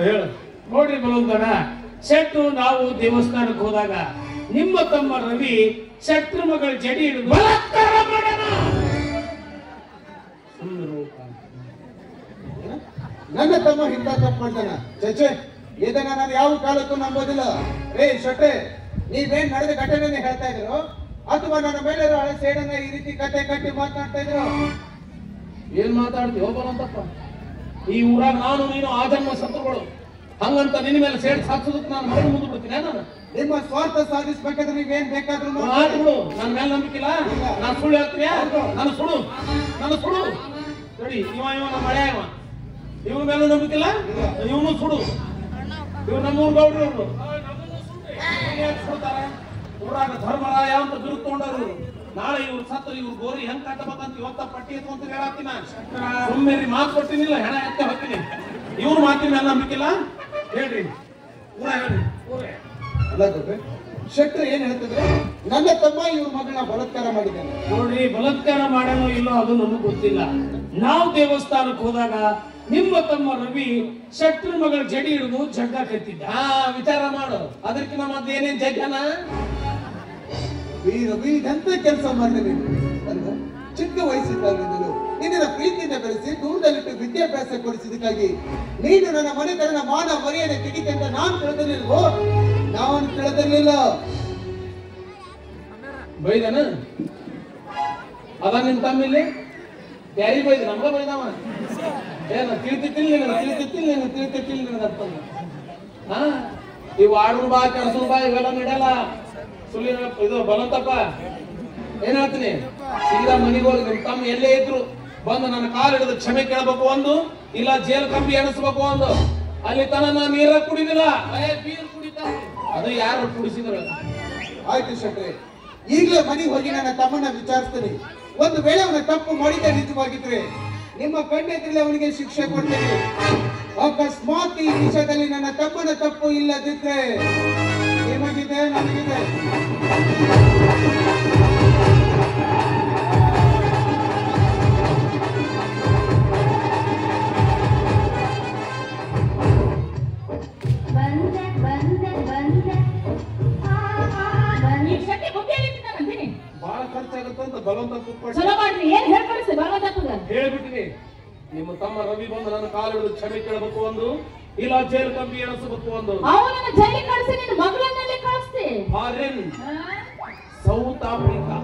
ಹೇಳು ನೋಡ್ರಿ ಬಲವಂತನ, ಶೆಟ್ರು ನಾವು ದೇವಸ್ಥಾನಕ್ಕೆ ಹೋದಾಗ ನಿಮ್ಮ ತಮ್ಮ ರವಿ ಶೆಟ್ರ ಮಗಳ ಜಡಿ ಹಿಡಿದು ಬಲಾತ್ಕಾರ ಮಾಡ್ಯಾನ. ನನ್ನ ತಮ್ಮ ಇಂಥ ತಪ್ಪು ಮಾಡ್ತಾನ? ಚೇಚೆ, ಇದನ್ನ ನಾನು ಯಾವ ಕಾಲಕ್ಕೂ ನಂಬೋದಿಲ್ಲ. ಏ ಶೆಟ್ರೆ, ನೀವೇನ್ ನಡೆದ ಘಟನೆ ಹೇಳ್ತಾ ಇದ್ರು ಅಥವಾ ನನ್ನ ಮೇಲೆ ಹಳೆ ಸೇಡನ್ನ ಈ ರೀತಿ ಕತೆ ಕಟ್ಟಿ ಮಾತನಾಡ್ತಾ ಇದ್ರು? ಏನ್ ಮಾತಾಡ್ತೀವಿ ಬಲವಂತಪ್ಪ? ಈ ಊರಾಗ ನಾನು ನೀನು ಆಜನ್ಮ ಶತ್ರುಗಳು. ಹಂಗಂತ ನಿನ್ನ ಮೇಲೆ ಸೇಡ್ ಸಾಧಿಸೋದಕ್ಕೆ ನಾನು ಮರಳು ಮುಂದೆ ಬಿಡ್ತೀನಿ. ನಾನು ನಿಮ್ಮ ಸ್ವಾರ್ಥ ಸಾಧಿಸ್ಬೇಕಾದ್ರೆ ನೀವೇನ್ ಬೇಕಾದ್ರೂ ಮಾತುಗಳು ನನ್ನ ಮೇಲೆ ನಂಬಿಕಿಲ್ಲ. ನಾನು ಸುಳ್ಳು ಹೇಳ್ತೀನಿ. ನನ್ನ ಸುಡು ನೋಡಿ. ಇವ ನಮ್ಮ ಮಳೆ ಇವ್ರ ಮೇಲೂ ನಂಬಿಕಿಲ್ಲ. ಇವನು ಸುಡು. ಇವ್ರು ನಮ್ಮೂರ್ ಗೌಡ್ರು ಇವ್ರು. ಊರಾಗ ಧರ್ಮರಾಯ ಅಂತ ಬಿರುದು ತಗೊಂಡವ್ರು. ನಾಳೆ ಇವ್ರು ಸತ್ತು ಇವ್ರು ಗೋರಿ ಹೆಂಗ್ ಕಟ್ಟಬೇಕಂತ ಇವತ್ತ ಪಟ್ಟಿ ಎತ್ಕೊಂತ ಹೇಳತ್ತೀನಿ. ಸುಮ್ಮನೆ ಮಾತು ಕೊಟ್ಟಿನಿಲ್ಲ, ಹೆಣ ಎತ್ತೆ ಹೋಗ್ತೀನಿ. ಇವ್ರ ಮಾತಿನ ಮೇಲೆ ನಂಬಿಕಿಲ್ಲ. ಹೇಳ್ರಿ ಊರ ಹೇಳ್ರಿ ಊರೇ. ಅಲ್ಲ ಗೊತ್ತೇ ಶೆಟ್ರು ಏನ್ ಹೇಳ್ತಿದ್ರೆ, ನನ್ನ ತಮ್ಮ ಇವ್ರ ಮಗಳನ್ನ ಬಲಾತ್ಕಾರ ಮಾಡಿದ್ದಾನೆ. ನೋಡ್ರಿ, ಬಲಾತ್ಕಾರ ಮಾಡನೋ ಇಲ್ಲೋ ಅದು ನಮಗ್ ಗೊತ್ತಿಲ್ಲ. ನಾವು ದೇವಸ್ಥಾನಕ್ಕೆ ಹೋದಾಗ ನಿಮ್ಮ ತಮ್ಮ ರವಿ ಶೆಟ್ರ ಮಗಳ ಜಡಿ ಹಿಡಿದು ಜಗ್ಗ ಕತ್ತಿದ್ದ. ವಿಚಾರ ಮಾಡು. ಅದಕ್ಕಿಂತ ಮತ್ತೆ ಏನೇನ್ ಜಗ್ಗನ ಇದೆಂತ ಕೆಲಸ ಮಾಡಿದೆ ನೀನು? ಚಿಕ್ಕ ವಯಸ್ಸಿದ್ದಾಗಲಿಂದಲೂ ನಿನ್ನ ಪ್ರೀತಿಯಿಂದ ಬೆಳೆಸಿ ದೂರದಲ್ಲಿಟ್ಟು ವಿದ್ಯಾಭ್ಯಾಸ ಕೊಡಿಸಿದಕ್ಕಾಗಿ ನೀನು ನನ್ನ ಮನೆತನ ಮಾನ ಮರ್ಯಾದೆ ತೆಗಿತೆ ಅಂತ ನಾನು ತಿಳಿದಿಲ್ವೋ? ನಾನು ತಿಳಿದಿರ್ಲಿಲ್ಲ. ಬೈದನ ಅದ ನಿನ್ ತಮ್ಮಿಲ್ಲಿ ಯಾರಿ ಬೈದ? ನಮ್ಗ ಬೈದವ. ಏನ ತಿಳಿತಿತ್ತಿಲ್ಲ ಹಾ, ಇವು ಆಡ್ರು ಬಾ ಕೆಳಸು ಬಾ ಇವೆಲ್ಲ ನಡೆಯಲ್ಲ. ಸುಳ್ಳಿ ಇದು ಬಲವಂತಪ್ಪ ಏನ್ ಹೇಳ್ತೀನಿ, ಸೀದಾ ಮನೆಗೆ ಹೋಗಿ ನಿಮ್ ತಮ್ಮ ಎಲ್ಲೇ ಇದ್ರು ಬಂದು ನನ್ನ ಕಾಲು ಹಿಡಿದು ಕ್ಷಮೆ ಕೇಳಬೇಕು ಒಂದು, ಇಲ್ಲ ಜೇಲ್ ಕಂಬಿ ಎಣಿಸ್ಬೇಕು ಒಂದು. ಅಲ್ಲಿ ತನ ನಾನು ನೀರ ಕುಡಿದಿಲ್ಲ, ಬೀರ್ ಕುಡಿತಾರೆ. ಅದು ಯಾರು ಕುಡಿಸಿದ್ರು? ಆಯ್ತು ಶೆಟ್ರೆ, ಈಗಲೇ ಮನೆಗೆ ಹೋಗಿ ನನ್ನ ತಮ್ಮನ್ನ ವಿಚಾರಿಸ್ತೀನಿ. ಒಂದು ವೇಳೆ ಅವನ ತಪ್ಪು ಮಾಡಿದ್ದೆ ನಿಜವಾಗಿದ್ರೆ ನಿಮ್ಮ ಕಣ್ಣೆದುರಲ್ಲಿ ಅವನಿಗೆ ಶಿಕ್ಷೆ ಕೊಡ್ತೇನೆ. ಅಕಸ್ಮಾತ್ ಈ ವಿಷಯದಲ್ಲಿ ನನ್ನ ತಮ್ಮನ ತಪ್ಪು ಇಲ್ಲದಿದ್ರೆ ನಿಮಗಿದೆ ನನಗಿದೆ. ಬಹಳ ಖರ್ಚಾಗುತ್ತಂತ ಬಲವಂತ ಚಲೋ ಮಾಡ್ರಿ. ಏನ್ ಹೇಳ್ಕೊಡಿಸಿ ಬಲವಂತಪ್ಪಗ? ಹೇಳ್ಬಿಟ್ಟಿನಿ, ನಿಮ್ಮ ತಮ್ಮ ರವಿ ಬಂದು ನನ್ನ ಕಾಲು ಹಿಡಿದು ಕ್ಷಮೆ ಕೇಳಬೇಕು ಒಂದು, ಇಲ್ಲ ಜೈಲ್ ಕಂಬಿ ಎಣಿಸಬೇಕು ಒಂದು. ಅವನನ್ನ ಜೈಲಿಗೆ ಕಳಿಸಿ ನಿನ್ನ ಮಗಳನ್ನಲ್ಲಿ ಕಳಿಸ್ತಿ. ಫಾರಿನ್ ಸೌತ್ ಆಫ್ರಿಕಾ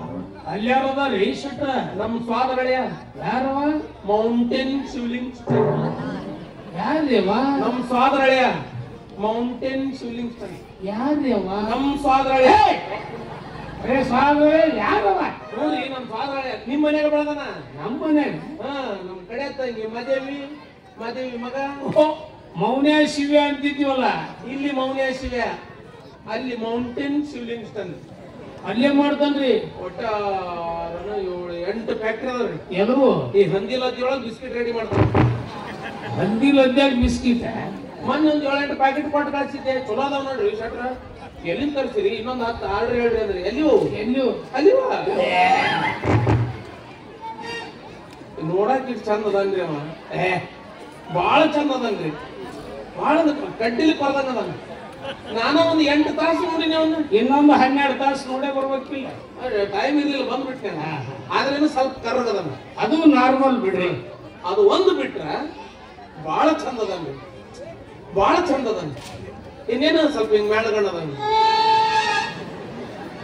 ಅಲ್ಯಾರದಾರಿ ಶೆಟ್ರ? ನಮ್ಮ ಸ್ವಾದರಳೆಯ ಯಾರವ? ಮೌಂಟೇನ್ ಶಿವಲಿಂಗ್. ಯಾರ್ದೇವ? ನಮ್ಮ ಸ್ವಾದರಳೆಯ ಮೌಂಟೇನ್ ಶಿವಲಿಂಗ್. ಯಾರ್ದೇವ? ನಮ್ಮ ಸ್ವಾದರಳೆಯ ಸಾಗರ ಯಾರವ? ನೋಡಿ ನಮ್ಮ ಸ್ವಾದರಳೆಯ ನಿಮ್ಮ ಮನೆಗೆ ಬೆಳೆದನ. ನಮ್ಮ ಮನ್ಯಾಗ ನಮ್ ಕಡೆ ತಂಗಿ ಮದೇವಿ ಮಗ ಮೌನ್ಯ ಶಿವ್ಯ ಅಂತಿದ್ವಲ್ಲ, ಇಲ್ಲಿ ಮೌನ್ಯ ಶಿವ್ಯ, ಅಲ್ಲಿ ಮೌಂಟೇನ್ ಶಿವಲಿಂಗ್. ಅಲ್ಲೇ ಮಾಡ್ತಾನ್ರಿ. ಒಟ್ಟ 7-8 ಫ್ಯಾಕ್ಟ್ರಿ ಅದಾವ್ರಿ. ಎಲ್ರು ಈ ಹಂದಿ ಲದ್ದಿಯೊಳಗೆ ಬಿಸ್ಕಿಟ್ ರೆಡಿ ಮಾಡ್ತಾರೆ. ಹಂದಿ ಲದ್ದಾಗ ಬಿಸ್ಕಿಟ್ ಮೊನ್ನೆ ಒಂದು 7-8 ಪ್ಯಾಕೆಟ್ ಕೊಟ್ಟು ಕಳ್ಸಿದ್ದೆ, ಚಲೋ ಅದಾವ ನೋಡ್ರಿ ಶಟ್ರ. ಎಲ್ಲಿಂದ ತರಿಸಿರಿ? ಇನ್ನೊಂದು 10 ಆರ್ಡರ್ ಹೇಳ್ರಿ ಅಂದ್ರೆ ಎಲ್ಲಿವು ಅಲ್ಲಿವಾ? ನೋಡಕ್ ಇಷ್ಟು ಚಂದ ಅದನ್ರಿ ಅವ. ಬಾಳ ಚಂದ ಅದನ್ರಿ, ಬಾಳ ಕಡ್ಡಿಲಿ ಪರ್ದಂಗ ಅದ. ನಾನು ಒಂದು 8 ತಾಸು ನೋಡಿನಿ ಅವನು. ಇನ್ನೊಂದು 12 ತಾಸು ನೋಡೇ ಬರ್ಬೇಕಿಲ್ಲ. ಟೈಮ್ ಇರ್ಲಿಲ್ಲ, ಬಂದ್ಬಿಟ್ಟೆ. ಆದ್ರೇನು ಸ್ವಲ್ಪ ಕರ್ರಗದನ, ಅದು ನಾರ್ಮಲ್ ಬಿಡ್ರಿ. ಅದು ಒಂದು ಬಿಟ್ರ ಬಾಳ ಚಂದ ಅದನ್ರಿ, ಬಾಳ ಚಂದ ಅದನ್. ಇನ್ನೇನು ಸ್ವಲ್ಪ ಹಿಂಗ್ ಮೇಳಗಣ್ಣ ಅದನ್.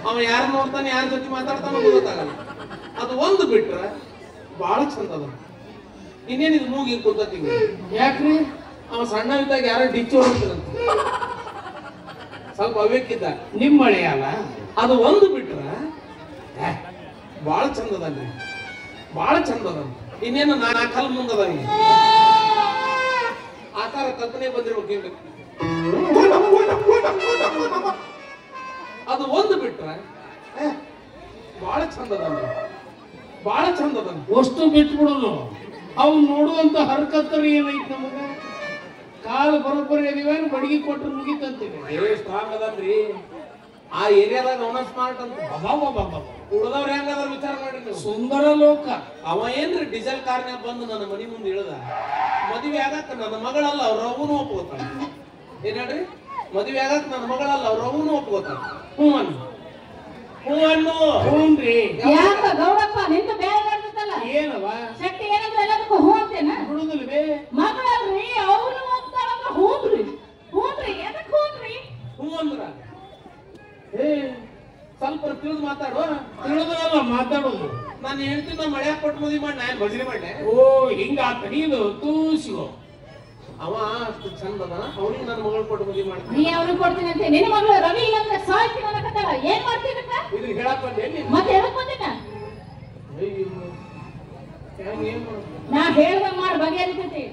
ಅವ ಯಾರು ನೋಡ್ತಾನೆ, ಯಾರ ಜೊತೆ ಮಾತಾಡ್ತಾನ ಗೊತ್ತಾಗಲ್ಲ. ಅದು ಒಂದು ಬಿಟ್ರ ಬಾಳ ಚಂದ ಅದ. ಇನ್ನೇನು ಇದು ಮೂಗಿ ಕೂತತಿ. ಯಾಕ್ರಿ? ಅವ ಸಣ್ಣ ಇದ್ದಾಗ ಯಾರೋ ಡಿಚ್ಚಿ ಹೊಡ್ತಿರಂತ, ಸ್ವಲ್ಪ ಅವೇಕಿದ್ದ. ನಿಮ್ಮ ಮಳೆ ಅಲ್ಲ. ಅದು ಒಂದು ಬಿಟ್ರ ಬಾಳ ಚಂದ ಅದನ್ರಿ, ಬಾಳ ಚಂದ ಅದ. ಇನ್ನೇನು 4 ಕಾಲ ಮುಂದದ ಆಕಾರ ಕಲ್ಪನೆ ಬಂದಿರ್ಬೇಕು. ಅದು ಒಂದು ಬಿಟ್ರ ಬಾಳ ಚಂದ ಅದನ್ರಿ, ಬಾಳ ಚಂದ ಅದನ್. ಅಷ್ಟು ಬಿಟ್ಬಿಡುದು. ಅವು ನೋಡುವಂತ ಹರಕತ್ತರು ಏನೈತಿ ನಮಗ? ಕಾಲು ಬರೋಬ್ಬರಿ ಅದೀವೇನು ಬಡಗಿ ಕೊಟ್ಟರು ಮುಗಿತಂತೀವಿ. ಸ್ಟ್ರಾಂಗ್ ಅದನ್ರಿ. ಆ ಏರಿಯಾದಾಗ ಅವನ ಸ್ಮಾರ್ಟ್ ಅಂತ. ಉಳಿದವ್ರು ಹೆಂಗದ್ರ ವಿಚಾರ ಮಾಡಿ ನೀವು. ಸುಂದರ ಲೋಕ. ಅವ ಏನ್ರಿ ಡೀಸೆಲ್ ಕಾರ್ನ್ಯಾಗ ಬಂದು ನನ್ನ ಮನಿ ಮುಂದೆ ಇಳ್ದ. ಮದುವೆ ಆಗಕ್ಕ ನನ್ನ ಮಗಳಲ್ಲ, ಅವ್ರ ಅವನು ಒಪ್ಕೋತಾಳ. ಏನ್ ಹೇಳ್ರಿ? ಮದುವೆ ಆಗಕ್ಕ ನನ್ನ ಮಗಳಲ್ಲ, ಅವ್ರ ಅವನು ಒಪ್ಕೋತಾಳ. ಹ್ಞೂ ಅನ್ನು, ಹ್ಞೂ ಅನ್ನು. ಹ್ಞೂನ್ರಿ. ಯಾಕ ಗೌಡಪ್ಪ ನಿಂತ ಬೇರೆ ಮಾಡ್ತಲ್ಲ? ಏನವ ಶಕ್ತಿ ಏನಂದ್ರೆ ಎಲ್ಲದಕ್ಕೂ ಹೂ ಅಂತೇನ? ಬಿಡುದಿಲ್ವೇ? ಮಗಳಲ್ರಿ ಅವನು ಹೋಗ್ತಾಳಂದ್ರ ಹೂನ್ರಿ. ಹೂನ್ರಿ ಎದಕ್ ಹೂನ್ರಿ? ಹ್ಞೂ ಅಂದ್ರ ಸ್ವಲ್ಪ ತಿಳಿದು ಮಾತಾಡು. ತಿಳಿದ್ರಲ್ಲ ಮಾತಾಡೋದು. ನಾನು ಹೇಳ್ತೀನಿ, ನಾ ಮಳೆ ಕೊಟ್ಟು ಮದುವೆ ಮಾಡಿ ನಾನು ಭಜನೆ ಮಾಡ್ಲೆ. ಓ ಹಿಂಗಾತ ನೀನು ತೂಸಿಗೋ. ಅವ ಅಷ್ಟು ಚಂದ ಅದ, ಅವ್ರಿಗೆ ನನ್ನ ಮಗಳು ಕೊಟ್ಟು ಮದುವೆ ಮಾಡ್ತೀನಿ. ನೀ ಅವ್ರಿಗೆ ಕೊಡ್ತೀನಿ ಅಂತ ನಿನ್ನ ಮಗಳು ರವಿ ಇಲ್ಲಂದ್ರೆ ಸಾಯ್ತೀನಿ ಅನ್ನಕತ್ತಾಳ. ಏನ್ ಮಾಡ್ತೀನಿ ಇದ್ರ ಹೇಳಕ್ ಬಂದೆ ಎಲ್ಲಿ? ಮತ್ತೆ ಎದಕ್ ಬಂದಿನ? ನಾ ಹೇಳ್ದಂಗ್ ಮಾಡಿ ಬಗೆಹರಿತೈತಿ.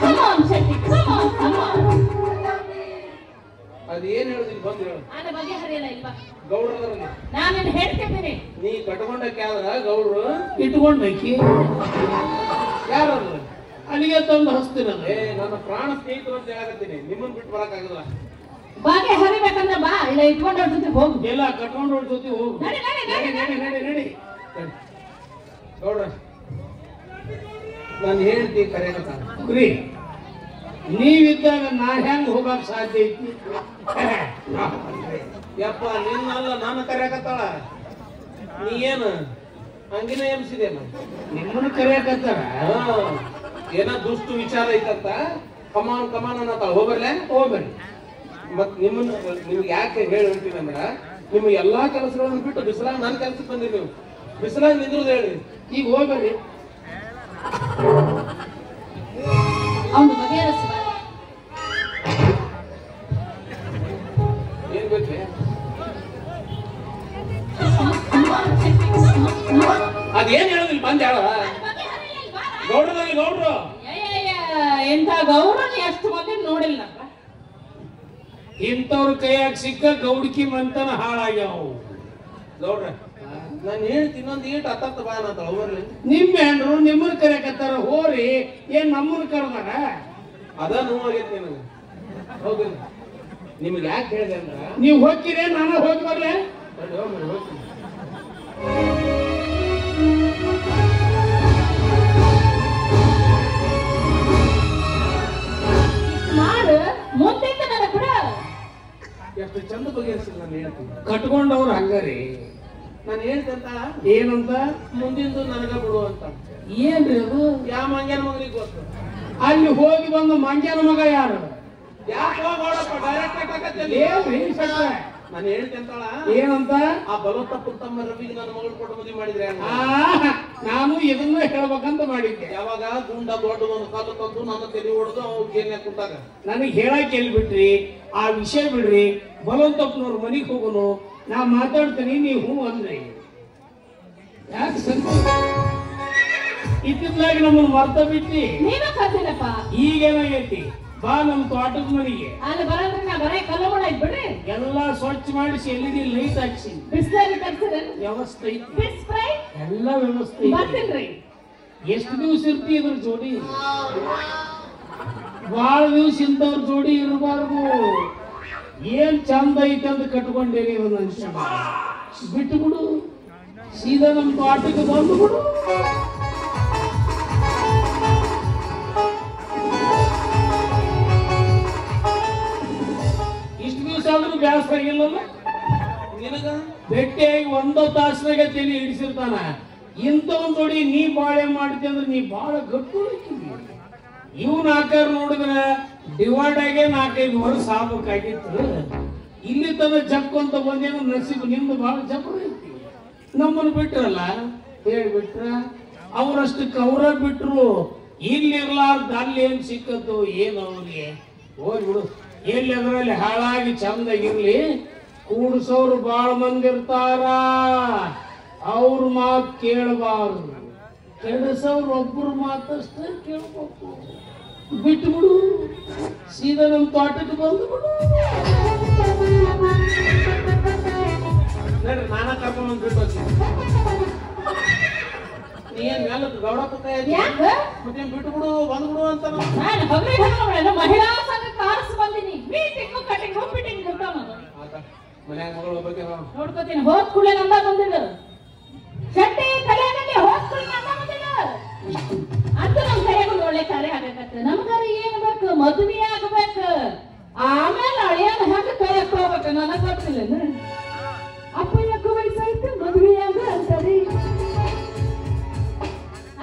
Come on, Shakti, come on. ಅದ್ ಏನ್ ಹೇಳಿದ್ರಿ ಬಂದು ಹೇಳು. ಅದ ಬಗೆಹರಿಯಲ್ಲ ಇಲ್ವಾ? ಗೌಡ್ರದ್ರಲ್ಲಿ ನಾನು ಹೇಳ್ತಿದ್ದೀನಿ. ನೀ ಕಟ್ಕೊಂಡಕ್ಕೆ ಆದ್ರ ಗೌಡ್ರು ಇಟ್ಕೊಂಡಕ್ಕಿ ಯಾರಲ್ಲ ಅಲ್ಲಿಗೆ ತಂದು ಹಸ್ತೀನಿ. ನನ್ನ ಪ್ರಾಣ ಸ್ನೇಹಿತರು ಅಂತ ಹೇಳಕತ್ತೀನಿ. ನಿಮ್ಮನ್ನ ಬಿಟ್ಟು ಬರಕ್ ಆಗಲ್ಲ. ಬಾಗೆ ಹರಿಬೇಕಂದ್ರೆ ಬಾ, ಇಲ್ಲ ಇಟ್ಕೊಂಡು ಅವ್ರ ಜೊತೆ ಹೋಗು. ಎಲ್ಲ ಕಟ್ಕೊಂಡು ಅವ್ರ ಜೊತೆ ಹೋಗು. ನಡಿ ನಡಿ ನಡಿ ನಡಿ ನಡಿ ನಡಿ. ಗೌಡ್ರ ನಾನು ಹೇಳ್ತಿ ಕರೆಯಕ ಗುರಿ ನೀವಿದ್ದಾಗ ನಾ ಹೆಂಗ್ ಹೋಗಕ್ ಸಾಧ್ಯ ಐತಿ? ಯಪ್ಪ ನಿನ್ನಲ್ಲ ನಾನು ಕರೆಯಕತ್ತಾಳ. ನೀ ಏನು ಹಂಗಿನ ಎಮ್ಸಿದೇನ? ನಿಮ್ಮನ್ನು ಕರೆಯಕತ್ತಾರ. ಏನ ದುಷ್ಟು ವಿಚಾರ ಐತಂತ ಕಮಾನ್ ಕಮಾನ್ ಅನ್ನತ್ತಾಳ. ಹೋಗ್ಬರ್ಲೆ? ಹೋಗ್ಬರ್ರಿ. ಮತ್ ನಿಮ್ಮನ್ನ ನಿಮ್ಗೆ ಯಾಕೆ ಹೇಳಿ ಹೇಳ್ತೀನಿ ಅಂದ್ರ, ನಿಮ್ಮ ಎಲ್ಲಾ ಕೆಲಸಗಳನ್ನು ಬಿಟ್ಟು ಬಿಸಿಲಾಗ ನನ್ನ ಕೆಲ್ಸಕ್ಕೆ ಬಂದಿರಿ. ನೀವು ಬಿಸಿಲಾಗ ನಿಂದ್ರದು ಹೇಳಿ. ಈಗ ಹೋಗ್ಬರ್ರಿ. ಅವನು ಬಗೆಹರಿಸುವ ಏನ್ ಬೇಕ್ರಿ? ಅದೇನ್ ಹೇಳೋದಿಲ್ಲ ಬಂದ್ ಹೇಳ. ಗೌಡ್ರದಲ್ಲಿ ಗೌಡ್ರು ಎಂತ ಗೌರವ ಎಷ್ಟು ಮಂದಿ ನೋಡಿಲ್ಲ. ಇಂಥವ್ರ ಕೈಯಾಗ ಸಿಕ್ಕ ಗೌಡಿಕಿ ಮಂತನ ಹಾಳಾಗ್ಯಾವ. ಗೌಡ್ರ ನಾನು ಹೇಳ್ತೀನಿ, ಇನ್ನೊಂದು ಈಟ್ ಹತ್ತ ಬಾ ಅನ್ನತ್ತಾಳ. ಹೋಗ್ಬರ್ಲಿ. ನಿಮ್ಮ ಹೆಣ್ರು ನಿಮ್ಮನ್ನ ಕರೆಯಕತ್ತಾರ. ಹೋರಿ ಏನ್ ನಮ್ಮನ್ನ ಕರೆದಾರ? ಅದ ನೋವಾಗೈತಿ ನಿನಗೆ. ಹೌದಿಲ್ಲ? ನಿಮ್ಗೆ ಯಾಕೆ ಹೇಳಿದೆ ಅಂದ್ರ, ನೀವು ಹೋಗ್ತೀರೇ ನಾನು ಹೋಗಿ ಬರ್ಲೆ? ಹೋಗ್ತೀನಿ. ಮಾಡು ಮುಂದಿಂದ ನನ್ನ ಕೂಡ ಎಷ್ಟು ಚಂದ ಬಗೆಹರಿಸಿಲ್ಲ. ನಾನು ಹೇಳ್ತೀನಿ, ಕಟ್ಕೊಂಡವ್ರು ಹಂಗಾರಿ. ನಾನು ಹೇಳ್ತಂತ ಏನಂತ? ಮುಂದಿಂದು ನನಗ ಬಿಡು ಅಂತ. ಏನ್ರಿ ಅದು? ಯಾವ ಮಂಗ್ಯನ ಮಗನಿಗೆ ಗೊತ್ತು? ಅಲ್ಲಿ ಹೋಗಿ ಬಂದು ಮಂಗ್ಯನ ಮಗ ಯಾರು? ಯಾಕೆ ಹೋಗೋಡಪ್ಪ ಡೈರೆಕ್ಟ್ ಏನ್ರಿ ಶೆಟ್ರೆ? ನಾನು ಹೇಳ್ತಂತಾಳ ಏನಂತ? ಆ ಬಲವತ್ತಪ್ಪ ತಮ್ಮ ರವಿಗೆ ನನ್ನ ಮಗಳು ಕೊಟ್ಟು ಮದುವೆ ಮಾಡಿದ್ರೆ ನಾನು ಇದನ್ನ ಹೇಳ್ಬೇಕಂತ ಮಾಡಿದ್ದೆ. ಯಾವಾಗ ಗುಂಡ ದೊಡ್ಡ ಒಂದು ಕಾಲು ತಂದು ನನ್ನ ತೆಲಿ ಹೊಡೆದು ಅವ್ರು ಜೇಲ್ನ್ಯಾಗ ಕುಂತಾಗ ನನಗೆ ಹೇಳಕ್ ಎಲ್ಲಿ ಬಿಟ್ರಿ? ಆ ವಿಷಯ ಬಿಡ್ರಿ. ಬಲವಂತಪ್ಪನವ್ರ ಮನೆಗೆ ಹೋಗೋನು, ನಾ ಮಾತಾಡ್ತೀನಿ, ನೀವು ಹೂ ಅಂದ್ರಿ. ಯಾಕೆ ಇತ್ತಿದ್ಲಾಗ ನಮ್ಮನ್ನು ಮರ್ತ ಬಿಟ್ಟಿ? ನೀವ ಕರ್ದಿಲ್ಲಪ್ಪ. ಈಗೇನಾಗೈತಿ? ಬಾ ನಮ್ಮ ತೋಟದ ಮನೆಗೆ. ಅಲ್ಲಿ ಬರಂದ್ರೆ ನಾ ಬರೇ ಕಲ್ಲೋಣ ಬಿಡ್ರಿ. ಎಲ್ಲಾ ಸ್ವಚ್ಛ ಮಾಡಿಸಿ LED ಲೈಟ್ ಹಾಕ್ಸಿ ಬಿಸ್ಲರಿ ತರ್ಸಿರ ವ್ಯವಸ್ಥೆ ಐತಿ. ಫಿಶ್ ಫ್ರೈ ಎಲ್ಲ ವ್ಯವಸ್ಥೆ ಐತಿ. ಬರ್ತೀನ್ರಿ. ಎಷ್ಟು ದಿವಸ ಇರ್ತಿ ಇದ್ರ ಜೋಡಿ? ಬಾಳ ದಿವಸ ಇಂಥವ್ರ ಜೋಡಿ ಇರಬಾರ್ದು. ಏನ್ ಚಂದ ಐತೆ ಅಂತ ಕಟ್ಕೊಂಡೇನಿ ಒಂದು ಮನುಷ್ಯ. ಬಿಟ್ಟು ಬಿಡು, ಸೀದಾ ನಮ್ಮ ತೋಟಕ್ಕೆ ಬಂದು ಬಿಡು. ಇಷ್ಟು ದಿವಸ ಆದ್ರೂ ಬ್ಯಾಸರ ಆಗಿಲ್ಲಲ್ಲ ನಿನಗ? ಭೇಟಿಯಾಗಿ ಒಂದೋ ತಾಸಿನಾಗ ತಲೆ ಹಿಡಿಸಿರ್ತಾನ. ಇಂಥವನ್ ಜೋಡಿ ನೀ ಬಾಳೆ ಮಾಡ್ತಿ ಅಂದ್ರೆ ನೀ ಬಾಳ ಗಟ್ಟು. ಇವ್ ನಾಲ್ಕಾರು ನೋಡಿದ್ರೆ ಡಿವೈಡ್ ಆಗೇ 4-5 ವರ್ಷ ಆಗ್ಬೇಕಾಗಿತ್ತು. ಇಲ್ಲಿ ತನ ಜಪ್ ಅಂತ ಬಂದೇನು ನಸೀಬ್ ನಿಮ್ದು ಬಹಳ ಜಪ್ಪ ಐತಿ. ನಮ್ಮನ್ನು ಬಿಟ್ರಲ್ಲ, ಹೇಳ್ಬಿಟ್ರ ಅವ್ರಷ್ಟಕ್ಕೆ ಅವ್ರ ಬಿಟ್ರು. ಇಲ್ಲಿರ್ಲಾರ್ದ ಅಲ್ಲಿ ಏನ್ ಸಿಕ್ಕದ್ದು ಏನು ಅವ್ರಿಗೆ? ಹೋಗ್ಬಿಡು, ಎಲ್ಲಿ ಅದರಲ್ಲಿ ಹಾಳಾಗಿ ಚಂದಾಗಿರ್ಲಿ. ಕೂಡ್ಸೋರು ಬಾಳ ಮಂದಿ ಇರ್ತಾರ, ಅವ್ರ ಮಾತು ಕೇಳಬಾರ್ದು. ಕೆಡಸವ್ರು ಒಬ್ಬರು ಮಾತಷ್ಟೇ ಕೇಳ್ಬೇಕು. ಬಿಟ್ಟು ಬಿಡು, ಸೀದಾ ನಮ್ಮ ತೋಟಕ್ಕೆ ಬಂದು ಬಿಡು. ನೋಡ್ರಿ, ನಾನ ಕರ್ಕೊಂಡ್ ಬಿಟ್ಟು ಹೋಗ್ತೀನಿ. ನೀ ಏನ್ ಮೇಲೆ ಗೌಡಪ್ಪ ಮತ್ತೆ ಬಿಟ್ಟು ಬಿಡು, ಬಂದ್ಬಿಡು ಅಂತ. ನಾನು ಹೊರಗಡೆ ಮಹಿಳಾ ಸಂಘ ಕಾರ್ಸ್ ಬಂದಿನಿ. ಮೀಟಿಂಗ್ ಕಟಿಂಗ್ ಮೀಟಿಂಗ್ ಇರ್ತಾವ. ಮನ್ಯಾಗ ಮಗಳು ಬಗ್ಗೆ ನೋಡ್ಕೋತೀನಿ. ಹೋದ್ ಕೂಡಲೇ ನಂದ ಬಂದಿಲ್ಲ ಶೆಟ್ಟಿ ಕಲ್ಯಾಣಕ್ಕೆ ಹೋದ್ ಕೂಡಲೇ ನಂದ ಬಂದಿಲ್ಲ ಅಂತ ನಮ್ ಕೈಯಾಗ ಒಳ್ಳೆ ಕಾರ್ಯ ಆಗಬೇಕಂತ. ನಮ್ಗಾರ ಏನ್ ಬೇಕು? ಮದುವೆ ಆಗ್ಬೇಕು. ಆಮೇಲೆ ಅಳಿಯನ ಹೆಂಗ ಕೈ ಹಾಕೋಬೇಕು ನನಗ್ ಗೊತ್ತಿಲ್ಲ. ಅಪ್ಪ ಯಾಕ ವಯಸ್ಸಾಯ್ತು ಮದುವೆ ಆಗ ಅಂತಾರೆ.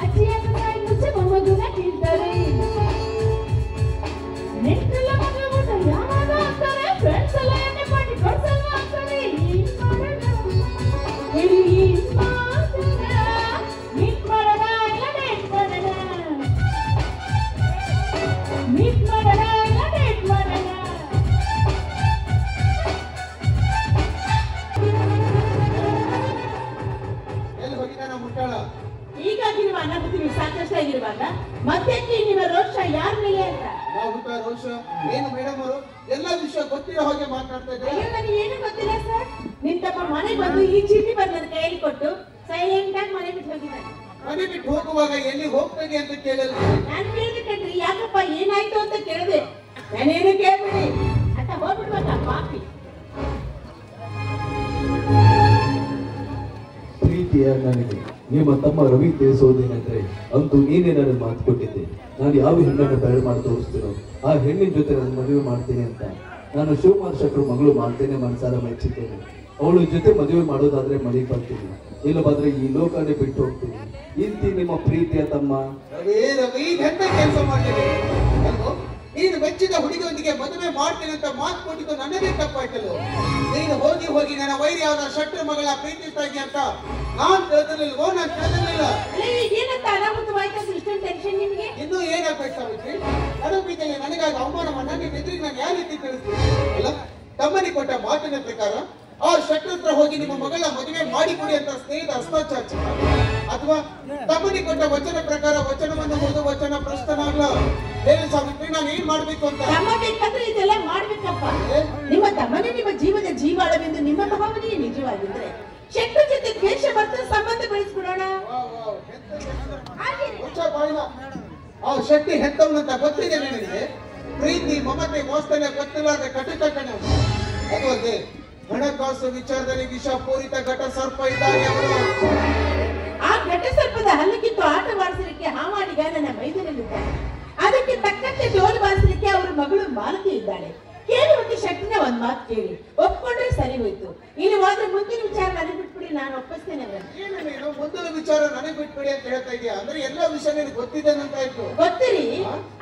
ಅಜ್ಜಿ ಮುಂಚೆ ಮೊಮ್ಮಗುನ ಕೇಳ್ತಾರೆ. ನೆಂಟೆಲ್ಲ ಮದುವೆ ಬಿಟ್ಟು ಯಾವಾಗ ಆಗ್ತಾರೆ? ಫ್ರೆಂಡ್ಸ್ ಎಲ್ಲ ಎಣ್ಣೆ ಮಾಡಿ ಕೊಡ್ಸಲ್ಲ ಅಂತಾರೆ. ಎಲ್ಲಿ ಹೋಗಿದ್ದಾನ ಮುಟ್ಟಾಳ? ಈಗಾಗಿರುವ ಅನಾಹುತಿ ಸಾಕಷ್ಟಾಗಿರುವಾಗ ಮತ್ತೆ ನಿಮ್ಮ ರೋಷ ಯಾರ ಮೇಲೆ ಅಂತ? ಅನಾಹುತ ರೋಷ ಏನು ಮೇಡಮ್ ಅವರು ಎಲ್ಲ ವಿಷಯ ಗೊತ್ತಿರೋ ಹಾಗೆ ಮಾತಾಡ್ತಾ ಇದ್ದಾರೆ. ಅಯ್ಯೋ, ನನಗೆ ಏನು ಗೊತ್ತಿಲ್ಲ ಸರ್. ನಿನ್ ತಮ್ಮ ಮನೆಗೆ ಬಂದು ಈ ಚೀಟಿ ಬಂದು ನನ್ನ ಕೈಯಲ್ಲಿ ಕೊಟ್ಟು ಸೈಲೆಂಟ್ ಆಗಿ ಮನೆ ಬಿಟ್ಟು ಹೋಗಿದ್ದಾನೆ. ಮನೆ ಬಿಟ್ಟು ಹೋಗುವಾಗ ಎಲ್ಲಿ ಹೋಗ್ತಾನೆ ಅಂತ ಕೇಳಲ್ಲ. ನಾನು ಕೇಳ್ಬೇಕಂದ್ರಿ ಯಾಕಪ್ಪ ಏನಾಯ್ತು ಅಂತ ಕೇಳಿದೆ. ನಾನೇನು ಕೇಳ್ಬೇಡಿ ಅಂತ ಹೋಗ್ಬಿಡ್ಬೇಕಾ ಪಾಪಿ. ಪ್ರೀತಿಯ ನನಗೆ ನಿಮ್ಮ ತಮ್ಮ ರವಿ ತಿಳಿಸೋದೇನೆಂದ್ರೆ, ಅಂತೂ ನೀನೇ ನನ್ನ ಮಾತು ಕೊಟ್ಟಿದ್ದೆ. ನಾನು ಯಾವ ಹೆಣ್ಣನ್ನು ಬೆಳೆ ಮಾಡಿ ತೋರಿಸ್ತೀನೋ ಆ ಹೆಣ್ಣಿನ ಜೊತೆ ನಾನು ಮದುವೆ ಮಾಡ್ತೇನೆ ಅಂತ. ನಾನು ಶಿವಕುಮಾರ್ ಶೆಟ್ಟರು ಮಗಳು ಮಾಡ್ತೇನೆ ಮನಸಾರ ಮೆಚ್ಚಿದ್ದೇನೆ. ಅವಳ ಜೊತೆ ಮದುವೆ ಮಾಡೋದಾದ್ರೆ ಮನೆಗೆ ಬರ್ತೀನಿ, ಇಲ್ಲವಾದ್ರೆ ಈ ಲೋಕನೇ ಬಿಟ್ಟು ಹೋಗ್ತೀನಿ. ಇಂತಿ ನಿಮ್ಮ ಪ್ರೀತಿಯ ತಮ್ಮ ರವಿ ಎಂತ ಕೆಲಸ ಮಾಡ್ತೇನೆ. ನೀನು ಮೆಚ್ಚಿದ ಹುಡುಗಿಯೊಂದಿಗೆ ಮದುವೆ ಮಾಡ್ತೇನೆ ಅಂತ ಮಾತು ಕೊಟ್ಟಿದ್ದು ನನ್ನದೇ ತಪ್ಪಾಯ್ತಲ್ಲ. ನೀನು ಹೋಗಿ ಹೋಗಿ ನನ್ನ ವೈರಿ ಅವರ ಶೆಟ್ಟರ ಮಗಳ ಪ್ರೀತಿಸ್ತಾ ಇದೆಯಾ ಅಂತ ನಾನ್ ತಿಳಿದಿರ್ಲಿಲ್ವೋ? ನಾನು ತಿಳಿದಿರ್ಲಿಲ್ಲ. ಏನಂತ ಅನಾಹುತವಾಯ್ತು ಅಂತ ಇಷ್ಟೊಂದು ಟೆನ್ಷನ್ ನಿಮ್ಗೆ? ಇನ್ನೂ ಏನಾಗ್ಬೇಕು ಸಾವಿತ್ರಿ? ನನ್ನ ಪ್ರೀತಿಯಲ್ಲಿ ನನಗಾಗಿ ಅವಮಾನ ನನ್ನ ಎದುರಿಗೆ ನಾನು ಯಾವ ರೀತಿ ತಿಳಿಸ್ತೀನಿ? ಅಲ್ಲ, ತಮ್ಮನಿಗೆ ಕೊಟ್ಟ ಮಾತಿನ ಪ್ರಕಾರ ಆ ಶೆಟ್ಟರ ಹತ್ರ ಹೋಗಿ ನಿಮ್ಮ ಮಗಳ ಮದುವೆ ಮಾಡಿಕೊಡಿ ಅಂತ ಸ್ನೇಹಿತ ಹಸ್ತಾಚಾರ, ಅಥವಾ ತಮ್ಮನಿಗೆ ಕೊಟ್ಟ ವಚನ ಪ್ರಕಾರ ವಚನವನ್ನು ಮುರಿದು ವಚನ ಪ್ರಶ್ನಾಗ್ಲ ಹೇಳಿ ಸಾವಿತ್ರಿ, ನಾನು ಏನ್ ಮಾಡ್ಬೇಕು ಅಂತ? ತಮ್ಮ ಬೇಕಾದ್ರೆ ಇದೆಲ್ಲ ಮಾಡ್ಬೇಕಪ್ಪ. ನಿಮ್ಮ ತಮ್ಮನೇ ನಿಮ್ಮ ಜೀವದ ಜೀವಾಳವೆಂದು ನಿಮ್ಮ ಭಾವನೆಯೇ ನಿಜವಾಗಿದ್ರೆ ಶೆಟ್ಟರ ಜೊತೆ ದ್ವೇಷ ಬರ್ತಾ ಸಂಬಂಧ ಬೆಳೆಸ್ಬಿಡೋಣ. ಆ ಶೆಟ್ಟಿ ಹೆತ್ತವನಂತ ಗೊತ್ತಿದೆ ನನಗೆ. ಪ್ರೀತಿ ಮಮತೆ ವಾಸ್ತವ್ಯ ಗೊತ್ತಿಲ್ಲದ ಕಟುಕಟ್ಟಣ. ಅದು ಅಲ್ಲದೆ ಹಣಕಾಸು ವಿಚಾರದಲ್ಲಿ ವಿಷಪೂರಿತ ಘಟ ಸರ್ಪ ಇದ್ದಾನೆ ಅವರು. ಆ ಘಟ ಸರ್ಪದ ಹಲ್ಲಕ್ಕಿತ್ತು ಆಟವಾಡಿಸಲಿಕ್ಕೆ ಹಾವಾಡಿಗ ನನ್ನ ಮೈದೂರಲ್ಲಿದ್ದಾನೆ. ಅದಕ್ಕೆ ತಕ್ಕಂತೆ ಡೋಲು ಬಾರಿಸಲಿಕ್ಕೆ ಅವರ ಮಗಳು ಮಾಲತಿ ಇದ್ದಾಳೆ. ಕೇಳುವಂತೆ ಶೆಟ್ಟಿನ ಒಂದ್ ಮಾತು ಕೇಳಿ ಒಪ್ಕೊಂಡ್ರೆ ಸರಿ ಹೋಯ್ತು. ಇನ್ನು ಹೋದ್ರೆ ಮುಂದಿನ ವಿಚಾರ ನನಗೆ ಬಿಟ್ಬಿಡಿ, ನಾನು ಒಪ್ಪಿಸ್ತೇನೆ ಅವರನ್ನು. ಏನು ನೀನು ಮುಂದಿನ ವಿಚಾರ ನನಗೆ ಬಿಟ್ಬಿಡಿ ಅಂತ ಹೇಳ್ತಾ ಇದೀಯ? ಅಂದ್ರೆ ಎಲ್ಲ ವಿಷಯ ನಿನಗೆ ಗೊತ್ತಿದೆ ಅಂತ ಆಯ್ತು. ಗೊತ್ತಿರಿ,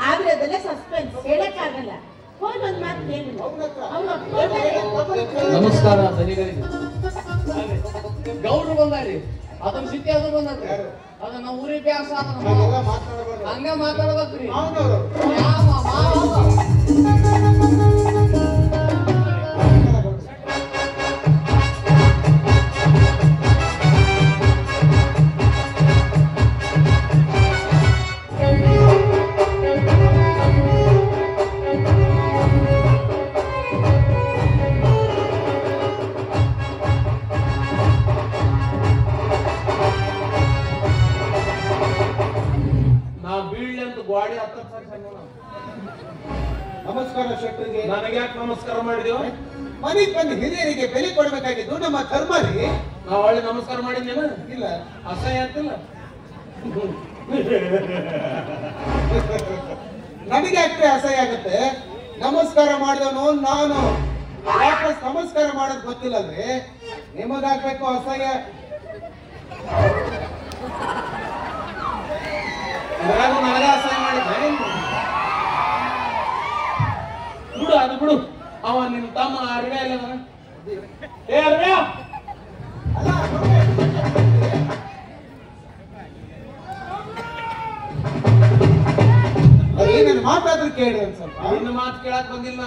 ಆದ್ರೆ ಅದೆಲ್ಲ ಸಸ್ಪೆನ್ಸ್, ಹೇಳಕ್ಕಾಗಲ್ಲ. ಹೋಗಿ ಒಂದ್ ಮಾತು ಕೇಳಿ ಅವ್ರು ಒಪ್ಕೊಂಡ್ರೆ. ನಮಸ್ಕಾರ ಧನಿಗರಿಗೆ. ಗೌಡ್ರು ಬಂದಾರಿ, ಅದನ್ನ ಸಿಟ್ಟಿ ಅದು ಬಂದ್ರಿ. ಅದನ್ನ ಊರಿ ಬ್ಯಾಸ ಹಾಗೆಲ್ಲ ಮಾತಾಡಬಾರ್ದು. ಹಂಗ ಮಾತಾಡ್ಬೇಕ್ರಿ. ಮಾವನವರು ಶೆಟ್ಟರಿಗೆ. ನನಗೆ ಯಾಕೆ ನಮಸ್ಕಾರ ಮಾಡಿದೆವು? ಮನೆಗೆ ಬಂದು ಹಿರಿಯರಿಗೆ ಬೆಲೆ ಕೊಡಬೇಕಾಗಿದ್ದು ನಮ್ಮ ಧರ್ಮ ರೀ. ನಾವು ಒಳ್ಳೆ ನಮಸ್ಕಾರ ಮಾಡಿದ್ದೇನ? ಇಲ್ಲ, ಅಸಹ್ಯ ಆಗ್ತಿಲ್ಲ. ನನಗೆ ಯಾಕೆ ಅಸಹ್ಯ ಆಗುತ್ತೆ? ನಮಸ್ಕಾರ ಮಾಡಿದವನು ನಾನು, ವಾಪಸ್ ನಮಸ್ಕಾರ ಮಾಡೋದು ಗೊತ್ತಿಲ್ಲಲ್ರಿ. ನಿಮಗಾಗ್ಬೇಕು ಅಸಹ್ಯ. ನನಗ ಅಸಹ್ಯ ಮಾಡಿದ್ದೆ. ಬಿಡು, ಅದು ಬಿಡು. ಅವ ನಿಮ್ ತಮ್ಮ ಅರವ್ಯ ಇಲ್ಲ. ಏ ಅರವ್ಯ, ನನ್ನ ಮಾತಾದ್ರೂ ಕೇಳಿ ಒಂದ್ ಸ್ವಲ್ಪ. ನಿನ್ನ ಮಾತು ಕೇಳಕ್ ಬಂದಿಲ್ಲ.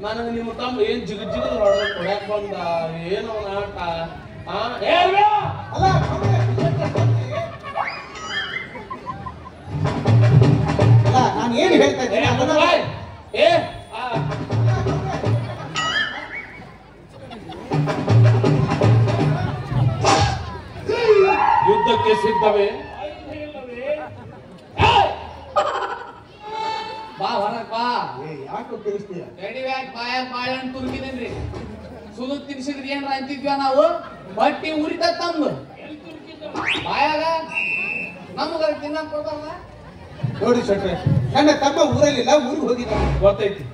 ನನಗೆ ನಿಮ್ಮ ತಮ್ಮ ಏನ್ ಜಿಗದ್ ಹೊಡೆದ ಕೊಡ್ಯಾಕ್ ಬಂದ, ಏನು ಅವನ ಆಟ. ಏ ಅರವ್ಯ, ಅಲ್ಲ ನಾನು ಏನು ಹೇಳ್ತಾ ಇದ್ದೀನಿ ಅದನ್ನ ಏ ಯುದ್ಧಕ್ಕೆ ಸಿದ್ಧವೇ? ಬಾ ಹೊರಗ್ ಬಾ. ಯಾಕೆ ತಿಳಿಸ್ತೀಯ? ಎಡಿವ್ಯಾಕ್ ಬಾಯಾಗ ಬಾಳೆಹಣ್ಣು ತುರುಕಿದೇನ್ರಿ. ಸುಲು ತಿನ್ಸಿದ್ರಿ ಏನ್ರ ಅಂತಿದ್ವಿ ನಾವು. ಬಟ್ಟಿ ಉರಿತ ತಮ್ಮ ಬಾಯಾಗ ನಮಗ ತಿನ್ನಕ್ ಕೊಡ್ಬಾರ್ದ? ನೋಡಿ ಶೆಟ್ರೆ, ನನ್ನ ತಮ್ಮ ಊರಲ್ಲಿಲ್ಲ, ಊರಿಗೆ ಹೋಗಿದ್ದಾನೆ. ಗೊತ್ತೈತಿ.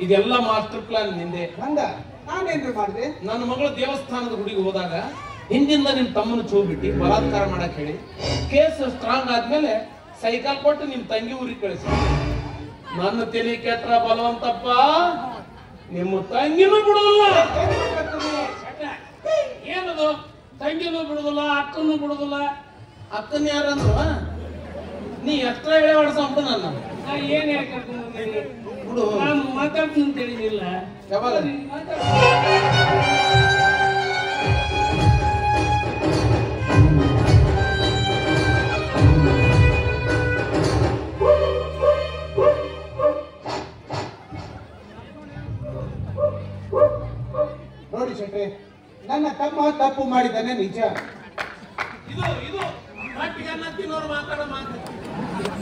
ಇದೆಲ್ಲ ಮಾಸ್ಟರ್ ಪ್ಲಾನ್ ನಿಂದೆ. ಹಂಗ ನಾನೇನ್ರಿ ಮಾಡಿದೆ? ನನ್ನ ಮಗಳು ದೇವಸ್ಥಾನದ ಗುಡಿಗೆ ಹೋದಾಗ ಹಿಂದಿಂದ ನಿಮ್ ತಮ್ಮನ ಚೂ ಬಿಟ್ಟು ಬಲಾತ್ಕಾರ ಮಾಡಕ್ ಹೇಳಿ ಕೇಸ್ ಸ್ಟ್ರಾಂಗ್ ಆದ್ಮೇಲೆ ಸೈಕಲ್ ಕೊಟ್ಟು ನಿಮ್ ತಂಗಿ ಊರಿಗೆ ಕಳಿಸಿ. ನನ್ನ ತಲೆ ಕೆಟ್ರ ಬಲವಂತಪ್ಪ, ನಿಮ್ಮ ತಂಗಿನೂ ಬಿಡುದಿಲ್ಲ. ಏನದು? ತಂಗಿನೂ ಬಿಡುದಿಲ್ಲ, ಅಕ್ಕನೂ ಬಿಡುದಿಲ್ಲ. ಅಕ್ಕನ ಯಾರಂದ್ರು? ನೀ ಎಕ್ಸ್ಟ್ರಾ ಎಳೆ ಹೊಡ್ಸಂಬಿಡು. ನನ್ನ ಏನ್ ಬಿಡು. ನಾನು ಮಾತಾಡ್ತೀನಿ ಅಂತ ಹೇಳಿದಿಲ್ಲ. ಯಾವಾಗ? ನೋಡಿ ಶೆಟ್ರೆ, ನನ್ನ ತಮ್ಮ ತಪ್ಪು ಮಾಡಿದ್ದಾನೆ ನಿಜ. ಇದು ಮಟ್ಟಿಗೆ ಅನ್ನ ತಿನ್ನೋರು ಮಾತಾಡೋ ಮಾತು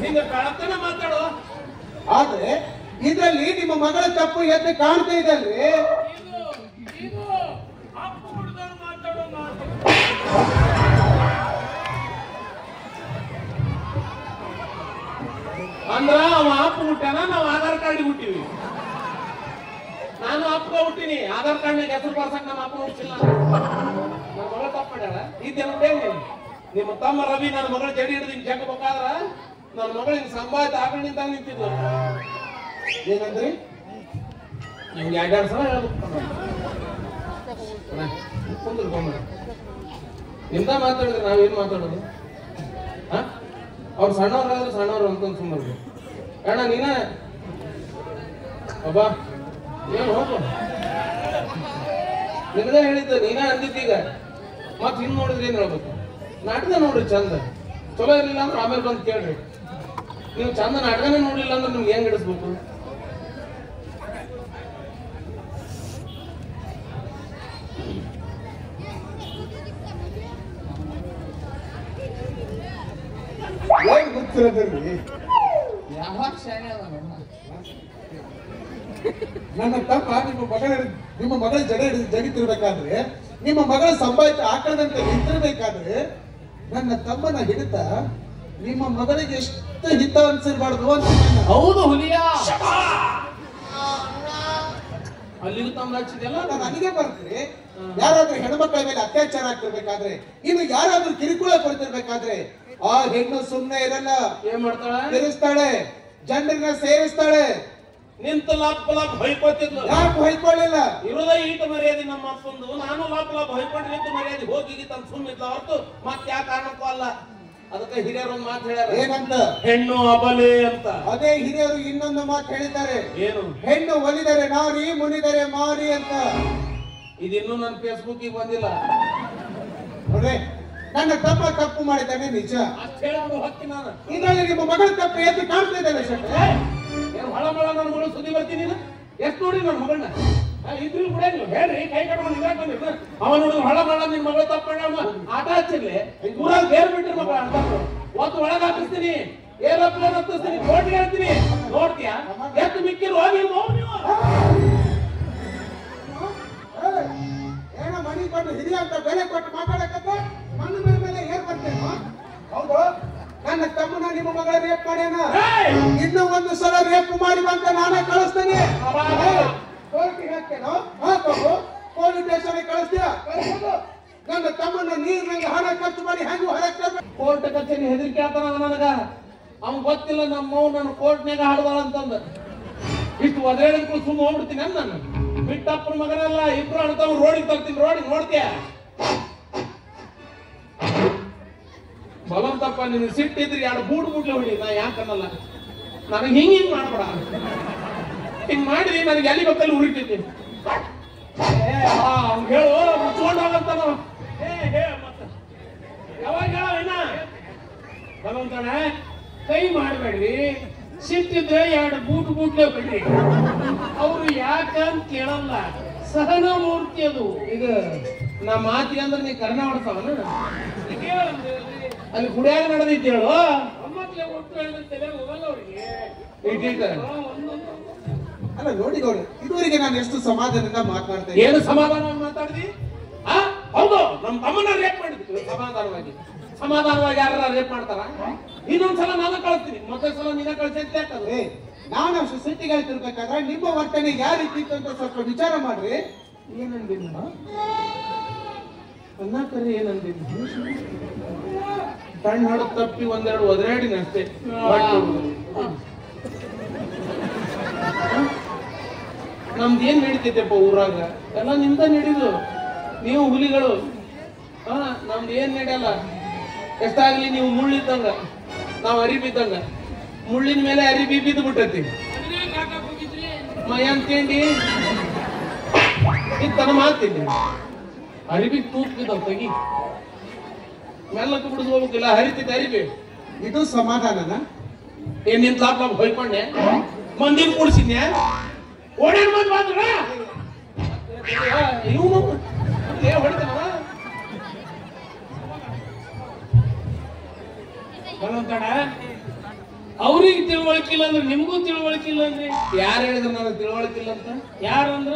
ಹಿಂಗ ಕಳತನ ಮಾತಾಡೋ. ಆದ್ರೆ ಇದ್ರಲ್ಲಿ ನಿಮ್ಮ ಮಗಳ ತಪ್ಪು ಎದ್ದು ಕಾಣ್ತಾ ಇದೆ ಅಲ್ರಿ. ಅಂದ್ರ ಅವ ಅಪ್ಪ ಹುಟ್ಟಾನ, ನಾವು ಆಧಾರ್ ಕಾರ್ಡ್ ಹುಟ್ಟಿವಿ. ನಾನು ಅಪ್ಪ ಹುಟ್ಟಿನಿ, ಆಧಾರ್ ಕಾರ್ಡ್ನಾಗ ಹೆಸರು ಬರ್ಸಕ್ ನಮ್ಮ ಅಪ್ಪ ಹುಟ್ಟಿಲ್ಲ. ನನ್ನ ಮಗಳ ತಪ್ಪ ಮಾಡ್ಯಾಳ. ಇದೇನು ನಿಮ್ಮ ತಮ್ಮ ರವಿ ನನ್ನ ಮಗಳ ಜಡಿ ಹಿಡಿದು ಹಿಂಗ್ ಜಗ್ಬೇಕಾದ್ರ ನನ್ನ ಮಗಳ ಹಿಂಗ್ ಸಂಭಾವಿತ ಆಕಳ ನಿಂತಾಗ ನಿಂತಿದ್ಲು. ಏನಂದ್ರಿ? ನಿಮ್ಗೆ ಎರಡೆರಡು ಸಲ ಹೇಳ್ಬೇಕು. ಕುಂದ್ರು ಕೊಂಬ ನಿಮ್ದ ಮಾತಾಡಿದ್ರೆ ನಾವೇನ್ ಮಾತಾಡೋದು? ಅವ್ರು ಸಣ್ಣವ್ರಾದ್ರೆ ಸಣ್ಣವ್ರು ಅಂತಂದು ಸುಮ್ಮನೆ ಅಣ್ಣ ನೀನ ಒಬ್ಬ ಏನು ಹೋಗು ನಿನಗ ಹೇಳಿದ್ದ ನೀನ ಅಂದಿದ್ದೀಗ ಮತ್ ಹಿಂಗ್ ನೋಡಿದ್ರೆ ಏನ್ ಹೇಳ್ಬೇಕು? ನಾಟಕ ನೋಡ್ರಿ ಚಂದ, ಚಲೋ ಇರ್ಲಿಲ್ಲ ಅಂದ್ರೆ ಆಮೇಲೆ ಬಂದು ಕೇಳ್ರಿ. ನೀವು ಚಂದ ನಾಟಕನೇ ನೋಡ್ಲಿಲ್ಲ ಅಂದ್ರೆ ನಿಮ್ಗೆ ಹೆಂಗ್ ಹಿಡಿಸ್ಬೇಕು? ಏನ್ ಗೊತ್ತಿರೋದ್ರಿ? ಯಾವಾಗ ಶಾಲೆ ಅದ ನನ್ನ ತಮ್ಮ ನಿಮ್ಮ ಮಗಳ ಜಡೆ ಹಿಡಿದು ಜಗಿತಿರ್ಬೇಕಾದ್ರೆ, ನಿಮ್ಮ ಮಗಳ ಸಂಭಾವಿತ ಆಕಳದಂತೆ ನಿಂತಿರ್ಬೇಕಾದ್ರೆ ನನ್ನ ತಮ್ಮನ ಹಿಡಿತ ನಿಮ್ಮ ಮಗಳಿಗೆ ಎಷ್ಟು ಹಿತ ಅನ್ಸಿರ್ಬಾರ್ದು ಅಂತ. ಹೌದು ಹುಲಿಯ ಅಲ್ಲಿಗೂ ತಮ್ಮ ಹಚ್ಚಿದೆಲ್ಲ ನನಗೆ ಬರ್ತೀರಿ. ಯಾರಾದ್ರೂ ಹೆಣ್ಮಕ್ಳ ಮೇಲೆ ಅತ್ಯಾಚಾರ ಆಗ್ತಿರ್ಬೇಕಾದ್ರೆ, ಇನ್ನು ಯಾರಾದ್ರೂ ಕಿರುಕುಳ ಕೊಡ್ತಿರ್ಬೇಕಾದ್ರೆ ಆ ಹೆಣ್ಣು ಸುಮ್ಮನೆ ಇರಲ್ಲ. ಏನ್ ಮಾಡ್ತಾಳ? ತಿರುಸ್ತಾಳೆ, ಜನರನ್ನ ಸೇರಿಸ್ತಾಳೆ. ನಿಂತು ಲಾಪ್ ಲಾಪ್ ಹೊಯ್ಕೋತಿದ್ಲು. ಯಾಕೆ ಹೊಯ್ಕೊಳ್ಳಿಲ್ಲ? ಇರೋದ ಈಟ ಮರ್ಯಾದೆ ನಮ್ಮ ಅಪ್ಪಂದು. ನಾನು ಲಾಪ್ ಲಾಪ್ ಹೊಯ್ಕೊಂಡು ನಿಂತು ಮರ್ಯಾದೆ ಹೋಗಿ ತನ್ನ ಸುಮ್ಮಿದ್ದ ಹೊರತು ಮತ್ತೆ ಯಾವ ಕಾರಣಕ್ಕೂ ಅಲ್ಲ. ಅದಕ್ಕೆ ಹಿರಿಯರು ಒಂದು ಮಾತು ಹೇಳ್ಯಾರ. ಏನಂತ? ಹೆಣ್ಣು ಅಬಲೆ ಅಂತ. ಅದೇ ಹಿರಿಯರು ಇನ್ನೊಂದು ಮಾತು ಹೇಳಿದ್ದಾರೆ. ಏನು? ಹೆಣ್ಣು ಒಲಿದರೆ ನಾರಿ, ಮುನಿದರೆ ಮಾರಿ ಅಂತ. ಇದಿನ್ನೂ ನನ್ನ ಫೇಸ್ಬುಕ್ ಬಂದಿಲ್ಲ. ನೋಡ್ರಿ, ನನ್ನ ತಮ್ಮ ತಪ್ಪು ಮಾಡಿದ್ದಾನೆ ನಿಜ. ಅಷ್ಟು ಹೇಳ್ಬಿಡು ಹೊತ್ತಿ ನಾನು. ಇದರಲ್ಲಿ ನಿಮ್ಮ ಮಗಳ ತಪ್ಪು ಎದ್ದು ಕಾಣ್ತಾ ಇದ್ದಾನೆ ಶೆಟ್ರೆ. ಏನು ಹೊಳ ಮಳ ನನ್ನ ಮಗಳು ಸುದ್ದಿ ಬರ್ತೀನಿ ನೀನು? ಎಷ್ಟು ನೋಡಿ ನನ್ನ ಮಗಳನ್ನ ಇದ್ರು ಕೂಡ ಹೇಳ್ರಿ, ಕೈ ಕಟ್ಕೊಂಡು ಇದ್ರಾಗ ಬಂದಿರ್ತ ಅವ ನೋಡಿದ್ರು ಹೊಳ ಮಳ ನಿನ್ ಮಗಳು ತಪ್ಪ ಆಟ ಹಚ್ಚಿರ್ಲಿ ಊರಾಗ ಬೇರೆ ಬಿಟ್ಟಿರ್ ಮಕ್ಕಳ ಅಂತ ಒತ್ತು ಒಳಗೆ ಹಾಕಿಸ್ತೀನಿ, ಏರೋಪ್ಲೇನ್ ಹತ್ತಿಸ್ತೀನಿ, ಕೋರ್ಟ್ಗೆ ಹೇಳ್ತೀನಿ. ನೋಡ್ತೀಯ ಎಷ್ಟು ಮಿಕ್ಕಿರು ಹೋಗಿ ನೀವು ಏನೋ ಮನಿ ಕೊಟ್ಟು ಹಿರಿಯ ಅಂತ ಬೆಲೆ ಕೊಟ್ಟು ಮಾತಾಡಕತ್ತೆ ಮಣ್ಣು ಮೇಲೆ ಏರ್ ಬರ್ತೇನೋ ಹೌದು ನನ್ನ ತಮ್ಮನ ನಿಮ್ಮ ಮಗಳ ರೇಪ್ ಮಾಡ್ಯಾನ ಇನ್ನು ಒಂದು ಸಲ ರೇಪ್ ಮಾಡಿ ಅಂತ ನಾನೇ ಕಳಿಸ್ತೇನೆ ಕೋರ್ಟಿಗೆ ಹಾಕ್ತೇನೋ ಹಾಕೋದು ಪೊಲೀಸ್ ಸ್ಟೇಷನ್ ಕಳಿಸ್ತೀಯ ನನ್ನ ತಮ್ಮನ ನೀರಿನಂಗೆ ಹಣ ಖರ್ಚು ಮಾಡಿ ಹೆಂಗು ಹೊರಕ್ಕೆ ಕೋರ್ಟ್ ಕಚೇರಿ ಹೆದರಿಕೆ ಆತನ ನನಗ ಅವ್ನ್ ಗೊತ್ತಿಲ್ಲ ನಮ್ಮವ್ ನನ್ನ ಕೋರ್ಟ್ನಾಗ ಹಾಡ್ದಾಳ ಅಂತಂದ ಇಷ್ಟು ಒದರೇಳಿದ್ರು ಸುಮ್ಮ ಹೋಗ್ಬಿಡ್ತೀನಿ ನಾನು ಬಿಟ್ಟಪ್ಪನ ಮಗನೆಲ್ಲ ಇಬ್ರು ಅಣ್ತವ್ ರೋಡಿಗೆ ತರ್ತೀನಿ ರೋಡಿಗೆ ನೋಡ್ತೀಯ ಬಲವಂತಪ್ಪ ನಿನ್ ಸಿಟ್ಟಿದ್ರಿ ಎರಡು ಬೂಟ್ಲೆ ಹೊಡಿ ನಾ ಯಾಕನ್ನಲ್ಲ ನನಗೆ ಹಿಂಗ್ ಮಾಡ್ಬೇಡ ಹಿಂಗ್ ಮಾಡಿ ನನಗೆ ಎಲ್ಲಿ ಗೊತ್ತಲ್ಲಿ ಉರಿತೈತಿ ಅವ್ನು ಹೇಳು ಮುಚ್ಕೊಂಡು ಹೋಗಂತಾನ ಯಾವಾಗ ಹೇಳ ಭಗವಂತನ ಕೈ ಮಾಡಬೇಡ್ರಿ ಸಿಟ್ಟಿದ್ರೆ ಎರಡು ಬೂಟ್ಲೆ ಬಿಡ್ರಿ ಅವ್ರು ಯಾಕಂತ ಕೇಳಲ್ಲ ಸಹನ ಮೂರ್ತಿ ಅದು ಇದು ನಾ ಮಾತಿ ಅಂದ್ರೆ ನೀ ಕರ್ಣ ಹೊಡ್ತಾವನ ಅಲ್ಲಿ ಗುಡಿಯಾಗ ನಡೆದಿತ್ತು ಹೇಳು ಅಲ್ಲ ನೋಡಿ ಗೌಡ ಇದುವರೆಗೆ ನಾನು ಎಷ್ಟು ಸಮಾಧಾನದಿಂದ ಮಾತನಾಡ್ತಾ ಏನು ಸಮಾಧಾನವಾಗಿ ಮಾತಾಡಿದಿ ಹೌದು ನಮ್ಮ ತಮ್ಮನ ರೇಪ್ ಮಾಡಿದ್ವಿ ಸಮಾಧಾನವಾಗಿ ಯಾರ ರೇಪ್ ಮಾಡ್ತಾರ ಇನ್ನೊಂದ್ಸಲ ನಾನು ಕಳಿಸ್ತೀನಿ ಮತ್ತೊಂದ್ ಸಲ ನೀನ ಕಳಿಸಿ ನಾನು ಅಷ್ಟು ಸಿಟ್ಟಿಗಾಯ್ತಿರ್ಬೇಕಾದ್ರೆ ನಿಮ್ಮ ವರ್ತನೆ ಯಾವ ರೀತಿ ಇತ್ತು ಅಂತ ಸ್ವಲ್ಪ ವಿಚಾರ ಮಾಡ್ರಿ ಏನಂದಿಲ್ಲ ಅನ್ನಕರಿ ಏನಂದಿಲ್ಲ ಕಣ್ಣು ಹಾಡು ತಪ್ಪಿ ಒಂದೆರಡು ಒದರಾಡಿನ ಅಷ್ಟೇ ನಮ್ದು ಏನ್ ನಡೀತೈತೆಪ್ಪ ಊರಾಗ ಎಲ್ಲ ನಿಮ್ದ ನಡೀದು ನೀವು ಹುಲಿಗಳು ನಮ್ದು ಏನ್ ನಡೆಯಲ್ಲ ಎಷ್ಟಾಗ್ಲಿ ನೀವು ಮುಳ್ಳಿದ್ದಂಗ ನಾವು ಅರಿಬಿದ್ದಂಗ ಮುಳ್ಳಿನ ಮೇಲೆ ಅರಿಬಿ ಬಿದ್ದು ಬಿಟ್ಟೈತಿ ಮೈಯನ್ ತಿಂಡಿ ಇತ್ತನ ಮಾತೀನಿ ಅರಿಬಿ ತೂತ್ ಬಿದ್ದಾವ ತೆಗಿ ಮೆಲ್ಲಕ್ಕೆ ಬಿಡಿದು ಹೋಗ್ಬೇಕಿಲ್ಲ ಹರಿತಿದ್ದ ಅರಿಬಿ ಇದು ಸಮಾಧಾನನ ಏನ್ ನಿನ್ ಲಾಪ್ ಹೊಯ್ಕೊಂಡೆ ಮಂದಿನ ಕೂಡ್ಸಿದ್ನ್ಯಾ ಓಡಾಡ್ ಬಂದ್ ಬಂದ್ರ ಇವನು ಹೊಡಿತಾನವ ಭಗವಂತಣ ಅವ್ರಿಗೆ ತಿಳುವಳಿಕಿಲ್ಲ ಅಂದ್ರೆ ನಿಮ್ಗೂ ತಿಳುವಳಿಕಿಲ್ಲ ಅಂದ್ರೆ ಯಾರು ಹೇಳಿದ್ರು ನನಗೆ ತಿಳುವಳಿಕಿಲ್ಲ ಅಂತ ಯಾರಂದ್ರ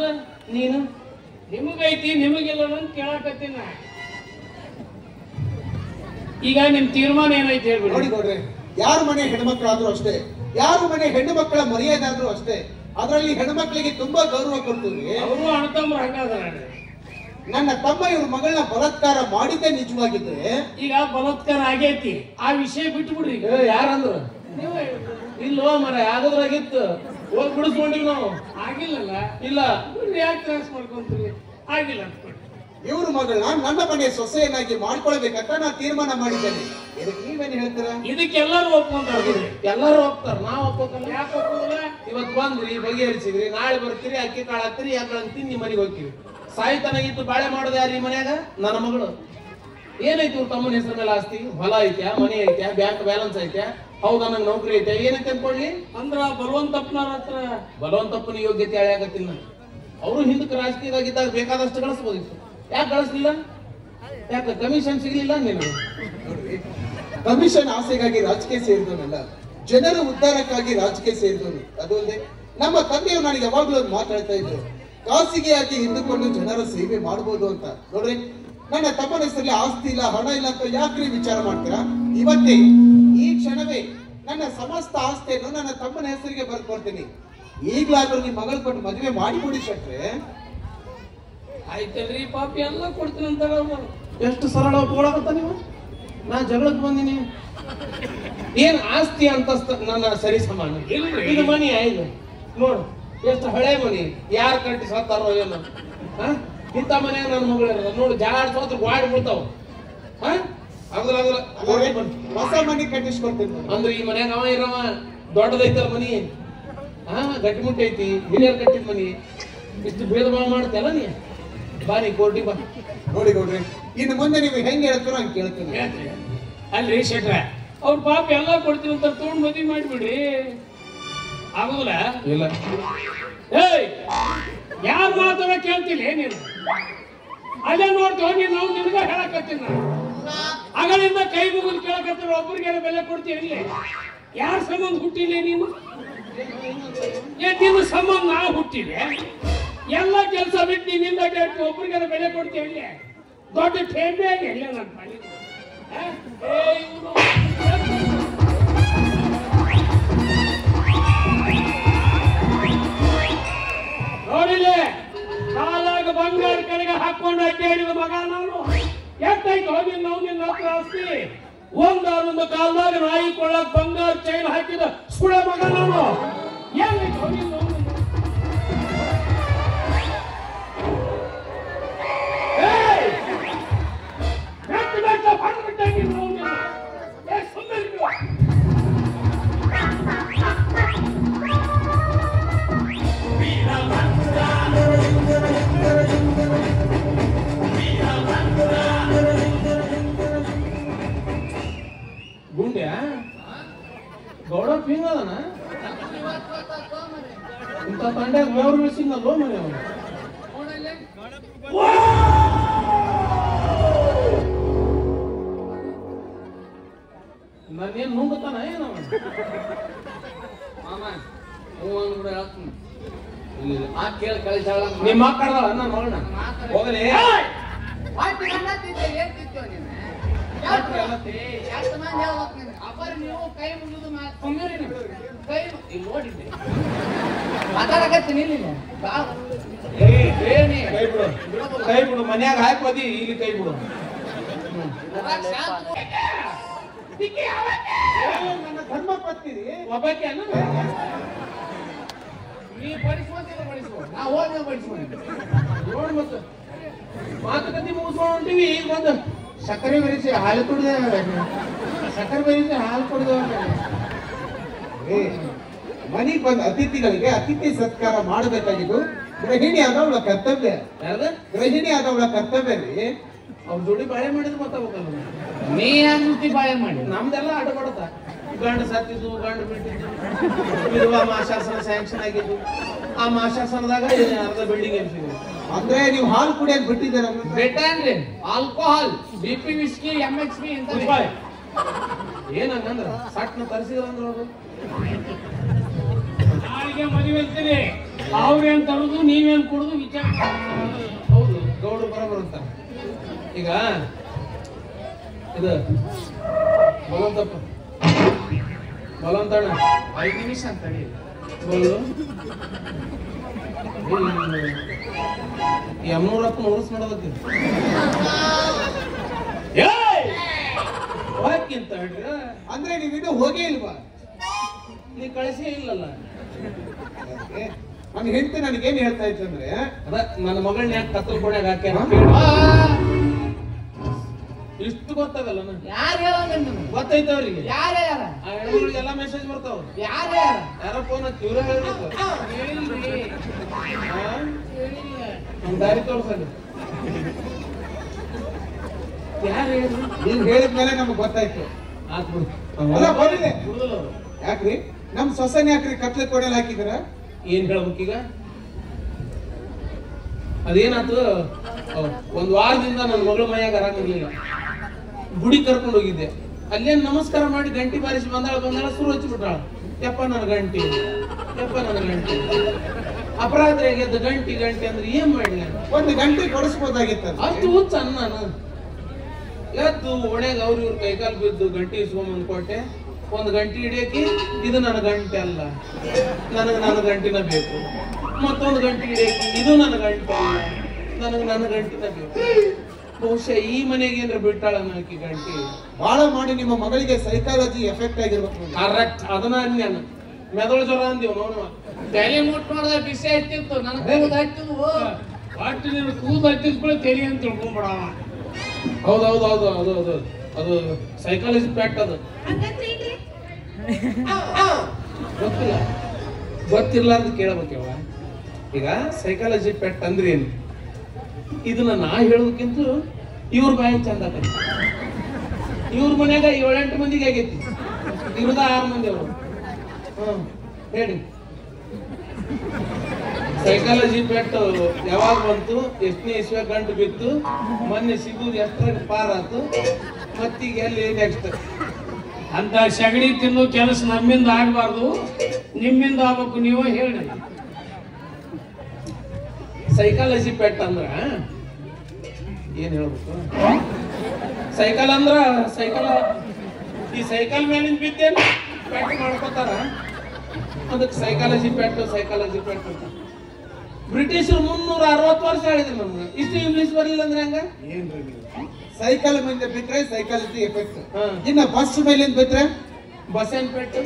ನೀನು ನಿಮಗೈತಿ ನಿಮಗಿಲ್ಲ ಅಂತ ಕೇಳಕತ್ತೀನಿ ನಾ ಈಗ ನಿಮ್ ತೀರ್ಮಾನ ಏನೈತಿ ಹೇಳ್ಬಿಡಿ ನೋಡಿ ನೋಡ್ರಿ ಯಾರ ಮನೆ ಹೆಣ್ಮಕ್ಳಾದ್ರೂ ಅಷ್ಟೇ ಯಾರ ಮನೆ ಹೆಣ್ಣು ಮಕ್ಕಳ ಮರ್ಯಾದಾದ್ರೂ ಅಷ್ಟೇ ಅದರಲ್ಲಿ ಹೆಣ್ಮಕ್ಳಿಗೆ ತುಂಬಾ ಗೌರವ ಕೊಡ್ತೀವಿ ಅವರು ಅಣ್ಣತಮ್ಮ ಹಂಗಾದ್ರ ನನ್ನ ತಮ್ಮ ಇವ್ರ ಮಗಳನ್ನ ಬಲಾತ್ಕಾರ ಮಾಡಿದ್ದೇ ನಿಜವಾಗಿದ್ರೆ ಈಗ ಬಲಾತ್ಕಾರ ಆಗೈತಿ ಆ ವಿಷಯ ಬಿಟ್ಟು ಬಿಡ್ರಿ ಯಾರಂದ್ರು ಇಲ್ವಾ ಮರ ಯಾವ್ದಾಗಿತ್ತು ಹೋಗಿ ಬಿಡಿಸ್ಕೊಂಡಿವಿ ನಾವು ಆಗಿಲ್ಲಲ್ಲ ಇಲ್ಲ ಯಾಕೆ ತ್ರಾಸ ಮಾಡ್ಕೊಂತೀವಿ ಆಗಿಲ್ಲ ಅನ್ಕೊಂಡು ಇವ್ರ ಮಗಳನ್ನ ನನ್ನ ಮನೆ ಸೊಸೆಯನ್ನಾಗಿ ಮಾಡ್ಕೊಳ್ಬೇಕಂತ ನಾನು ತೀರ್ಮಾನ ಮಾಡಿದ್ದೇನೆ ಇದಕ್ಕೆ ನೀವೇನು ಹೇಳ್ತೀರಾ ಇದಕ್ಕೆಲ್ಲರೂ ಒಪ್ಕೊಂತಾರೆ ಎಲ್ಲರೂ ಹೋಗ್ತಾರ ನಾವ್ ಒಪ್ಕೋಕಲ್ಲ ಯಾಕೆ ಒಪ್ಪೋದಿಲ್ಲ ಇವತ್ತು ಬಂದ್ರಿ ಬಗೆಹರಿಸಿದ್ರಿ ನಾಳೆ ಬರ್ತೀರಿ ಅಕ್ಕಿ ಕಾಳು ಹಾಕ್ತಿರಿ ಯಾಕಂತ ತಿಂದು ಮನೆಗೆ ಹೋಗ್ತೀವಿ ಸಾಯ್ತನಾಗಿತ್ತು ಬಾಳೆ ಮಾಡೋದು ಯಾರು ಈ ಮನ್ಯಾಗ ನನ್ನ ಮಗಳು ಏನೈತಿ ಇವ್ರ ತಮ್ಮನ ಹೆಸರ ಮೇಲೆ ಆಸ್ತಿ ಹೊಲ ಐತ್ಯಾ ಮನೆ ಐತ್ಯಾ ಬ್ಯಾಂಕ್ ಬ್ಯಾಲೆನ್ಸ್ ಐತ್ಯಾ ಹೌದಾ ನಂಗೆ ನೌಕರಿ ಐತೆ ಏನೈತೆ ಅನ್ಕೊಳ್ಳಿ ಅಂದ್ರ ಬಲವಂತಪ್ಪನವ್ರ ಹತ್ರ ಬಲವಂತಪ್ಪನ ಯೋಗ್ಯತೆ ಅಳ್ಯಾಕತ್ತಿಲ್ಲ ಅವರು ಹಿಂದಕ್ಕೆ ರಾಜಕೀಯದಾಗಿದ್ದಾಗ ಬೇಕಾದಷ್ಟು ಗಳಿಸ್ಬೋದಿತ್ತು ಯಾಕೆ ಗಳಿಸ್ಲಿಲ್ಲ ಯಾಕೆ ಕಮಿಷನ್ ಸಿಗ್ಲಿಲ್ಲ ನೀನು ಕಮಿಷನ್ ಆಸೆಗಾಗಿ ರಾಜಕೀಯ ಸೇರಿದವನಲ್ಲ ಜನರ ಉದ್ಧಾರಕ್ಕಾಗಿ ರಾಜಕೀಯ ಸೇರಿದವನು ಅದು ಅಲ್ಲದೆ ನಮ್ಮ ತಂದೆಯವರು ನನಗೆ ಯಾವಾಗ್ಲೂ ಒಂದು ಮಾತಾಡ್ತಾ ಇದ್ರು ಖಾಸಗಿಯಾಗಿ ಹಿಂದುಕೊಂಡು ಜನರ ಸೇವೆ ಮಾಡಬಹುದು ಅಂತ ನೋಡ್ರಿ ನನ್ನ ತಮ್ಮನ ಹೆಸರಲ್ಲಿ ಆಸ್ತಿ ಇಲ್ಲ ಹಣ ಇಲ್ಲ ಅಂತ ಯಾಕ್ರಿ ವಿಚಾರ ಮಾಡ್ತೀರಾ ಇವತ್ತೇ ಈ ಕ್ಷಣವೇ ನನ್ನ ಸಮಸ್ತ ಆಸ್ತಿಯನ್ನು ನನ್ನ ತಮ್ಮನ ಹೆಸರಿಗೆ ಬರ್ಕೊಡ್ತೀನಿ ಈಗ್ಲಾದ್ರೂ ನಿಮ್ ಮಗಳ ಕೊಟ್ಟು ಮದುವೆ ಮಾಡಿಬಿಡಿ ಶೆಟ್ರೆ ಆಯ್ತಲ್ರಿ ಪಾಪಿ ಎಲ್ಲ ಕೊಡ್ತೀನಿ ಅಂತಾರ ಅವ್ರು ಎಷ್ಟು ಸರಳ ಒಪ್ಕೊಳಕತ್ತ ನೀವು ನಾ ಜಗಳಕ್ಕೆ ಬಂದಿನಿ ಏನ್ ಆಸ್ತಿ ಅಂತಸ್ತ ನನ್ನ ಸರಿ ಸಮಾನ ಇದು ಮನಿ ಆಯ್ತು ನೋಡು ಎಷ್ಟು ಹಳೆ ಮನಿ ಯಾರು ಕಟ್ಟಿ ಸತ್ತಾರೋ ಏನೋ ಇಂಥ ಮನ್ಯಾಗ ನನ್ನ ಮಗಳು ನೋಡು ಜಾಡ್ ಸೋತ್ರ ಗಾಡಿ ಬಿಡ್ತಾವ ಹೊಸ ಮನೆ ಕಟ್ಟಿಸ್ಕೊಡ್ತೀನಿ ಅಂದ್ರೆ ಈ ಮನ್ಯಾಗ ಅವ ಇರವ ದೊಡ್ಡದೈತಲ್ಲ ಮನಿ ಗಟ್ಟಿಮುಟ್ಟಿ ಐತಿ ಹಿರಿಯರ್ ಕಟ್ಟಿದ ಮನಿ ಇಷ್ಟು ಭೇದ ಭಾವ ಮಾಡ್ತೇಲ್ಲ ನೀ ಬಾರಿ ಕೋರ್ಟಿ ಬಾ ನೋಡಿ ನೋಡ್ರಿ ಇನ್ನು ಮುಂದೆ ನೀವು ಹೆಂಗ್ ಹೇಳ್ತೀರೋ ಹಂಗೆ ಕೇಳ್ತೀನಿ ಅಲ್ರಿ ಶೆಟ್ರ ಅವ್ರ ಪಾಪ ಎಲ್ಲ ಕೊಡ್ತೀನಿ ಅಂತ ತಗೊಂಡ್ ಮದ್ವಿ ಮಾಡ್ಬಿಡ್ರಿ ಆಗುದಿಲ್ಲ ಇಲ್ಲ ಏಯ್ ಯಾರು ಮಾತಾಡ ಕೇಳ್ತಿಲ್ಲ ನೀನು ಅಲ್ಲೇ ನೋಡ್ತೀವ ನೀನು ನಾವು ನಿನಗ ಹೇಳಕತ್ತೀನಿ ನಾನು ಅಗಳಿಂದ ಕೈ ಮುಗಿದು ಕೇಳಕತ್ತೀರ ಒಬ್ಬರಿಗೆ ಬೆಲೆ ಕೊಡ್ತೀವಿ ಇಲ್ಲಿ ಯಾರ ಸಂಬಂಧ ಹುಟ್ಟಿಲ್ಲ ನೀನು ನಿನ್ನ ಸಂಬಂಧ ನಾ ಹುಟ್ಟಿದೆ, ಎಲ್ಲ ಕೆಲಸ ಬಿಟ್ಟು ನಿನ್ನಿಂದ ಒಬ್ಬರಿಗೆಲ್ಲ ಬೆಲೆ ಕೊಡ್ತೀವಿ. ದೊಡ್ಡ ಟೇಬೆ ಆಗಿ ಎಲ್ಲ ನನ್ನ ಮನೆ ನೋಡಿಲೆ ಕಾಲಾಗ ಬಂಗಾರ ಕಡೆಗೆ ಹಾಕೊಂಡು ಅಡ್ಡಾಡಿದ ಮಗ ನಾನು. ಎಷ್ಟಾಯ್ತು ಹೋಗಿಲ್ಲ ನಾವು ನಿನ್ನ ಹತ್ರ ಆಸ್ತಿ. ಒಂದಾನೊಂದು ಕಾಲದಾಗ ನಾಯಿ ಕೊಳ್ಳಕ್ ಬಂಗಾರ ಚೈನ್ ಹಾಕಿದ ಸುಳ ಮಗ ನಾನು. ಎಲ್ಲಿ ಹೋಗಿಲ್ಲ ಗುಂಡ್ಯ ಗೌಡ ಪಿಂಗ್ ಅದನ ಇಂಥ ತಂಡ್ಯಾಗ ಮೇವ್ರು ಇಳಿಸಿದ್ನಲ್ಲೋ ಮನೆ ಅವನು. ನಾನೇನ್ ನುಂಗುತ್ತಾನ ಏನವ ಮಾಮ ಹ್ಞೂ ಅಂದ್ಬಿಡ ಹೇಳ್ತೀನಿ. ಆ ಕೇಳಿ ಕಳಿಸಾಳ ನಿಮ್ಮ ಮಾತಾಡ್ದಳ ನನ್ನ ಮಗಳನ್ನ ಹೋಗಲಿ. ಮಾತಾಡಕತ್ತೀನಿ ಕೈ ಬಿಡು, ಮನ್ಯಾಗ ಹಾಕೋದಿ ಇಲ್ಲಿ ಕೈ ಬಿಡು. ನನ್ನ ಧರ್ಮ ಪತ್ನಿರಿ ಒಬ್ಬಾಕಿ ಅನ್ನ ನೀ ಬಡಿಸ್ಕೊಂತಿಲ್ಲ ಬಡಿಸ್ಕೊ, ನಾ ಹೋಗಿ ಬಡಿಸ್ಕೊಂಡು ನೋಡ್ ಮತ್ತೆ ಮಾತುಕತೆ ಮುಗಿಸ್ಕೊಂಡು ಹೊಂಟಿವಿ. ಈಗ ಬಂದು ಸಕ್ಕರೆ ಬೆರೆಸಿ ಹಾಲು ಕುಡ್ದೆ, ಸಕ್ಕರೆ ಬೆರೆಸಿ ಹಾಲು ಕುಡ್ದೆ. ಮನೆಗೆ ಬಂದ ಅತಿಥಿಗಳಿಗೆ ಅತಿಥಿ ಸತ್ಕಾರ ಮಾಡಬೇಕಾಗಿದ್ದು ಗೃಹಿಣಿ ಆದವಳ ಕರ್ತವ್ಯ. ಗೃಹಿಣಿ ಆದವಳ ಕರ್ತವ್ಯ ರೀ. ಅವ್ರ ಜೋಡಿ ಬಾಳೆ ಮಾಡಿದ್ರೆ ಗೊತ್ತಾಗಬೇಕಲ್ಲ. ನೀ ಅನ್ತಿ ಬಾಳೆ ಮಾಡಿ ನಮ್ದೆಲ್ಲ ಅಡ್ಡ ಕೊಡತ್ತ. ಗಂಡು ಸತ್ತಿದ್ದು, ಗಂಡು ಬಿಟ್ಟಿದ್ದು, ಇರುವ ಮಾಶಾಸನ ಸ್ಯಾಂಕ್ಷನ್ ಆಗಿದ್ದು. ಆ ಮಾಶಾಸನದಾಗ ಅರ್ಧ ಬಿಲ್ಡಿಂಗ್ ಎಬ್ಸಿದ್ವಿ. ಅಂದ್ರೆ ನೀವು ಹಾಲು ಕುಡಿಯಕ್ ಬಿಟ್ಟಿದ್ದೀರ ಬೇಟನ್ರಿ ಆಲ್ಕೋಹಾಲ್, BP, ವಿಸ್ಕಿ, MXP ಅಂತ ಏನಂಗಂದ್ರ ಸಟ್ನ ತರಿಸಿದ್ರ ಅಂದ್ರ ಅವರು ನಾಳೆಗೆ ಮದುವೆ ಅಂತೀರಿ, ಅವ್ರೇನ್ ತರುದು ನೀವೇನ್ ಕೊಡುದು ವಿಚಾರ. ಹೌದು, ಗೌಡ್ರು ಬರೋಬರ್ ಅಂತ. ಈಗ ಇದು ಬಲವಂತಪ್ಪ ಬಲವಂತಣ್ಣ 5 ನಿಮಿಷ ಅಂತ ಹೇಳಿ ಬೋಲು ಎಮ್ನೂರಪ್ಪ ಉಳಿಸ್ ಮಾಡೋದಕ್ಕೆ ಹಾಕಿಂತ ಹೇಳ್ರಿ. ಅಂದ್ರೆ ನೀವಿನ್ನೂ ಹೋಗೇ ಇಲ್ವಾ? ನೀ ಕಳಿಸೇ ಇಲ್ಲಲ್ಲ. ನನ್ನ ಹೆಂಡತಿ ನನಗೇನ್ ಹೇಳ್ತಾ ಇತ್ತಂದ್ರೆ, ಅದ ನನ್ನ ಮಗಳನ್ನ ಯಾಕೆ ಕತ್ತಲ್ ಕೊಡ್ಯಾಗ ಹಾಕ್ಯಾರ ಇಷ್ಟು ಗೊತ್ತಾಗಲ್ಲ ನನಗೆ. ಯಾರು ಹೇಳಂಗ ಗೊತ್ತೈತೆ ಅವ್ರಿಗೆ. ಯಾರ ಯಾರ ಆ ಹೆಣ್ಮಗಳಿಗೆ ಎಲ್ಲ ಮೆಸೇಜ್ ಬರ್ತಾವ. ಯಾರ ಯಾರ ಯಾರೋ ಫೋನ್ ಹಚ್ಚಿ ಇವ್ರ ಹೇಳ್ಬೇಕು. ಹೇಳಿಲ್ರಿ ನಮ್ ದಾರಿ ತೋರ್ಸಲ್ಲ. ಯಾರು ಹೇಳಿದ್ರು? ನೀವ್ ಹೇಳಿದ್ಮೇಲೆ ನಮಗ್ ಗೊತ್ತಾಯ್ತು. ಆತ್ ಬಿಡು. ಅಲ್ಲ ಬರ್ಲಿ. ಬಿಡುದಿಲ್ಲ ಅವ್ರು. ಯಾಕ್ರಿ ನಮ್ ಸೊಸೆನ ಯಾಕ್ರಿ ಕತ್ಲೆ ಕೊಡಲ್ ಹಾಕಿದ್ರ? ಏನ್ ಹೇಳ್ಬೇಕೀಗ? ಅದೇನಾತು, ಒಂದ್ ವಾರದಿಂದ ನನ್ನ ಮಗಳ ಮೈಯಾಗ ಆರಾಮಿರ್ಲಿಲ್ಲ. ಗುಡಿ ಕರ್ಕೊಂಡು ಹೋಗಿದ್ದೆ. ಅಲ್ಲೇನ್ ನಮಸ್ಕಾರ ಮಾಡಿ ಗಂಟಿ ಬಾರಿಸಿ ಬಂದಾಳ ಸುರು ಹಚ್ಚಿಬಿಟ್ರಾಳ. ಯಪ್ಪ ನನ್ನ ಗಂಟಿ, ಯಪ್ಪ ನನ್ನ ಗಂಟಿ. ಅಪರಾಧ ಗೆದ್ದ ಗಂಟಿ ಅಂದ್ರೆ ಏನ್ ಮಾಡ್ಲಿ? ಒಂದು ಗಂಟೆ ಕೊಡಿಸ್ಬೋದಾಗಿತ್ತ. ಅಷ್ಟು ಹುಚ್ಚ ನಾನು ಎದ್ದು ಒಣೆಗ ಅವ್ರ ಇವ್ರ ಕೈಕಾಲು ಬಿದ್ದು ಗಂಟಿ ಇಸ್ಕೊಂಬಂದ್ ಕೊಟ್ಟೆ. ಒಂದು ಗಂಟಿ ಹಿಡಿಯಕ್ಕೆ ಇದು ನನ್ನ ಗಂಟೆ ಅಲ್ಲ, ನನ್ನ ಗಂಟಿನ ಬೇಕು. ಮತ್ತೊಂದು ಗಂಟಿ ಹಿಡಿಯಕ್ಕೆ ಇದು ನನ್ನ ಗಂಟೆ ಅಲ್ಲ, ನನ್ನ ಗಂಟಿನ ಬೇಕು. ಬಹುಶಃ ಈ ಮನೆಗೆ ಏನ್ರ ಬಿಟ್ಟಾಳ ನಾಕಿ ಗಂಟಿ. ಬಹಳ ಮಾಡಿ ನಿಮ್ಮ ಮಗಳಿಗೆ ಸೈಕಾಲಜಿ ಎಫೆಕ್ಟ್ ಆಗಿರ್ಬೇಕು. ಕರೆಕ್ಟ್, ಅದನ್ನ ಅನ್ಯಾನ ಮೆದುಳು ಜ್ವರ ಅಂದೀವ್ ನೋಡುವ. ತಲೆ ಮುಟ್ ನೋಡಿದ್ರೆ ಬಿಸಿ ಹತ್ತಿತ್ತು, ನನ್ನ ಕೂದ ಹತ್ತಿದ್ವು. ಒಟ್ಟು ನೀನು ಕೂದ ಹತ್ತಿಸ್ಕೊಳ್ಳಿ ತೆರಿ ಅಂತ ತಿಳ್ಕೊಂಬಿಡವ. ಹೌದೌದು, ಅದು ಸೈಕಾಲಜಿ ಪ್ಯಾಕ್ಟ್. ಅದು ಗೊತ್ತಿರ್ಲಾರ್ದು ಕೇಳಬೇಕವ. ಈಗ ಸೈಕಾಲಜಿ ಪೆಟ್ ಅಂದ್ರೆ ಏನು? ಇದನ್ನ ನಾ ಹೇಳೋದಕ್ಕಿಂತ ಇವ್ರ ಬಾಯಿ ಚಂದ ಆಗೈತಿ. ಇವ್ರ ಮನ್ಯಾಗ 7-8 ಮಂದಿಗೆ ಆಗೈತಿ, ಇವ್ರದ 6 ಮಂದಿ ಅವರು. ಹೇಳಿ, ಸೈಕಾಲಜಿ ಪೆಟ್ ಯಾವಾಗ ಬಂತು, ಎಷ್ಟನೇ ಇಸ್ವ ಗಂಟು ಬಿತ್ತು, ಮೊನ್ನೆ ಸಿಗುದು ಎಷ್ಟರ ಪಾರ್ ಆತು, ಮತ್ತೀಗ ಎಲ್ಲಿ ನೆಕ್ಸ್ಟ್ ಅಂತ ಸಗಣಿ ತಿನ್ನು ಕೆಲಸ ನಮ್ಮಿಂದ ಆಗಬಾರ್ದು, ನಿಮ್ಮಿಂದ ಆಗ್ಬೇಕು. ನೀವೇ ಹೇಳಿ. ಸೈಕಾಲಜಿ ಪೆಟ್ ಅಂದ್ರ ಏನ್ ಹೇಳ್ಬೇಕು? ಸೈಕಲ್ ಅಂದ್ರ ಈ ಸೈಕಲ್ ಮೇಲಿಂದ ಬಿದ್ದೇನು ಪೆಟ್ ಮಾಡ್ಕೋತಾರ, ಅದಕ್ಕೆ ಸೈಕಾಲಜಿ ಪೆಟ್ ಅಂತ. ಬ್ರಿಟಿಷರು 360 ವರ್ಷ ಹೇಳಿದ್ರು ನಮ್ಗೆ. ಇಷ್ಟು ಇಂಗ್ಲಿಷ್ ಬರ್ಲಿಲ್ಲ ಅಂದ್ರೆ ಹಂಗ ಏನ್ರಿ ಸೈಕಲ್ ಮೇಲೆ ಬಿದ್ರೆ ಸೈಕಾಲಜಿ ಎಫೆಕ್ಟ್, ಇನ್ನ ಬಸ್ ಮೇಲಿಂದ ಬಿದ್ರೆ ಬಸ್ ಏನ್ ಪೆಟ್ಟು,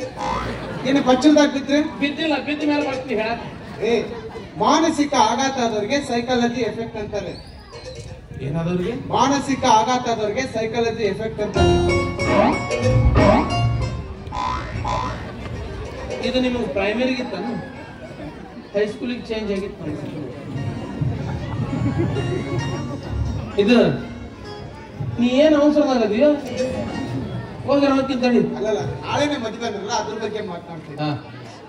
ಇನ್ನು ಬಚ್ಚಲ್ದಾಗ ಬಿದ್ರೆ ಬಿದ್ದಿಲ್ಲ, ಬಿದ್ದ ಮೇಲೆ ಬರ್ತೀನಿ ಹೇಳ. ಮಾನಸಿಕ ಆಘಾತ ಆದವ್ರಿಗೆ ಸೈಕಾಲಜಿ ಎಫೆಕ್ಟ್ ಅಂತಾರೆ. ಏನಾದವ್ರಿಗೆ? ಮಾನಸಿಕ ಆಘಾತ ಆದವ್ರಿಗೆ ಸೈಕಾಲಜಿ ಎಫೆಕ್ಟ್ ಅಂತಾರೆ. ಇದು ನಿಮಗೆ ಪ್ರೈಮರಿಗಿತ್ತ, ಹೈಸ್ಕೂಲಿಗೆ ಚೇಂಜ್ ಆಗಿತ್ತು. ಇದು ನೀ ಏನ್ ಅವಸರದಾಗದೀಯೋ ಹೋಗಿರೋಕ್ಕಿಂತ ಅಲ್ಲಲ್ಲ, ನಾಳೆನೇ ಮದುವೆ ಅಲ್ಲ, ಅದ್ರ ಬಗ್ಗೆ ಮಾತನಾಡ್ತೀನಿ.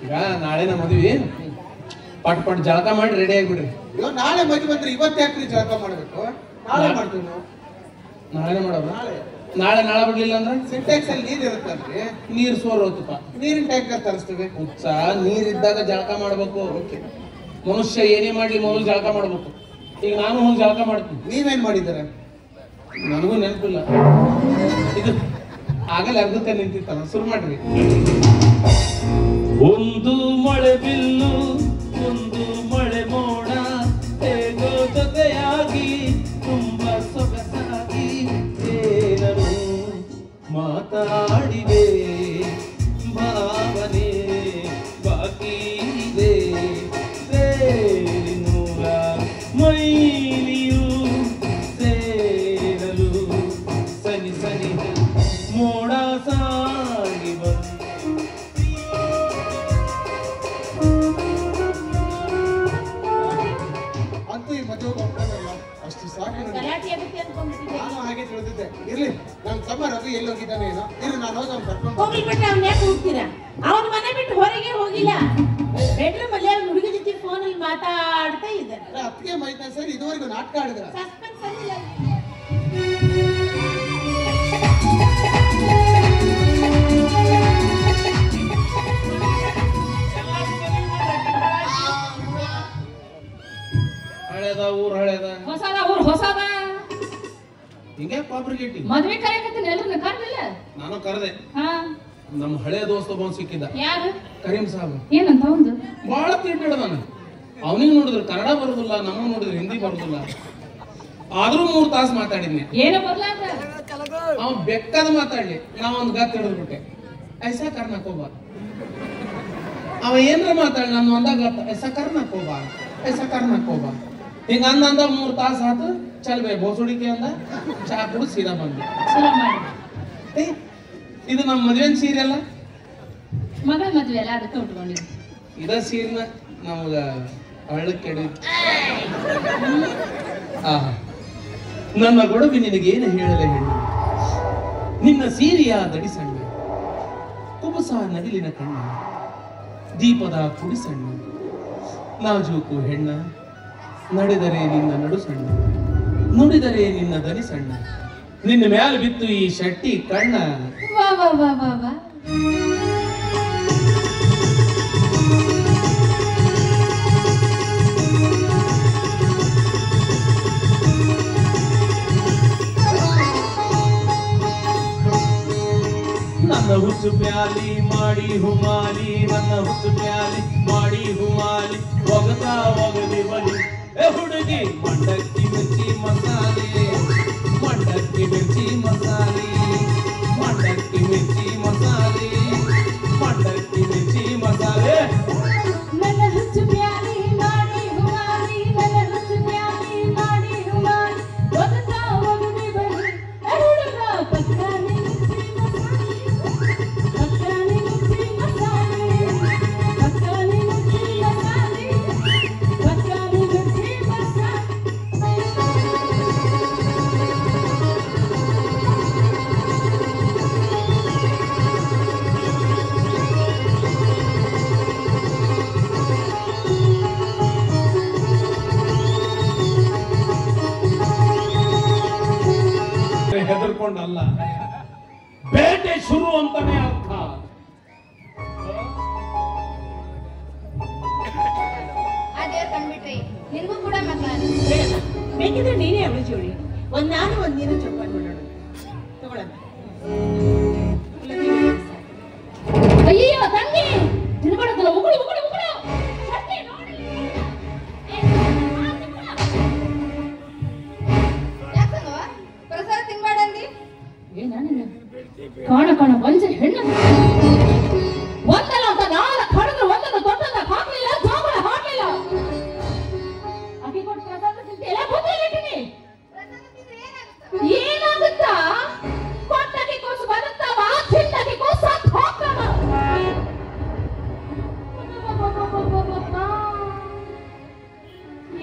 ಈಗ ನಾಳೆನ ಮದ್ವಿ, ಪಟ್ ಜಳಕ ಮಾಡಿ ರೆಡಿ ಆಗಿಬಿಡ್ರಿ. ಅಯ್ಯೋ ನಾಳೆ ಮದುವೆ ಅಂದ್ರೆ ಇವತ್ತು ಯಾಕ್ರಿ ಜಳಕ ಮಾಡ್ಬೇಕು? ನಾಳೆ ಮಾಡ್ತೀವಿ ನಾವು. ನಾಳೆನೇ ಮಾಡೋದು. ನಾಳೆ ಬಿಡ್ಲಿಲ್ಲ ಅಂದ್ರೆ ಸಿಂಟ್ಯಾಕ್ಸ್ ಅಲ್ಲಿ ನೀರ್ ಇರುತ್ತಲ್ರಿ, ನೀರ್ ಸೋರ್ ಹೋತಪ್ಪ. ನೀರಿನ ಟ್ಯಾಂಕರ್ ತರಿಸ್ತೀವಿ. ನೀರಿದ್ದಾಗ ಜಳಕ ಮಾಡ್ಬೇಕು. ಮನುಷ್ಯ ಏನೇ ಮಾಡ್ಲಿ ಮೊದಲು ಜಳಕ ಮಾಡ್ಬೇಕು. ಈಗ ನಾನು ಹೋಗಿ ಜಳಕ ಮಾಡ್ತೀನಿ. ನೀವೇನ್ ಮಾಡಿದಾರೆ? ನನಗೂ ನೆನಪಿಲ್ಲ. ಇದು ಆಗಲೇ ಅರ್ಧಕ್ಕೆ ನಿಂತಿತ್ತಲ್ಲ, ಶುರು ಮಾಡ್ರಿ. ಒಂದು ಮಳೆ ಬಿಲ್ಲು, ಒಂದು ಮಳೆ ಮೋಡ, ಹೇಗೋ ಜೊತೆಯಾಗಿ ತುಂಬಾ ಸೊಗಸಾಗಿ ಏನನು ಮಾತಾಡಿವೆ, ಭಾವನೆ ಬಾಕಿ ಇದೆ, ಸೇರಿನೂರ ಮೈಲಿಯು ಸೇರಲು ಸನಿ ಸನಿ ಮೋಡ ಸಾಗಿ ಬಂದು. ಅಂತೂ ಈ ಮದುವೆ ಒಪ್ಕೊಂಡಲ್ಲ, ಅಷ್ಟು ಸಾಕು ನನಗೆ. ಗಲಾಟೆ ಆಗುತ್ತೆ ಅನ್ಕೊಂಡ್ಬಿಟ್ಟಿದ್ದೆ. ನಾನು ಹಾಗೆ ತಿಳಿದಿದ್ದೆ. ಇರ್ಲಿ, ನನ್ನ ತಮ್ಮ ರವಿ ಎಲ್ಲಿ ಹೋಗಿದ್ದಾನೆ ಏನೋ, ಇರು ನಾನು ಹೋಗಿ ಅವ್ನು ಕರ್ಕೊಂಡು ಹೋಗ್ಲಿ ಬಿಟ್ರೆ ಅವ್ನ ಯಾಕೆ ಹೋಗ್ತೀರಾ? ಅವನ ಮನೆ ಬಿಟ್ಟು ಹೊರಗೆ ಹೋಗಿಲ್ಲ, ಬೆಡ್ರೂಮ್ ಅಲ್ಲಿ ಅವ್ನ ಹುಡುಗಿ ಜೊತೆ ಫೋನ್ ಅಲ್ಲಿ ಮಾತಾಡ್ತಾ ಇದ್ದಾನೆ. ಅತ್ತಿಗೆ ಮೈತಾ ಸರ್ ಇದುವರೆಗೂ ನಾಟಕ ಆಡಿದ್ರ? ಸಸ್ಪೆನ್ಸ್ ಆಗಿಲ್ಲ. ಹಳೇದ ಊರ್ ಹಳೇದ, ಹೊಸದ ಊರ್ ಹೊಸದ. ಹಿಂಗೆ ಕಾಬ್ರಿಗೇಟಿ ಮದ್ವೆ ಕರೆಯಕತ್ತೀನಿ, ಎಲ್ರನ್ನ ಕರ್ದಿಲ್ಲ. ನಾನು ಕರೆದೆ. ಹಾ, ನಮ್ಮ ಹಳೆ ದೋಸ್ತ ಒಬ್ಬ ಸಿಕ್ಕಿದ್ದ, ಯಾರು? ಕರೀಂ ಸಾಬ್. ಏನಂತ ಒಂದು ಬಹಳ ತಿಟ್ಟಿಡ ನಾನು. ಅವನಿಗೆ ನೋಡಿದ್ರೆ ಕನ್ನಡ ಬರುದಿಲ್ಲ, ನಮಗೆ ನೋಡಿದ್ರೆ ಹಿಂದಿ ಬರುದಿಲ್ಲ. ಆದ್ರೂ 3 ತಾಸು ಮಾತಾಡಿದ್ನಿ. ಏನು ಬರ್ಲಾದ? ಅವ ಬೆಕ್ಕದ ಮಾತಾಡ್ಲಿ, ನಾ ಒಂದ್ ಗತ್ ಹಿಡಿದ್ಬಿಟ್ಟೆ, ಐಸಾ ಕರ್ನಾಕೋಬ. ಅವ ಏನ್ರ ಮಾತಾಡ್ಲಿ, ನಾನು ಒಂದಾಗ ಐಸಾ ಕರ್ನಾಕೋಬ, ಐಸಾ ಕರ್ನಾಕೋಬ. ಹಿಂಗ ಅಂದ 3 ತಾಸು ಆತು. ಚಲ್ ಬೇ ಬೋಸುಡಿಕೆ ಅಂದ, ಚಾ ಕುಡಿದು ಸೀದಾ ಬಂದ್ವಿ. ಚಲೋ ಮಾಡಿ. ಇದು ನಮ್ಮ ಮದುವೆ ಸೀರೆ ಅಲ್ಲ, ಮಗಳ ಮದ್ವೆ ಅಲ್ಲ, ಅದಕ್ಕೆ ಉಟ್ಕೊಂಡಿದ್ವಿ. ಇದ ಸೀರೆನ ನಮಗ ಹಳ್ಳಕ್ಕೆ ನನ್ನ ಗೊಡವಿ ನಿನಗೇನು ಹೇಳಲೆ ಹೆಣ್ಣು, ನಿನ್ನ ಸೀರೆಯ ದಡಿ ಸಣ್ಣ, ಕುಬುಸ ನಡಿಲಿನ ಕಣ್ಣ, ದೀಪದ ಕುಡಿ ಸಣ್ಣ, ನಾಜೂಕು ಹೆಣ್ಣ, ನಡೆದರೆ ನಿನ್ನ ನಡು ಸಣ್ಣ, ನುಡಿದರೆ ನಿನ್ನ ದನಿ ಸಣ್ಣ, ನಿನ್ನ ಮ್ಯಾಲ ಬಿತ್ತು ಈ ಶೆಟ್ಟಿ ಕಣ್ಣ. ವಾ ವಾ ವಾ ವಾ ವಾ. ನನ್ನ ಹುಚ್ಚು ಪ್ಯಾಲಿ ಮಾಡಿ ಹುಮಾಲಿ, ನನ್ನ ಹುಚ್ಚು ಪ್ಯಾಲಿ ಮಾಡಿ ಹುಮಾಲಿ, ಒಗತಾ ಒಗದಿ ಬಲಿ ಹುಡುಗಿ ಮಂಡಕ್ಕಿ ಮಿರ್ಚಿ ಮಸಾಲೆ, ಮಂಡಕ್ಕಿ ಮಿರ್ಚಿ ಮಸಾಲೆ, ಮಂಡಕ್ಕಿ ಮಿರ್ಚಿ ಮಸಾಲೆ, ಮಂಡಕ್ಕಿ ಮಿರ್ಚಿ ಮಸಾಲೆ. ನನ್ನ ಹುಚ್ಚು ಪ್ಯಾಲಿ ಮಾಡಿ ಹುಮಾಲಿ, ನನ್ನ ಹುಚ್ಚು ಪ್ಯಾಲಿ ಮಾಡಿ ಹುಮಾಲಿ, ಒಗತಾ ಒಗದಿ ಬಲಿ ಹುಡುಗ ಪಕ್ಕಾನಿ ಮಿರ್ಚಿ ಮಸಾಲೆ, ಪಕ್ಕಾನಿ ಮಿರ್ಚಿ ಮಸಾಲೆ, ಪಕ್ಕಾನಿ ಮಿರ್ಚಿ ಮಸಾಲೆ, ಪಕ್ಕಾನಿ ಮಿರ್ಚಿ ಮಸಾಲೆ. ಹೆದರ್ಕೊಂಡಲ್ಲ, ಬೇಟೆ ಶುರು ಅಂತಾನೆ ಅರ್ಥ. ಕಂಡ್ಬಿಟ್ರಿ ನಿನ್ಗೂ ಕೂಡ ಮಕ್ಕಳ ಬೇಕಿದ್ರೆ ನೀನೇ ಅವಳು ಜೋಡಿ ಒಂದ್ ನಾನು ಒಂದ್ ನೀನು ಚೊಪ್ಪಾಗಿ ನೋಡೋಣ ತಗೊಳಮ್ಮ. ಅಯ್ಯೋ ತಂಗಿ ತಿನ್ಬಾರ್ದಲ್ಲ ಉಗುಳು ಉಗುಳು ಉಗುಳು ಸತ್ಯ ನೋಡಿ ಯಾಕಂಗವ ಪ್ರಸಾದ ತಿನ್ಬೇಡಂದಿ ಕಾಣ ಕಾಣ ಬಂಜ ಹೆಣ್ಣು ಒಂದಲ್ಲ ಅಂತ ನಾಲ್ಕು ಕಡಿದ್ರೆ ಒಂದನ್ನು ದೊಡ್ಡದ ಹಾಕ್ಲಿಲ್ಲ ಜೋಗಳ ಹಾಕ್ಲಿಲ್ಲ ಅಕ್ಕಿ ಕೊಟ್ಟು ಪ್ರಸಾದ ತಿಂತಿಲ್ಲ ಗೊತ್ತಿಲ್ಲ ಏನಾಗುತ್ತಾ ಕೊಟ್ಟಕ್ಕೆ ಕೂಸು ಬರುತ್ತಾವ ಚಿಂತಕ್ಕೆ ಕೂಸು ಸತ್ತು ಹೋಗ್ತಾವ.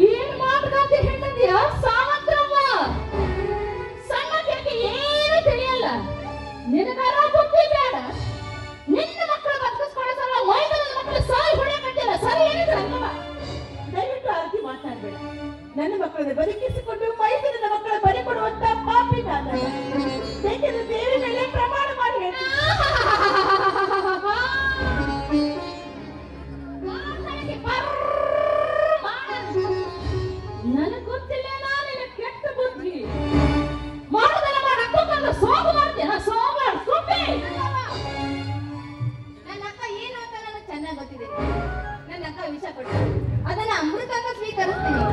ಏನ್ ಮಾತುಗಾತಿ ಹೆಣ್ಣದಿಯ ಸಾವಂತ್ರವ್ವ ಸಣ್ಣಕ್ಕೆ ಏನು ತಿಳಿಯಲ್ಲ ನಿನಗಾರ ಬುದ್ಧಿ ಬೇಡ ನಿನ್ನ ಮಕ್ಕಳು ಬದುಕಿಸ್ಕೊಳ್ಳೋ ಸಲ ಮೈದನ ಮಕ್ಕಳು ಸಾಯಿ ಹೊಡೆ ಕಟ್ಟಿಲ್ಲ ಸರಿ ಏನಿದೆ ಅಲ್ಲವ. ದಯವಿಟ್ಟು ಆರ್ತಿ ಮಾತಾಡ್ಬೇಡ. ನನ್ನ ಮಕ್ಕಳನ್ನ ಬದುಕಿಸಿಕೊಂಡು ಮೈದನ ಮಕ್ಕಳ ಬಲಿ ಕೊಡುವಂತ ಪಾಪಿ ನಾನು. ಬೇಕಿದ್ರೆ ದೇವಿ ಮೇಲೆ ಪ್ರಮಾಣ ಮಾಡಿ ಹೇಳಿ. ನನಗ್ ಗೊತ್ತಿಲ್ಲ ನಾನು ಕೆಟ್ಟ ಬುದ್ಧಿ ಮಾಡುದಲ್ಲ ಮಾಡಕ್ಕ ಸೋಗು ಮಾಡ್ತೇನೆ ಸೋಗ ಸುಬ್ಬಿ. ನನ್ನ ಅಕ್ಕ ಏನು ಅಂತ ನನಗೆ ಚೆನ್ನಾಗಿ ಗೊತ್ತಿದೆ. ನನ್ನ ಅಕ್ಕ ವಿಷ ಕೊಟ್ಟು ಅದನ್ನ ಅಮೃತ ಅಂತ ಸ್ವೀಕರಿಸ್ತೀನಿ.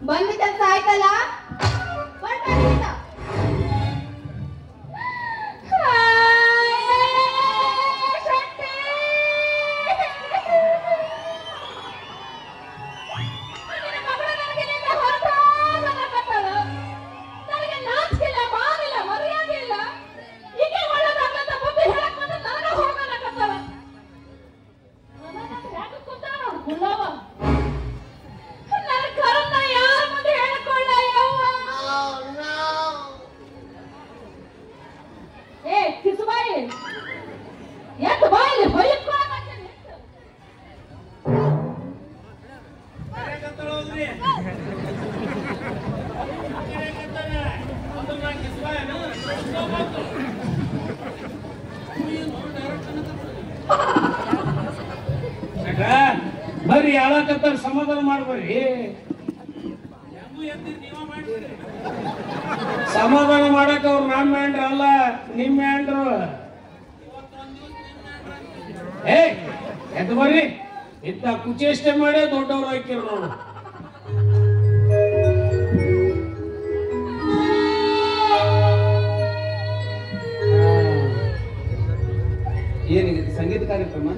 ಬಂದು ಕೆಲಸ ಆಯ್ತಲ್ಲ ಬರ್ತಾನಿಂದ ಬರ್ರಿ ಯಾಳಕತ್ತಾರ ಸಮಾಧಾನ ಮಾಡ್ಬರ್ರಿ. ಸಮಾಧಾನ ಮಾಡಕ್ ಅವ್ರು ನಮ್ಮ ಹ್ಯಾಂಡ್ರ ಅಲ್ಲ ನಿಮ್ಮ ಹ್ಯಾಂಡ್ರು. ಎದ್ದು ಬರ್ರಿ ಇಂತ ಕುಚೇಷ್ಟೆ ಮಾಡೇ ದೊಡ್ಡವ್ರು ಹಾಕಿರ ನೋಡು. ಏನಿದೆ ಸಂಗೀತ ಕಾರ್ಯಕ್ರಮ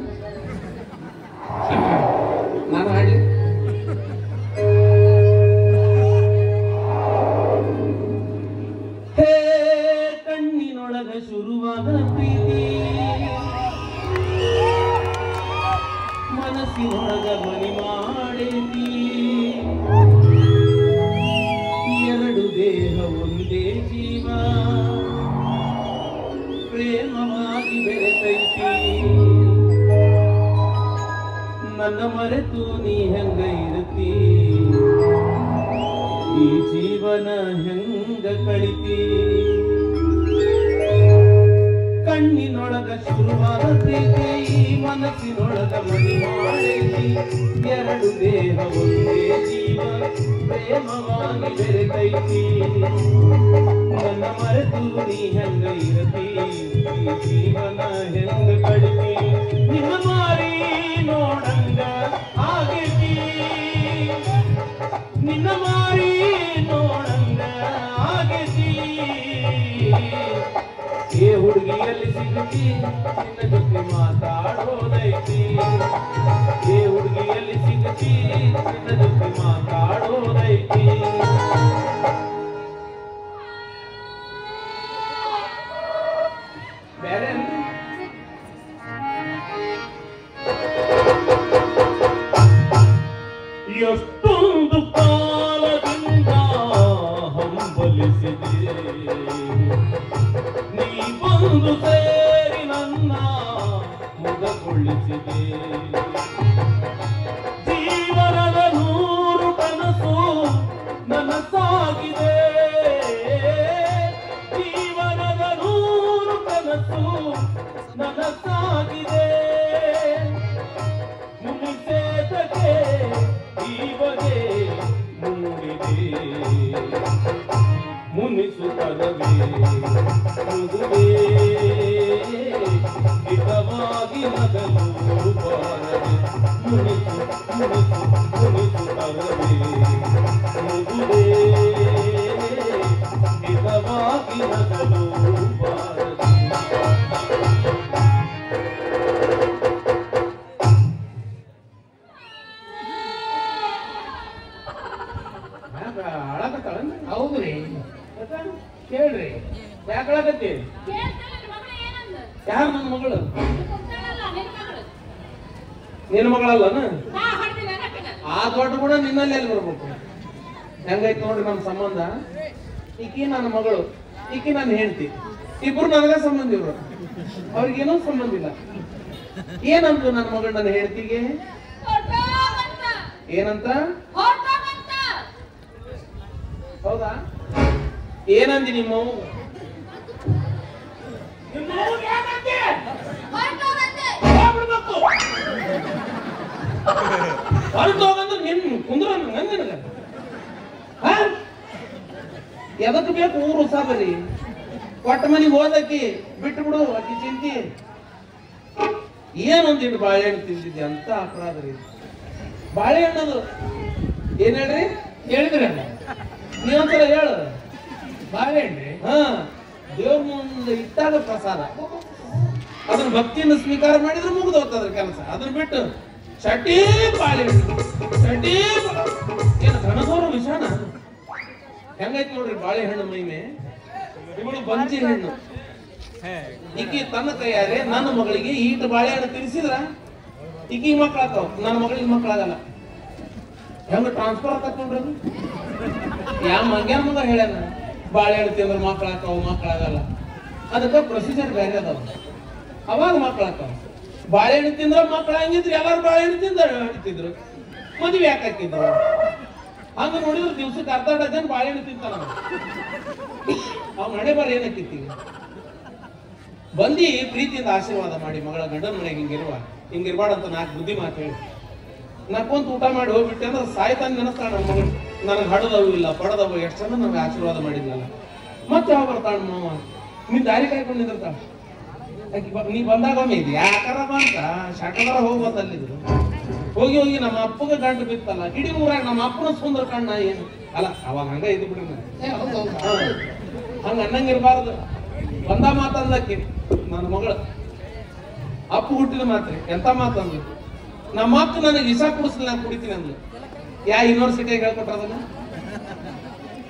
ನಾನು ಹಾಡ್ಲಿ. ಹೇ ಕಣ್ಣಿನೊಳಗ ಶುರುವಾದ ಪ್ರೀತಿ ಮನಸ್ಸಿನೊಳಗ ಮನಿ ಮಾಡೇತಿ ಎರಡು ದೇಹ ಒಂದೇ ಜೀವ ಪ್ರೇಮವಾಗಿ ಬೆರೆತೈತಿ ನನ್ನ ಮರೆತು ನೀ ಹೆಂಗ ಇರುತ್ತಿ ಈ ಜೀವನ ಹೆಂಗ ಕಳಿತಿ ಕಣ್ಣಿನೊಳಗ ಶುರುವಾದ ಪ್ರೀತಿ ಮನಸ್ಸಿನೊಳಗ ಮನಿ ಮಾಡೈತಿ ಎರಡು ದೇಹ ಒಂದೇ ಜೀವ ಪ್ರೇಮವಾಗಿ ಬೆರೆತೈತಿ ನನ್ನ ಮರೆತು ನೀ ಹೆಂಗ ಇರತಿ ಈ ಜೀವನ ಹೆಂಗ ಕಳಿತಿ ನಿನ್ನ ಮಾರಿ ನೋಡಂಗ ಆಗೈತಿ ನಿನ್ನ ಮಾರಿ ನೋಡಂಗ ಆಗೈತಿ ಏ ಹುಡುಗಿಯಲ್ಲಿ ಸಿಗತಿ ನಿನ್ನ ಜೊತೆ ಮಾತಾಡೋದೈತಿ ಏ ಹುಡುಗಿಯಲ್ಲಿ ಸಿಗತಿ ನಿನ್ನ ಜೊತೆ ಮಾತಾಡೋದೈತಿ ಬೇರೆ ಎಷ್ಟೊಂದು ಕಾಲದಿಂದ ಹಂಬಲಿಸಿದೆ ನೀ ಬಂದು ಸೇರಿ ನನ್ನ ಮುದಗೊಳಿಸಿದೆ ಜೀವನದ 100 ಕನಸು ನನಸಾಗಿದೆ ಜೀವನದ 100 ಕನಸು ಮಗುವೇ ಹಿತವಾಗಿ ನಗಲು ಬಾರದೆ ಮುನಿಸು ಮುನಿಸು ಮುನಿಸು ತರವೇ ಮಗುವೇ ಹಿತವಾಗಿ ನಗಲು ಬಾರದೆ ಹೌದ್ರಿ ಕೇಳ್ರಿ ಯಾಕಳಕತ್ತಿ ಯಾರು ನನ್ನ ಮಗಳು ನಿನ್ನ ಮಗಳಲ್ಲನ ಆ ದೊಡ್ಡ ಕೂಡ ನಿನ್ನಲ್ಲಿ ಎಲ್ಲಿ ಬರ್ಬೇಕು ಹೆಂಗೈತ್ ನೋಡ್ರಿ ನಮ್ಮ ಸಂಬಂಧ ಈಕಿ ನನ್ನ ಮಗಳು ಈಕಿ ನಾನು ಹೇಳ್ತಿ ಇಬ್ರು ನನಗ ಸಂಬಂಧ ಇವ್ರು ಅವ್ರಿಗೇನೋ ಸಂಬಂಧ ಇಲ್ಲ ಏನಂತ ನನ್ನ ಮಗಳು ನನ್ನ ಹೇಳ್ತಿಗೆ ಏನಂತ ಹೌದಾ ಏನಂದಿ ನಿಮ್ಮವು ಹೊರಟೋಗಂದ್ರೆ ನಿನ್ ಕುಂದ್ರ ನಿನಗ ಎದಕ್ ಬೇಕು ಊರು ಸಾಬರಿ ಕೊಟ್ಟ ಮನಿಗೆ ಹೋದಕ್ಕಿ ಬಿಟ್ಟು ಬಿಡು ಅಕ್ಕಿ ಚಿಂತಿ ಏನೊಂದಿಟ್ಟು ಬಾಳೆಹಣ್ಣು ತಿಂದಿದ್ದೆ ಅಂತ ಅಪರಾಧ ರೀ ಬಾಳೆಹಣ್ಣದು ಏನ್ ಹೇಳ್ರಿ ಹೇಳಿದ್ರಿ ನೀವೊಂದ್ಸಲ ಹೇಳು ಬಾಳೆಹಣ್ಣೆ ಹಾ ದೇವ್ರ ಮುಂದೆ ಇಟ್ಟಾಗ ಪ್ರಸಾದ ಅದನ್ನ ಭಕ್ತಿಯಿಂದ ಸ್ವೀಕಾರ ಮಾಡಿದ್ರೆ ಮುಗಿದು ಹೋಗ್ತದ್ರ ಕೆಲಸ ಅದನ್ನ ಬಿಟ್ಟು ಚಟೀ ಬಾಳೆಹಣ್ಣು ಚಟೀ ಏನು ಧನದೋರ ವಿಷಾನ ಹೆಂಗೈತಿ ನೋಡ್ರಿ ಬಾಳೆಹಣ್ಣು ಮೈಮೆ ಇವಳು ಬಂಜಿ ಹೆಣ್ಣು ಈಕಿ ತನ್ನ ಕೈಯಾರೆ ನನ್ನ ಮಗಳಿಗೆ ಈಟ ಬಾಳೆಹಣ್ಣು ತಿನ್ಸಿದ್ರ ಈಕಿ ಮಕ್ಕಳಾಗ್ತಾವ ನನ್ನ ಮಗಳಿಗೆ ಮಕ್ಕಳಾಗಲ್ಲ ಹೆಂಗ ಟ್ರಾನ್ಸ್ಫರ್ ಆಕತ್ ನೋಡ್ರಿ ಅದು ಯಾವ ಮಂಗ್ಯಾನ ಮಗ ಹೇಳ್ಯಾನ ಬಾಳೆಹಣ್ಣು ತಿಂದ್ರೆ ಮಕ್ಕಳಾಗಲ್ಲ ಅದಕ್ಕೆ ಪ್ರೊಸೀಜರ್ ಬೇರೆ ಅದಾವ ಅವಾಗ ಮಕ್ಕಳಾಗ್ತಾವ ಬಾಳೆಹಣ್ಣು ತಿಂದ್ರ ಮಕ್ಕಳಾಗಿದ್ರು ಎಲ್ಲಾರು ಬಾಳೆಹಣ್ಣು ತಿಂತಿದ್ರು ಮದುವೆ ಯಾಕಿದ್ರು ಹಂಗ ನೋಡಿದ್ರೆ ದಿವ್ಸಕ್ಕೆ ಅರ್ಧ ಡಜನ್ ಬಾಳೆಹಣ್ಣು ತಿಂತಾನ ಅವ್ ನಡೆ ಬಾರ ಏನಕ್ಕಿತ್ತಿ ಬಂದಿ ಪ್ರೀತಿಯಿಂದ ಆಶೀರ್ವಾದ ಮಾಡಿ ಮಗಳ ಗಂಡನ ಮನೆಗೆ ಹಿಂಗಿರ್ಬಾರ್ದಂತ ನಾಲ್ಕು ಬುದ್ಧಿ ಮಾತು ಹೇಳಿ ನಕ್ಕೊಂತ ಊಟ ಮಾಡಿ ಹೋಗ್ಬಿಟ್ಟೆ ಅಂದ್ರೆ ಸಾಯ್ತಾನೆ ನೆನಸ್ತಾಳ ನಮ್ಮ ಮಗಳು ನನಗೆ ಹಡದವು ಇಲ್ಲ ಪಡದವು ಎಷ್ಟು ಚಂದ ನಮ್ಗೆ ಆಶೀರ್ವಾದ ಮಾಡಿದ್ನಲ್ಲ ಮತ್ತೆ ಯಾವ ಬರ್ತಾಳ ಮಾವ ನೀ ದಾರಿ ಕಾಯ್ಕೊಂಡು ನಿಂದಿರ್ತಾಳ ನೀ ಬಂದಾಗ ಒಮ್ಮೆ ಇದು ಯಾಕಾರ ಬಂತ ಶಾಟದಾರ ಹೋಗ್ಬೋದು ಅಲ್ಲಿದ್ರು ಹೋಗಿ ಹೋಗಿ ನಮ್ಮ ಅಪ್ಪಗೆ ಗಂಟು ಬಿತ್ತಲ್ಲ ಇಡೀ ಊರಾಗ ನಮ್ಮ ಅಪ್ಪನ ಸುಂದರ ಕಣ್ಣ ಏನು ಅಲ್ಲ ಅವಾಗ ಹಂಗ ಇದ್ದು ಬಿಡ್ರಿ ಹಂಗ ಅನ್ನಂಗಿರ್ಬಾರ್ದು ಬಂದ ಮಾತಂದಕ್ಕೆ ನನ್ನ ಮಗಳು ಅಪ್ಪ ಹುಟ್ಟಿದ ಮಾತ್ರಿ ಎಂತ ಮಾತಂದ್ರು ನಮ್ಮ ಅಪ್ಪ ನನಗೆ ವಿಷ ಕುಡಿಸ್ಲಿ ನಾನು ಕುಡಿತೀನಿ ಅಂದ್ಲು ಯಾ ಯೂನಿವರ್ಸಿಟಿಯಾಗ ಹೇಳ್ಕೊಟ್ರ ಅದನ್ನ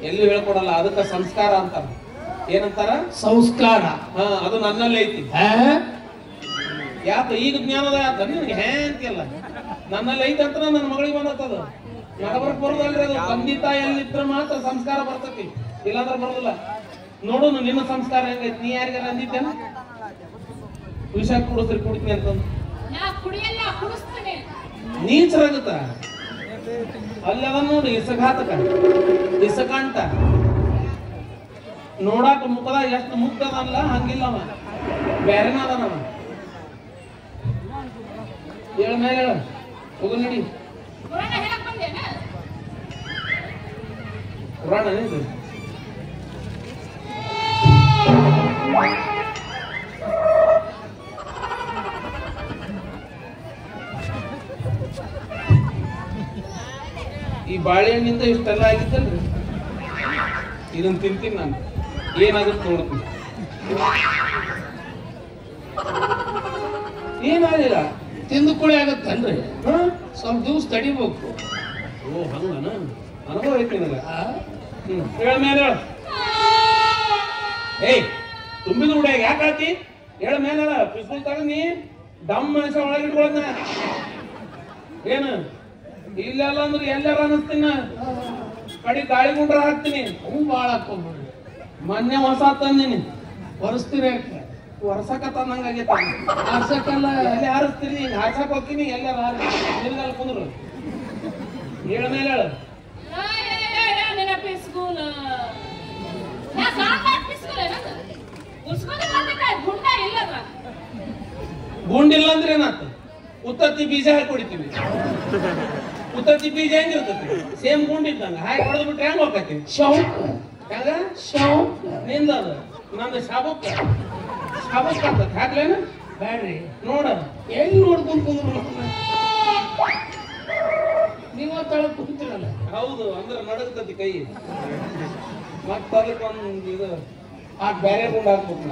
ಎಲ್ಲೂ ಹೇಳ್ಕೊಡಲ್ಲ ಅದಕ್ಕ ಸಂಸ್ಕಾರ ಅಂತಾರ ಏನಂತಾರ ಸಂಸ್ಕಾರ ಹಾ ಅದು ನನ್ನಲ್ಲಿ ಐತಿ ಯಾಕ ಈಗ ಜ್ಞಾನದ ಯಾತ ನಿನಗೆ ಹೇ ಅಂತಿಯಲ್ಲ ನನ್ನಲ್ಲಿ ಐತಿ ಅಂತ ನನ್ನ ಮಗಳಿಗೆ ಬಂದತ್ತದು ನಡಬರ್ಕ್ ಬರೋದಲ್ರಿ ಅದು ತಂದೆ ತಾಯಿಯಲ್ಲಿದ್ರ ಮಾತ್ರ ಸಂಸ್ಕಾರ ಬರ್ತತಿ ಇಲ್ಲಾಂದ್ರೆ ಬರೋದಿಲ್ಲ ನೋಡೋನು ನಿನ್ನ ಸಂಸ್ಕಾರ ಹೆಂಗೈತಿ ನೀ ಯಾರಿಗಾರ ಅಂದಿದ್ದೇನ ವಿಷ ಕುಡಿಸ್ರಿ ಕುಡಿತೀನಿ ಅಂತಂದು ನೀಚರಾಗುತ್ತ ಅಲ್ಲಿ ಅದ ನೋಡಿ ಇಸಘಾತಕ ಇಸಕಾಂತ ನೋಡಾಕ ಮುಖದಾಗ ಎಷ್ಟು ಮುಗ್ಧದಲ್ಲ ಹಂಗಿಲ್ಲವ ಬೇರೆನ ಅದನವ ಹೇಳ ಮೇಲೆ ಹೇಳ ಹೋಗು ನಡಿ ಪುರಾಣ ಇದು ಈ ಬಾಳೆಹಣ್ಣಿಂದ ಇಷ್ಟೆಲ್ಲ ಆಗಿದ್ದಲ್ರಿ ಇದನ್ನ ತಿಂತೀನಿ ನಾನು ಏನಾಗುತ್ತೆ ನೋಡ್ತೀನಿ ಏನಾಗಿಲ್ಲ ತಿಂದು ಕುಳಿ ಆಗತ್ತನ್ರಿ ಸ್ವಲ್ಪ ದಿವಸ ತಡಿಬೇಕು ಓ ಹಂಗನ ಅನುಭವ ಐತಿ ನನಗ ಹೇಳ ಮೇಲೆ ಹೇಳ ಏಯ್ ತುಂಬಿದ ಹುಡುಗ ಯಾಕೆ ಆತಿ ಹೇಳ ಮೇಲೆ ಹೇಳ ಪಿಸ್ತೂಲ್ ತಗೊಂಡಿ ಡಮ್ ಮನುಷ್ಯ ಒಳಗೆ ಇಟ್ಕೊಳದ್ನ ಏನು ಇಲ್ಲೆಲ್ಲ ಅಂದ್ರೆ ಎಲ್ಲಾರ ಅನ್ನಿಸ್ತೀನ ಕಡಿ ಗಾಳಿ ಗುಂಡ್ರ ಹಾಕ್ತೀನಿ ಹೂ ಬಾಳ ಹಾಕೊಂಡ್ಬಿಡ್ರಿ ಮೊನ್ನೆ ಹೊಸ ತಂದಿನಿ ಒರೆಸ್ತೀರಿ ವರ್ಷಕ ತಂದಂಗಾಗೈತ ಹಾರ್ಸಕ್ಕಲ್ಲ ಎಲ್ಲಿ ಹಾರಿಸ್ತೀನಿ ಹಿಂಗ ಹಾರ್ಸಕ್ ಹೋಗ್ತೀನಿ ಎಲ್ಲಾರ ಹಾರಿಸ್ತೀನಿ ಕುಂದ್ರು ಹೇಳ ಮೇಲೆ ಹೇಳ ಗುಂಡಿಲ್ಲ ಅಂದ್ರೆ ಏನಾತ ಉತ್ತತ್ತಿ ಬೀಜ ಹಾಕಿ ಹೊಡಿತೀವಿ ಉತ್ತತ್ತಿ ಬೀಜ ಹೆಂಗಿರ್ತತಿ ಸೇಮ್ ಗುಂಡ್ ಇದ್ದಂಗ ಹಾಕಿ ಹೊಡೆದ್ ಬಿಟ್ರೆ ಹೆಂಗ್ ಹೋಗ್ತೈತಿ ಶೌಕ್ ಹೆಂಗ ಶೌಕ್ ನಿಂದ ಅದು ನಂದು ಶಾಬಕ್ ಅಂತ ಹಾಕ್ಲೇನ ಬ್ಯಾಡ್ರಿ ನೋಡ ಎಲ್ಲಿ ನೋಡ್ಕೊಂಡ್ ಕುಂದ್ರು ನೀವ ತಳ ಕುಂತಿರಲ್ಲ. ಹೌದು ಅಂದ್ರೆ ನಡಗತತಿ ಕೈ ಮತ್ತ ಅದಕ್ಕೊಂದು ಇದು ಆ ಬೇರೆ ಗುಂಡ ಹಾಕ್ಬೇಕು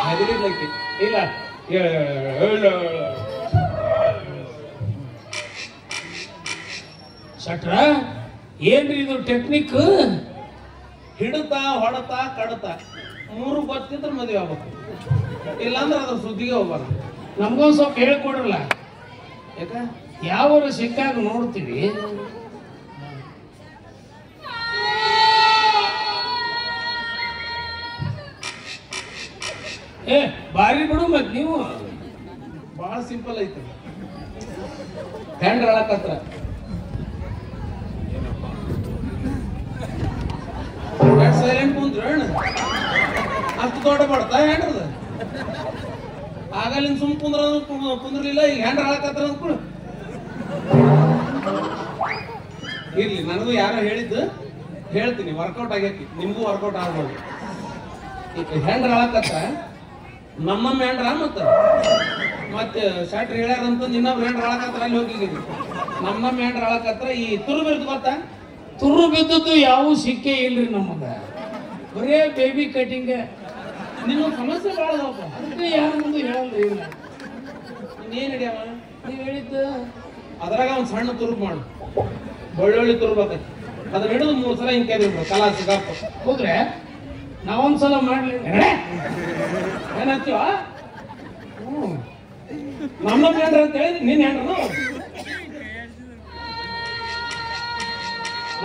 ಹೆದರಿದ್ಲಕ್ಕಿ ಇಲ್ಲ ಶಟ್ರ ಏನ್ರಿ ಇದು ಟೆಕ್ನಿಕ್? ಹಿಡತಾ ಹೊಡತಾ ಕಡತಾ 3 ಗೊತ್ತಿದ್ರೆ ಮದುವೆ ಆಗ್ಬೇಕು, ಇಲ್ಲಾಂದ್ರೆ ಅದ್ರ ಸುದ್ದಿಗೆ ಹೋಗ್ಬಾರ್ದು. ನಮ್ಗೊಂದ್ ಸ್ವಲ್ಪ ಹೇಳ್ಕೊಡ್ರಲ್ಲ. ಯಾಕ ಯಾವ ಸಿಕ್ಕಾಗ ನೋಡ್ತೀವಿ. ಏ ಬಾರಿ ಬಿಡು ಮತ್ ನೀವು. ಬಹಳ ಸಿಂಪಲ್ ಐತೆ. ಹೆಂಡ್ರ ಅಳಕತ್ರ ಸೈಲೆಂಟ್ ಕುಂದ್ರ ಅಷ್ಟು ದೊಡ್ಡ ಬಡ್ತಾ ಹೆಂಡ್ರದ ಆಗಲಿಂದ ಸುಮ್ ಕುಂದ್ರಲಿಲ್ಲ. ಈಗ ಹೆಂಡ್ರ ಅಳಕತ್ರ ಅಂದ್ಕೊಡು. ಇರ್ಲಿ, ನನಗೂ ಯಾರೋ ಹೇಳಿದ್ದು ಹೇಳ್ತೀನಿ. ವರ್ಕೌಟ್ ಆಗೈತಿ, ನಿಮ್ಗೂ ವರ್ಕೌಟ್ ಆಗ್ಬೋದು. ಈಗ ಹೆಂಡ್ರ ಅಳಕತ್ರ ನಮ್ಮಮ್ಮ ಹೆಂಡ್ರ ಮತ್ತೆ ಶಾಟ್ರಿ ಹೇಳ್ಯಾರಂತ ಇನ್ನೊಬ್ರು ಹೆಂಡ್ರ ಅಳಕತ್ರ ಅಲ್ಲಿ ಹೋಗಿದ್ದೀನಿ. ನಮ್ಮಮ್ಮ ಹೆಂಡ್ರ ಅಳಕತ್ರ ಈ ತುರು ಬಿದ್ದು ಗೊತ್ತಾ? ತುರು ಬಿದ್ದದ್ದು ಯಾವ ಸಿಕ್ಕೇ ಇಲ್ರಿ ನಮಗ. ಬರೇ ಬೇಬಿ ಕಟಿಂಗ್. ನಿಮ್ಮ ಸಮಸ್ಯೆ ಭಾಳ ಅದಾವಪ್ಪ. ಅದಕ್ಕೆ ಯಾರ ಮುಂದೆ ಹೇಳಲ್ರಿ. ಇಲ್ಲ ಇನ್ನೇನ್ ಹಿಡಿಯವ ನೀವು ಹೇಳಿದ್ದು ಅದ್ರಾಗ ಒಂದ್ ಸಣ್ಣ ತುರುಬ್ ಮಾಡು, ಬೆಳ್ಳುಳ್ಳಿ ತುರುಬತ್ತೈತಿ. ಅದನ್ನ ಹಿಡಿದು 3 ಸಲ ಹಿಂಗೆ ಕೆದ್ಬಿಡು ಕಲಾಸಿ ಗಪ್ಪ. ಹೋದ್ರೆ ನಾವೊಂದ್ಸಲ ಮಾಡ್ಲಿ ಏನಂತೀವ? ನಮ್ಮ ಹೆಂಡ್ರ ಅಂತ ಹೇಳಿ ನಿನ್ ಹೆಂಡ್ರನು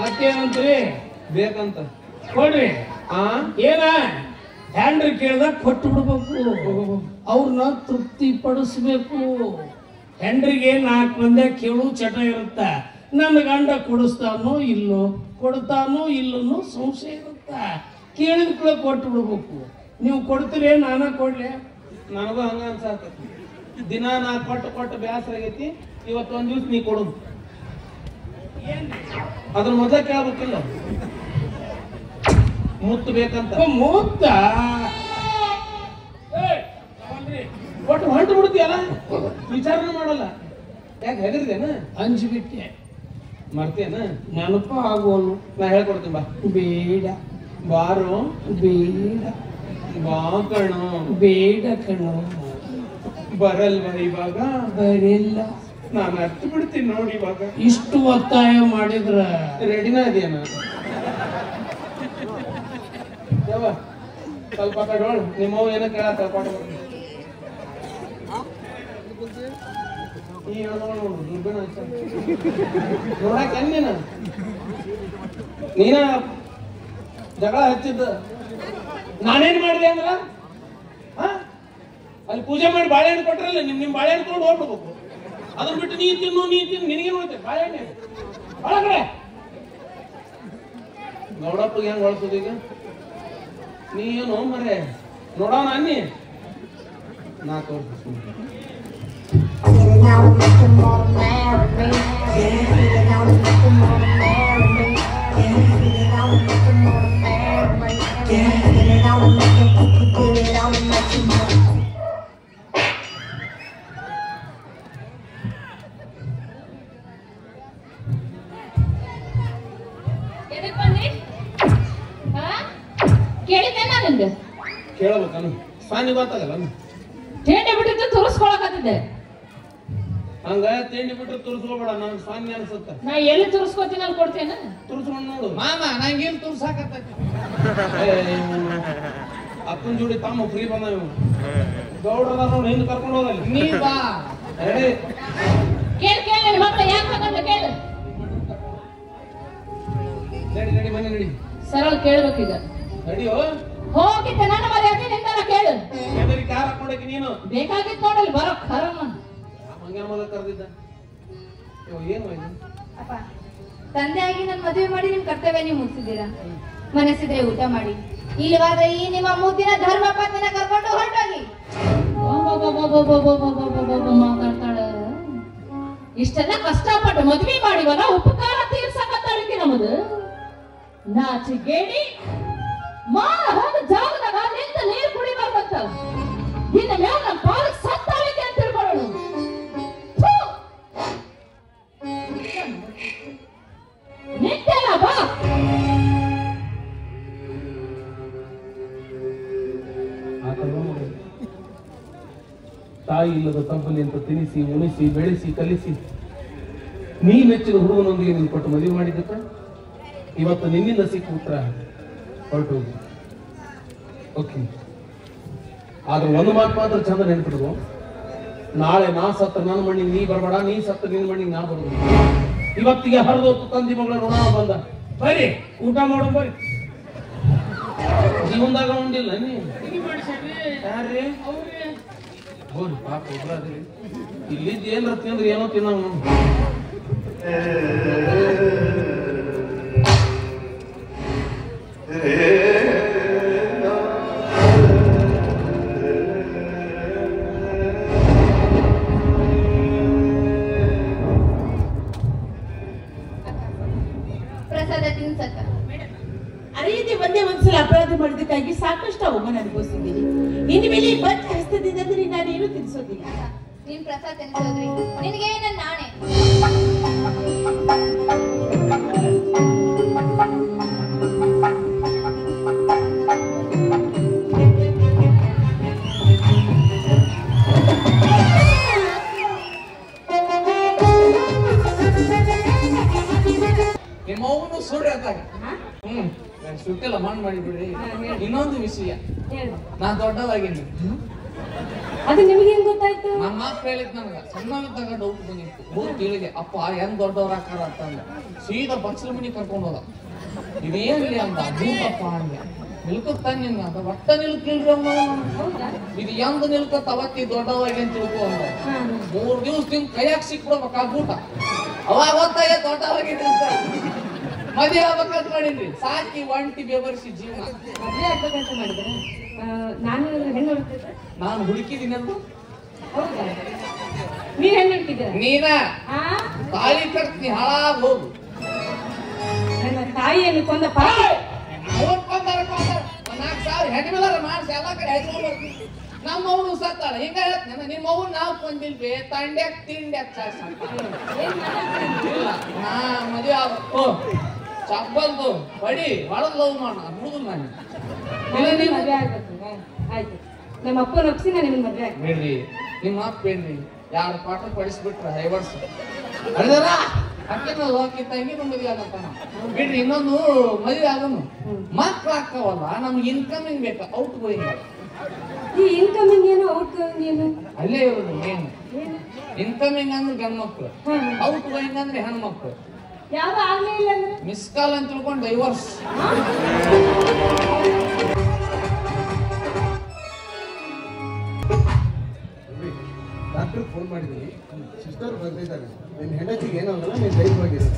ಮತ್ತೇನಂತ್ರಿ? ಬೇಕಂತ ಕೊಡ್ರಿ. ಆ ಏನ ಹ್ಯಾಂಡ್ರಿ ಕೇಳ್ದಾಗ ಕೊಟ್ಟು ಬಿಡ್ಬೇಕು, ಅವ್ರನ್ನ ತೃಪ್ತಿ ಪಡಿಸ್ಬೇಕು. ಹೆಂಡ್ರಿಗೆ 4 ಮಂದಿ ಕೇಳು ಚಟ ಇರುತ್ತ. ನನ್ನ ಗಂಡ ಕೊಡಿಸ್ತಾನೋ ಇಲ್ಲೋ, ಕೊಡ್ತಾನೋ ಇಲ್ಲೋ ಸಂಶಯ ಇರುತ್ತ. ಕೇಳಿದ ಕೂಡ ಕೊಟ್ಟು ಬಿಡ್ಬೇಕು. ನೀವು ಕೊಡ್ತೀರಿ, ನಾನ ಕೊಡ್ಲಿ? ನನಗೂ ಹಂಗ ಅನ್ಸಾಕತಿ. ದಿನ ನಾ ಕೊಟ್ಟು ಬ್ಯಾಸರ ಆಗೈತಿ. ಇವತ್ತೊಂದ್ ದಿವ್ಸ ನೀ ಕೊಡುದು. ಅದ್ರ ಮೊದಲ ಕೇಳ್ಬೇಕಿಲ್ಲ, ಮುತ್ತು ಬೇಕಂತ. ಮೂತ್ತ ಒಟ್ಟು ಹೊಂಟು ಬಿಡ್ತೀಯಲ್ಲ, ವಿಚಾರನೂ ಮಾಡಲ್ಲ. ಯಾಕೆ ಹೆದರಿದೇನ? ಅಂಜಿಬಿಟ್ಟೆ. ಮರ್ತೇನ? ನೆನಪ ಆಗೋನು. ನಾ ಹೇಳ್ಕೊಡ್ತೀನಿ ಬಾ. ಬೇಡ ಬಾರು. ಬೇಡ ಬಾ ಕಣೋ. ಬೇಡ ಕಣೋ. ಬರಲ್ವ ಇವಾಗ? ಬರಿಲ್ಲ. ನಾನು ಹತ್ತು ಬಿಡ್ತೀನಿ ನೋಡಿ ಇವಾಗ. ಇಷ್ಟು ಒತ್ತಾಯ ಮಾಡಿದ್ರ ರೆಡಿನ ಇದೆಯಾ? ಯಾವ ಸ್ವಲ್ಪ ಕಡೋಳು ನಿಮ್ಮವ್ ಏನೋ ಕೇಳತ್ತ ಕೊಟ್ಟು ಈ ನೋಡು ದುಡ್ಡಿನ ನೋಡಕ್ ನೀನ ಜಗಳ ಹಚ್ಚಿದ್ದ. ನಾನೇನ್ ಮಾಡಿದೆ ಅಂದ್ರ ಅಲ್ಲಿ ಪೂಜೆ ಮಾಡಿ ಬಾಳೆಹಣ್ಣು ಕೊಟ್ರಲ್ಲ, ನಿಮ್ ಬಾಳೆಹಣ್ಣು ತಗೊಂಡು ಹೋಗ್ಬಿಡ್ಬೇಕು. ಅದನ್ನ ಬಿಟ್ಟು ನೀ ತಿನ್ನು ನಿನಗೆ ನೋಡ್ತೇನೆ ಬಾಳೆಹಣ್ಣೆ ಒಳಗಡೆ. ಗೌಡಪ್ಪಗೆ ಹೆಂಗ್ ಹೊಳ್ಸೋದು ಈಗ? ನೀ ಏನು ಮರೆ ನೋಡೋಣ ಅನ್ನಿ. ನಾ ತೋರಿಸ್ತೀನಿ. ಕೇಳಬೇಕನು ಸ್ವಾಮಿ ಗೊತ್ತಾಗಲ್ಲ ತಿಂಡಿ ಬಿಟ್ಟಿದ್ದು ತುರ್ಸ್ಕೊಳಕತ್ತಿದ್ದೆ. ಹಂಗ ತಿಂಡಿ ಬಿಟ್ರೆ ತುರ್ಸ್ಕೋಬೇಡ, ನನ್ ಸ್ವಾಮಿ ಅನ್ಸುತ್ತ. ನಾ ಎಲ್ಲಿ ತುರ್ಸ್ಕೋತೀನಿ ಅಲ್ಲಿ ಕೊಡ್ತೇನೆ. ತುರ್ಸ್ಕೊಂಡ್ ನೋಡು. ಮಾಮ ನಂಗೇನ್ ತುರ್ಸಾಕತ್ತೈತಿ. ಅಕ್ಕನ ಜೋಡಿ ತಮ್ಮ ಫ್ರೀ ಬಂದ ಗೌಡ್ರದ ನೋಡಿ ಹಿಂದ್ ಕರ್ಕೊಂಡು ಹೋಗಲ್ಲ. ನೀ ಬಾ ಕೇಳಿ ನನ್ನ ಮಕ್ಳು ಯಾಕೆ ಹಾಗಂತ ಕೇಳು. ನಡಿ ಮನೆ ನಡಿ. ಸರಳ ಕೇಳ್ಬೇಕೀಗ. ನಡಿಯೋ. ಹೋಗಿದ್ದೆ ನನ್ನ ಮರ್ಯಾದೆ ನಿಂತಾನ ಕೇಳು. ಕಾರ್ ಹಾಕೊಂಡಕ್ಕೆ ನೀನು ಬೇಕಾಗಿತ್ತು ನೋಡಲ್ಲಿ ಬರೋ ಖರಮ್ಮ ಮಂಗ್ಯಾನ ಮೊದಲು ಕರೆದಿದ್ದ. ಏನು ಅಪ್ಪ, ತಂದೆಯಾಗಿ ನನ್ನ ಮದುವೆ ಮಾಡಿ ನಿಮ್ ಕರ್ತವ್ಯ ನೀವು ಮುಗಿಸಿದ್ದೀರಾ. ಮನಸ್ಸಿದ್ರೆ ಊಟ ಮಾಡಿ, ಇಲ್ಲವಾದ್ರೆ ಈ ನಿಮ್ಮ ಮುದ್ದಿನ ಧರ್ಮ ಪತ್ನಿನ ಕರ್ಕೊಂಡು ಹೊರಟೋಗಿ. ಮಾತಾಡ್ತಾಳ. ಇಷ್ಟೆಲ್ಲ ಕಷ್ಟಪಟ್ಟು ಮದ್ವೆ ಮಾಡಿವಲ್ಲ, ಉಪಕಾರ ತೀರ್ಸಕತ್ತಾಳಿಕೆ ನಮ್ಮದು. ನಾಚಿಗೇಡಿ ಮಾರ ಹೋದ ಜಾಗದಾಗ ನಿಂತ ನೀರು ಕುಡಿಬಾರ್ದಂತ ಇನ್ನ ಮ್ಯಾಲ ನಮ್ಮ ಪಾಲಕ್ ಸತ್ತಾಳಿಕೆ ಅಂತ ತಿಳ್ಕೊಳ್ಳೋಣ. ನಿಂತೆಲ್ಲ ಬಾ. ತಾಯಿ ಇಲ್ಲದ ತಪ್ಪಲಿ ಅಂತ ತಿನಿಸಿ ಉಣಿಸಿ ಬೆಳೆಸಿ ಕಲಿಸಿ ನೀ ಮೆಚ್ಚಿದ ಹುಡುಗನೊಂದಿಗೆ ನೀನು ಕೊಟ್ಟು ಮದುವೆ ಮಾಡಿದ್ದಕ್ಕ ಇವತ್ತು ನಿನ್ನಿಂದ ಸಿಕ್ಕ ಉತ್ತರ ಹೊರಟು ಹೋಗಿ. ಓಕೆ, ಆದ್ರೆ ಒಂದು ಮಾತು ಮಾತ್ರ ಚಂದ ನೆನ್ಪಿಡ್ದು, ನಾಳೆ ನಾ ಸತ್ತ ನನ್ನ ಮಣ್ಣಿಗೆ ನೀ ಬರಬೇಡ, ನೀ ಸತ್ತ ನಿನ್ನ ಮಣ್ಣಿಗೆ ನಾ ಬರೋದು. ಇವತ್ತಿಗೆ ಹರಿದೋತು ತಂದಿ ಮಗಳ ಋಣ ಬಂದ. ಬರ್ರಿ ಊಟ ಮಾಡೋ ಬರ್ರಿ. ಜೀವನದಾಗ ಉಂಡಿಲ್ಲ ನೀ ಯಾರ್ರಿ ಹೋರಿ ಪಾಪ ಒಬ್ಬರಾದ್ರಿ ಇಲ್ಲಿದ್ದು ಏನ್ರ ತಿಂದ್ರೆ ಏನೋ ತಿನ್ನೋ. ಪ್ರಸಾದ ತಿನ್ಸಕ್ಕ ಅರಿಯದೆ ಒಂದ್ಸಲ ಅಪರಾಧ ಮಾಡಿದಕ್ಕಾಗಿ ಸಾಕಷ್ಟು ಅವಮಾನ ಅನುಭವಿಸಿದ್ದೀನಿ. ಇನ್ನು ಮೇಲೆ ಬಂದ ಹಸ್ತದಿಂದ ನಾನೇನು ತಿನ್ಸೋದಿಲ್ಲ. ನೀನ್ ಪ್ರಸಾದ ತಿನ್ಸೋದ್ರಿ ನಿನಗೆ ನನ್ನ ನಾಣೆ. ನಿಮ್ಮವನು ಸುಳ್ಳು ಅಂತಾಗ ಸುಟ್ಟಿಲ್ಲ ಮಣ್ಣು ಮಾಡಿಬಿಡ್ರಿ. ಇನ್ನೊಂದು ವಿಷಯ, ನಾನ್ ದೊಡ್ಡವಾಗಿನಿ. ಅದು ನಿಮಗೆ ಹೆಂಗ್ ಗೊತ್ತಾಯ್ತು? ನಮ್ಮ ಮಾತು ಹೇಳಿದ್ ನನಗ ಸಣ್ಣವಿದ್ದಾಗ ಡೌಟ್ ಬಂದಿತ್ತು. ಹೋಗಿ ಕೇಳಿದೆ, ಅಪ್ಪ ಹೆಂಗ್ ದೊಡ್ಡವ್ರ ಹಾಕಾರ ಅಂತಂದ. ಸೀದಾ ಬಚ್ಚಲ ಮನಿ ಕರ್ಕೊಂಡು ಹೋದ. ಇದೇನ್ರಿ ಅಂದ. ಭೂತಪ್ಪ ಅಂದ. ನಿಲ್ಕುತ್ತ ನಿನ್ನ ಅದ ಒಟ್ಟ ನಿಲ್ಕಿಲ್ರಿ ಅಮ್ಮ. ಇದು ಹೆಂಗ್ ನಿಲ್ಕತ್ತ ಅವತ್ತಿ ದೊಡ್ಡವಾಗಿ ಅಂತ ತಿಳ್ಕೊ ಅಂದ. 3 ದಿವಸದಿಂದ ಕೈಯಾಗ ಸಿಕ್ಬಿಡ್ಬೇಕ ಆ ಬೂಟ. ಅವಾಗ ಗೊತ್ತಾಗ ದೊಡ್ಡವಾಗಿದೆ ಅಂತ. ಮದುವೆ ಆಗ್ಬೇಕಂತ ಮಾಡೀನಿ. ಸಾಕಿ ಒಂಟಿ ಬೆವರ್ಸಿ ಜೀವನ. ಮದುವೆ ಆಗ್ಬೇಕಂತ ಮಾಡಿದ್ರೆ ನಾನು ಹೆಣ್ಣು ಹುಡುಕಿದ್ರೆ ನಾನು ಹುಡುಕಿದ್ದೀನಿ ಅಂತ. ಹೌದಾ? ನೀವ್ ಹೆಣ್ಣು ಹುಡುಕಿದ್ದೀರ? ನೀನ ತಾಳಿ ಕಟ್ತೀನಿ ಹಾಳಾಗ ಹೋಗು. ನನ್ನ ತಾಯಿಯನ್ನು ಕೊಂದ ಪಾಪ ಅವ್ರು ಕೊಂದಾರ 4,000 ಹೆಣ್ಣಿಮೆಲ್ಲರ ಮಾಡಿಸಿ ಎಲ್ಲ ಕಡೆ ಹಚ್ಕೊಂಡ್ ಬರ್ತೀನಿ. ನಮ್ಮ ಅವನು ಸತ್ತಾಳ ಹಿಂಗ ಹೇಳ್ತಾನೆ. ನಿಮ್ಮ ಅವ್ನು ನಾವು ಕೊಂದಿಲ್ವಿ ತಂಡ್ಯಾಕ್ ತಿಂಡ್ಯಾಕ್ ಇಲ್ಲ. ನಾ ಮದುವೆ ಆಗ್ಬೇಕು ಚಪ್ಪಲ್ದು ಬಡಿ ಹೊಳದ್ ಲವ್ ಮಾಡ ಹುಡುಗರು ನಾನು ಮದುವೆ ಆಗ್ಬೇಕು. ಆಯ್ತು, ನಮ್ಮ ಅಪ್ಪನ ಒಪ್ಸಿ ನಾನು ನಿಮ್ಗೆ ಮದುವೆ ಆಗ್ತೀನಿ. ಬಿಡ್ರಿ ನಿಮ್ಮ ಅಪ್ಪ ಬೇಡ್ರಿ. 2 ಪಾಠ ಪಡಿಸ್ಬಿಟ್ರೆ ಹೈವರ್ಸ್ ಅರ್ದಾರ ಅಕ್ಕಿನ ಹೋಗಿ ತಂಗಿ ಮದುವೆ ಆಗತ್ತ. ಬಿಡ್ರಿ ಇನ್ನೊಂದು ಮದುವೆ ಆಗೋನು ಮಕ್ಳು ಆಗ್ತಾವಲ್ಲ, ನಮ್ಗೆ ಇನ್ಕಮಿಂಗ್ ಬೇಕು, ಔಟ್ ಗೋಯಿಂಗ್. ಈ ಇನ್ಕಮಿಂಗ್ ಏನು ಔಟ್ ಗೋಯಿಂಗ್ ಏನು? ಅಲ್ಲೇ ಇರೋದು ಮೇನ್. ಇನ್ಕಮಿಂಗ್ ಅಂದ್ರೆ ಗಂಡ್ ಮಕ್ಳು, ಔಟ್ ಗೋಯಿಂಗ್ ಅಂದ್ರೆ ಹೆಣ್ಮಕ್ಳು. ಯಾವ್ದು ಆಗ್ಲೇ ಇಲ್ಲ ಅಂದ್ರೆ ಮಿಸ್ ಕಾಲ್ ಅಂತ ತಿಳ್ಕೊಂಡು ಡೈವರ್ಸ್. ಡಾಕ್ಟರ್ ಫೋನ್ ಮಾಡಿದ್ದೀನಿ, ಸಿಸ್ಟರ್ ಬಂದಿದ್ದಾರೆ. ನಿನ್ನ ಹೆಂಡತಿಗೆ ಏನಾಗಲ್ಲ, ನೀನು ಧೈರ್ಯವಾಗಿರು.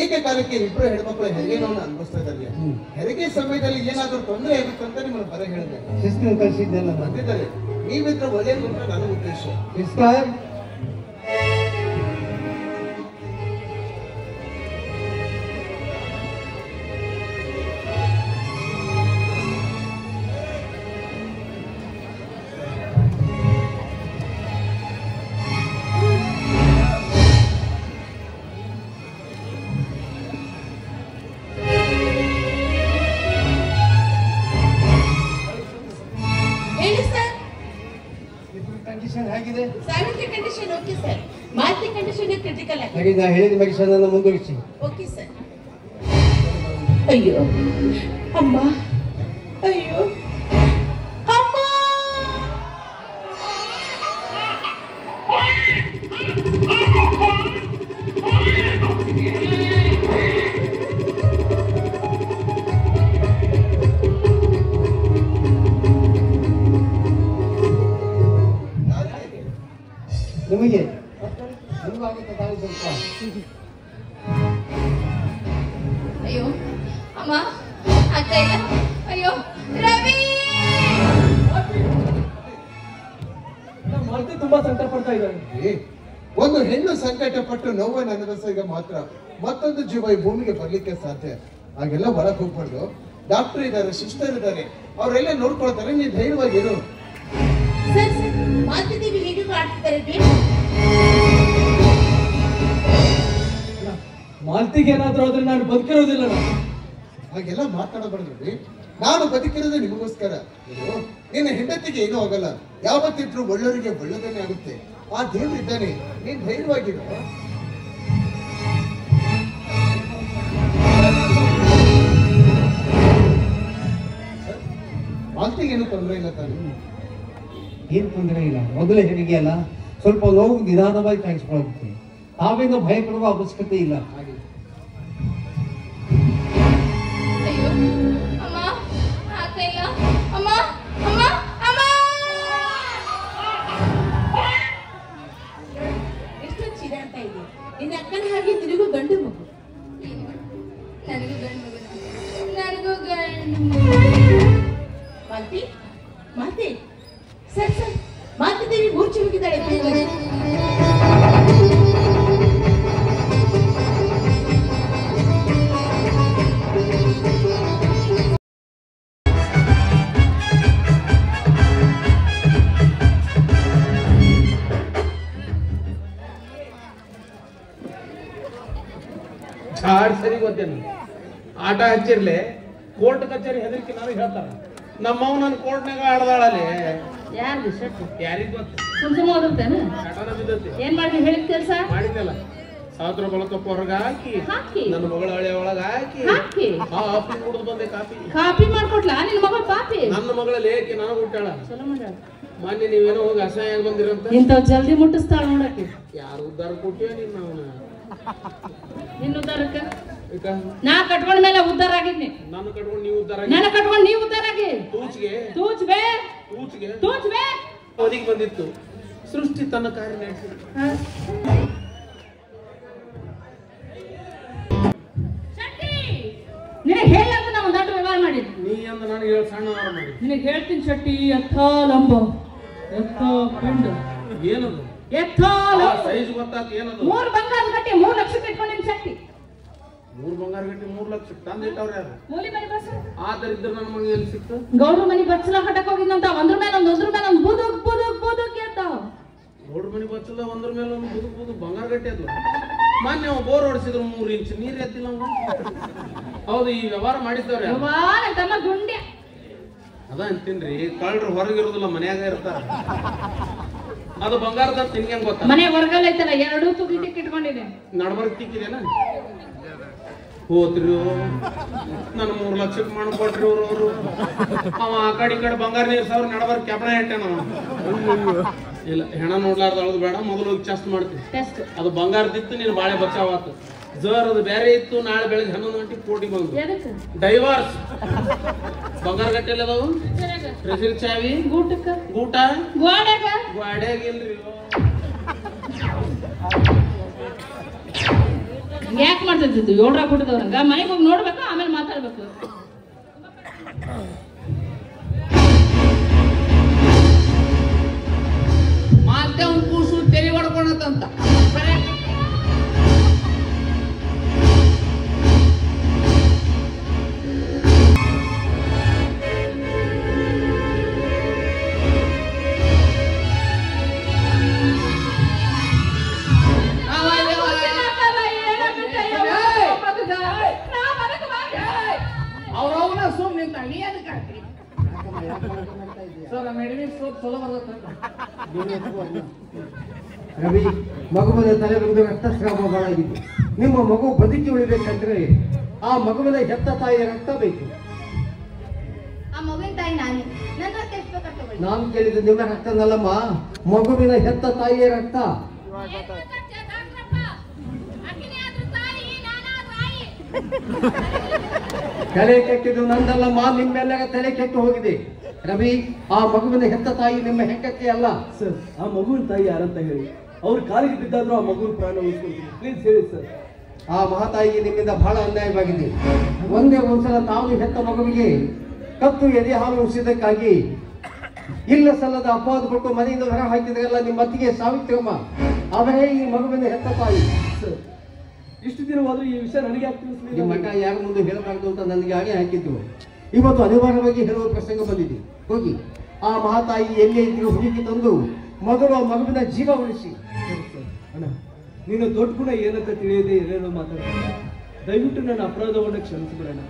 ಏಕಕಾಲಕ್ಕೆ 2 ಹೆಣ್ಮಕ್ಳು ಹೆರಿಗೆ ನೋವನ್ನು ಅನುಭವಿಸ್ತಾ ಇದ್ದಾರೆ. ಹೆರಿಗೆ ಸಮಯದಲ್ಲಿ ಏನಾದರೂ ತೊಂದರೆ ಆಗುತ್ತೆ ಅಂತ ನಿಮ್ಮನ್ನು ಬರ ಹೇಳಿದೆ. ಸಿಸ್ಟರ್ ಕಳಿಸಿದ್ದೆಲ್ಲ ಬಂದಿದ್ದಾರೆ. ನೀವಿದ್ರೆ ಒಳ್ಳೆಯದು ಅಂತ ನನ್ನ ಉದ್ದೇಶ. ಸಿಸ್ಟರ್ ಆಗಿದೆ. Savitri condition okay sir. ಮಾತಿ ಕಂಡೀಷನ್ ಕ್ರಿಟಿಕಲ್ ಆಗಿದೆ. ಹಾಗೆ ನಾ ಹೇಳಿದ ಮೆಡಿಸಿನ್ ಅನ್ನು ಮುಂದುವರಿಸಿ. Okay sir. ಅಯ್ಯೋ ಅಮ್ಮ, ಅಯ್ಯೋ ಅಮ್ಮ. ನಿಮಗೆ ನಿಮಗಾಗುತ್ತೆ ತಾಳಿ ಸ್ವಲ್ಪ. ಅಯ್ಯೋ ಅಮ್ಮ ಆಗ್ತಾ ಇಲ್ಲ. ಅಯ್ಯೋ ರವಿ ತುಂಬಾ ಸಂಕಟ ಪಡ್ತಾ ಇದ್ದಾಳೆ. ಒಂದು ಹೆಣ್ಣು ಸಂಕಟ ಪಟ್ಟು ನೋವನ್ನು ಅನುಭವಿಸಿದಾಗ ಮಾತ್ರ ಮತ್ತೊಂದು ಜೀವ ಈ ಭೂಮಿಗೆ ಬರ್ಲಿಕ್ಕೆ ಸಾಧ್ಯ. ಹಾಗೆಲ್ಲ ಹೊರಗೆ ಹೋಗ್ಬಾರ್ದು. ಡಾಕ್ಟರ್ ಇದ್ದಾರೆ, ಸಿಸ್ಟರ್ ಇದ್ದಾರೆ, ಅವರೆಲ್ಲ ನೋಡ್ಕೊಳ್ತಾರೆ. ನೀನ್ ಧೈರ್ಯವಾಗಿರು. ಸರ್ ಮಾತಿದ್ದೀವಿ ಹೇಗೆ ಮಾಡ್ತಿದ್ದಾರೆ? ಮಾಲ್ತಿಗೆ ಏನಾದ್ರೂ ಆದ್ರೆ ನಾನು ಬದುಕಿರೋದಿಲ್ಲ. ಹಾಗೆಲ್ಲ ಮಾತಾಡಬಾರ್ದು. ನಾನು ಬದುಕಿರೋದು ನಿಮಗೋಸ್ಕರ. ನಿನ್ನ ಹೆಂಡತಿಗೆ ಏನೂ ಆಗಲ್ಲ. ಯಾವತ್ತಿದ್ರು ಒಳ್ಳವರಿಗೆ ಒಳ್ಳೆದನ್ನೇ ಆಗುತ್ತೆ. ಆ ದೇವ್ರು ಇದ್ದಾನೆ. ನೀನ್ ಧೈರ್ಯವಾಗಿರು. ಮಾಲ್ತಿಗೆ ಏನು ತೊಂದರೆ ಇಲ್ಲ ತಾನೆ? ಏನ್ ತೊಂದರೆ ಇಲ್ಲ. ಮೊದಲೇ ಹೆರಿಗೆ ಅಲ್ಲ, ಸ್ವಲ್ಪ ನೋವು ನಿಧಾನವಾಗಿ ಕಾಣಿಸ್ಕೊಳ್ಳುತ್ತೆ. ತಾವೇನು ಭಯ ಪಡುವ ಅವಶ್ಯಕತೆ ಇಲ್ಲ. ಅಯ್ಯೋ ಅಮ್ಮ ಆಗ್ತಾ ಇಲ್ಲ. ಅಮ್ಮ ಅಮ್ಮ ಅಮ್ಮ ಎಷ್ಟೊಂದು ಚೀರಾಡ್ತಾ ಇದೆ. ನಿನ್ನ ಅಕ್ಕನ ಹಾಗೆ ನಿನಗೂ ಗಂಡು ಮಗು. ನನಗೂ ಗಂಡು ಮಾಲ್ತಿ ಮಾತೆ ಸರ್ ಸರ್ ಮಾತಿದ್ದೇವಿ ಮೂರ್ಛೆ ಹೋಗಿದ್ದಾಳೆ. ಚಾಡ್ ಸರಿ ಗೊತ್ತೇನು? ಆಟ ಹಚ್ಚಿರ್ಲಿ ಕೋರ್ಟ್ ಕಚೇರಿ ಹೆದರಿಕೆ ನನಗೆ ಹೇಳ್ತಾರ. ನಮ್ಮವ್ ನನ್ನ ಕೋರ್ಟ್ನಾಗ ಆಡ್ದಾಳಲ್ಲಿ. ಯಾರು ಶೆಟ್ಟು ಯಾರಿಗ್ ಗೊತ್ತ? ಸುಮ್ ಓದುತ್ತೇನೆ. ಕಟನ ಬಿದ್ದತಿ. ಏನ್ ಮಾಡಿ ಹೇಳಿದ ಕೆಲಸ ಮಾಡಿದ್ದಲ್ಲ. ಸಾವಿರ ಬಳಕಪ್ಪ ಹೊರಗ ಹಾಕಿ ಹಾಕಿ ನನ್ನ ಮಗಳ ಹಳೆ ಒಳಗ ಹಾಕಿ ಹಾಕಿ ಕಾಫಿ ಕುಡಿದು ಬಂದೆ. ಕಾಪಿ ಮಾಡ್ಕೊಟ್ಲಾ ನಿನ್ ಮಗಳ ಪಾಪಿ? ನನ್ನ ಮಗಳಲ್ಲಿ ಏಕೆ ನನಗೆ ಹುಟ್ಟಾಳ. ಚಲೋ ಮಾಡ್ಯಾಳ. ಮೊನ್ನೆ ನೀವೇನೋ ಹೋಗಿ ಅಸಹ್ಯ ಬಂದಿರಂತ. ಇಂಥವ್ ಜಲ್ದಿ ಮುಟ್ಟಿಸ್ತಾಳ ನೋಡಕ್ಕೆ. ಯಾರು ಉದ್ದಾರ ಕೊಟ್ಟಿಯ ನೀನ್ ಅವನ? ನಿನ್ನ ಉದ್ದಾರಕ್ಕ ಈಗ ನಾ ಕಟ್ಕೊಂಡ ಮೇಲೆ ಉದ್ದಾರ ಆಗಿದ್ನಿ. ನಾನು ಕಟ್ಕೊಂಡು ನೀವು ಉದ್ದಾರ ನನ್ನ ಕಟ್ಕೊಂಡು ನೀ ಉದ್ದಾರ ಆಗಿ. ತೂಚ್ಗೆ ತೂಚ್ಬೇ ತೂಚ್ಗೆ ತೂಚ್ಬೇ ಒದಗಿ ಬಂದಿತ್ತು. ಸೃಷ್ಟಿ ತನ್ನ ಕಾರ್ಯ ನಡೆಸಿದ. ನಿನಗೆ ಹೇಳಂತ ನಾವು ದೊಡ್ಡ ವ್ಯವಹಾರ ಮಾಡಿದ್ವಿ. ನೀ ಅಂದ ನನಗೆ ಹೇಳಿ ಸಣ್ಣ ವ್ಯವಹಾರ ಮಾಡಿ. ನಿನಗೆ ಹೇಳ್ತೀನಿ ಶೆಟ್ಟಿ. ಎತ್ತ ಲಂಬ ಎತ್ತ ಪಿಂಡ ಏನದು? ಎತ್ತ ಸೈಜ್ ಗೊತ್ತಾತ್. ಏನದು? 3 ಬಂಗಾರ ಗಟ್ಟಿ 3 ಲಕ್ಷ ಇಟ್ಕೊಂಡಿನ ಶಕ್ತಿ. 3 ಬಂಗಾರ ಗಟ್ಟಿ 3 ಲಕ್ಷ ತಂದಿಟ್ಟವ್ರು ಯಾರು? ಮೂಲಿ ಮನೆ ಬಸ್ ಆದರಿದ್ರ ನನ್ನ ಮಗ ಎಲ್ಲಿ ಸಿಕ್ತು? ಗೌಡ್ರ ಮನಿ ಬಚ್ಚಲ ಕಟ್ಟಕ್ ಹೋಗಿದ್ನಂತ. ಒಂದ್ರ ಮೇಲೆ ಒಂದು ಬುದುಕ್ ಬುದುಕ್ ಬುದುಕ್ ಎತ್ತಾವ. ಗೌಡ್ರ ಮನಿ ಬಚ್ಚಲ ಒಂದ್ರ ಮೇಲೆ ಒಂದು ಬುದುಕ್ ಬುದುಕ್ ಬಂಗಾರ ಗಟ್ಟಿ ಅದ್ಲು. ಮೊನ್ನೆ ಅವ ಬೋರ್ ಹೊಡಿಸಿದ್ರು 3 ಇಂಚ್ ನೀರ್ ಎತ್ತಿಲ್ಲ ಅವ್ನು. ಹೌದು, ಈ ವ್ಯವಹಾರ ಮಾಡಿದ್ದವ್ರ ನನ್ನ ತಮ್ಮ ಗುಂಡ್ಯ. ಅದ ಅಂತೀನ್ರಿ, ಕಳ್ರು ಹೊರಗಿರೋದಿಲ್ಲ, ಮನ್ಯಾಗ ಇರ್ತಾರ. ಅದು ಬಂಗಾರದ ತಿನ್ಗೆ ಗೊತ್ತ. ಮನೆ ಹೊರಗಲ್ಲ ಐತಲ್ಲ, 2 ತುಗಿಟಿಕ್ ಇಟ್ಕೊಂಡಿದೆ. ನಡ್ಬರ್ಕ್ ತಿಕ್ಕಿದೇನ? ಹೋತ್ರಿ ನನ್ನ 3 ಲಕ್ಷಕ್ಕೆ ಮಣ್ಣು ಕೊಟ್ರಿ ಅವರು. ಅವ ಆ ಕಡೆ ಈ ಕಡೆ ಬಂಗಾರ ನೀರ್ ಸಾವಿರ ನಡಬರ್ಕ್ ಕ್ಯಾಬ್ನ ಇಟ್ಟೇನ. ಇಲ್ಲ, ಹೆಣ ನೋಡ್ಲಾರ್ದ ಅಳದು ಬೇಡ, ಮೊದಲು ಹೋಗಿ ಚೆಸ್ಟ್ ಮಾಡ್ತೀನಿ. ಅದು ಬಂಗಾರದಿತ್ತು, ನೀನು ಬಾಳೆ ಬಚಾವಾತು. ಜರ್ ಅದು ಬೇರೆ ಇತ್ತು. ನಾಳೆ ಬೆಳಗ್ಗೆ 11 ಗಂಟೆಗೆ ಕೋರ್ಟಿಗೆ ಬಂದು ಡೈವರ್ಸ್. ಬಂಗಾರ ಗಟ್ಟೆಲ್ಲ ಅದಾವು. ಟ್ರೆಜರಿ ಚಾವಿ ಗೂಟ ಗೋಡ್ಯಾಗ ಇಲ್ರಿ. ಯಾಕೆ ಮಾಡ್ತಿದ್ದು 7 ಕೊಟ್ಟಿದವ್ರಂಗ? ಮನೆಗೆ ಹೋಗಿ ನೋಡ್ಬೇಕು, ಆಮೇಲೆ ಮಾತಾಡ್ಬೇಕು. ಮತ್ತೆ ಅವ್ನು ಕೂಸು ತೆಲಿ ಹೊಡ್ಕೊಳತ್ತಂತ. ಅವ್ರವನ ಸುಮ್ ನಿಂತ ನೀ ಅದಕ್ಕೆ ರವಿ, ಮಗುವಿನ ತಲೆ ಒಂದು ರಕ್ತಸ್ರಾವಗಳಾಗಿದೆ. ನಿಮ್ಮ ಮಗು ಬದುಕಿ ಉಳಿಬೇಕಂದ್ರೆ ಆ ಮಗುವಿನ ಹೆತ್ತ ತಾಯಿಯ ರಕ್ತ ಬೇಕು. ಆ ಮಗುವಿನ ತಾಯಿ ನಾನು. ನನ್ನ ರಕ್ತ ಎಷ್ಟು ಬೇಕಾದ್ರೆ ತಗೊಳ್ಳಿ. ನಾನು ಕೇಳಿದ ನಿಮ್ಮ ರಕ್ತನಲ್ಲಮ್ಮ, ಮಗುವಿನ ಹೆತ್ತ ತಾಯಿಯ ರಕ್ತ. ತಲೆ ಕೆಟ್ಟಿದ್ದು ನಂದಲ್ಲಮ್ಮ, ನಿಮ್ಮೆಲ್ಲರ ತಲೆ ಕೆಟ್ಟು ಹೋಗಿದೆ. ರವಿ, ಆ ಮಗುವಿನ ಹೆತ್ತ ತಾಯಿ ನಿಮ್ಮ ಹೆಂಡತಿ ಅಲ್ಲ. ಸರ್, ಆ ಮಗುವಿನ ತಾಯಿ ಯಾರಂತ ಹೇಳಿ. ಅವ್ರ ಕಾಲಿಗೆ ಬಿದ್ದಾದ್ರೂ ಆ ಮಗುವಿನ ಪ್ರಾಣ ಉಳಿಸ್ಕೊಳ್ತೀನಿ. ಪ್ಲೀಸ್ ಹೇಳಿ ಸರ್. ಆ ಮಹಾತಾಯಿಗೆ ನಿಮ್ಮಿಂದ ಬಹಳ ಅನ್ಯಾಯವಾಗಿದೆ. ಒಂದೇ ಒಂದ್ಸಲ ತಾವು ಹೆತ್ತ ಮಗುವಿಗೆ ಕತ್ತು ಎದೆ ಹಾಲು ಉಳಿಸಿದ್ದಕ್ಕಾಗಿ ಇಲ್ಲ ಸಲ್ಲದ ಅಪವಾದ ಕೊಟ್ಟು ಮನೆಯಿಂದ ಹೊರ ಹಾಕಿದ್ರಲ್ಲ ನಿಮ್ಮ ಅತ್ತಿಗೆ ಸಾವಿತ್ರಮ್ಮ, ಅವರೇ ಈ ಮಗುವಿನ ಹೆತ್ತ ತಾಯಿ. ಇಷ್ಟು ದಿನವಾದ್ರೂ ಈ ವಿಷಯ ನನಗೆ ನಿಮ್ಮ ಮಗ ಯಾರ ಮುಂದೆ ಹೇಳಬಾರ್ದು ಅಂತ ನನಗೆ ಆಣೆ ಹಾಕಿದ್ದು. ಇವತ್ತು ಅನಿವಾರ್ಯವಾಗಿ ಹೇಳುವ ಪ್ರಸಂಗ ಬಂದಿದೆ. ಹೋಗಿ ಆ ಮಹಾತಾಯಿ ಎಲ್ಲೇ ಇದ್ರು ಹುಡುಕಿ ತಂದು ಮೊದಲು ಆ ಮಗುವಿನ ಜೀವ ಉಳಿಸಿ. ಅಣ್ಣ, ನೀನು ದೊಡ್ಡ ಗುಣ ಏನಂತ ತಿಳಿಯದೆ ಏನೇನೋ ಮಾತಾಡ್ತೀನಿ. ದಯವಿಟ್ಟು ನನ್ನ ಅಪರಾಧವನ್ನು ಕ್ಷಮಿಸಿಬಿಡೋಣ.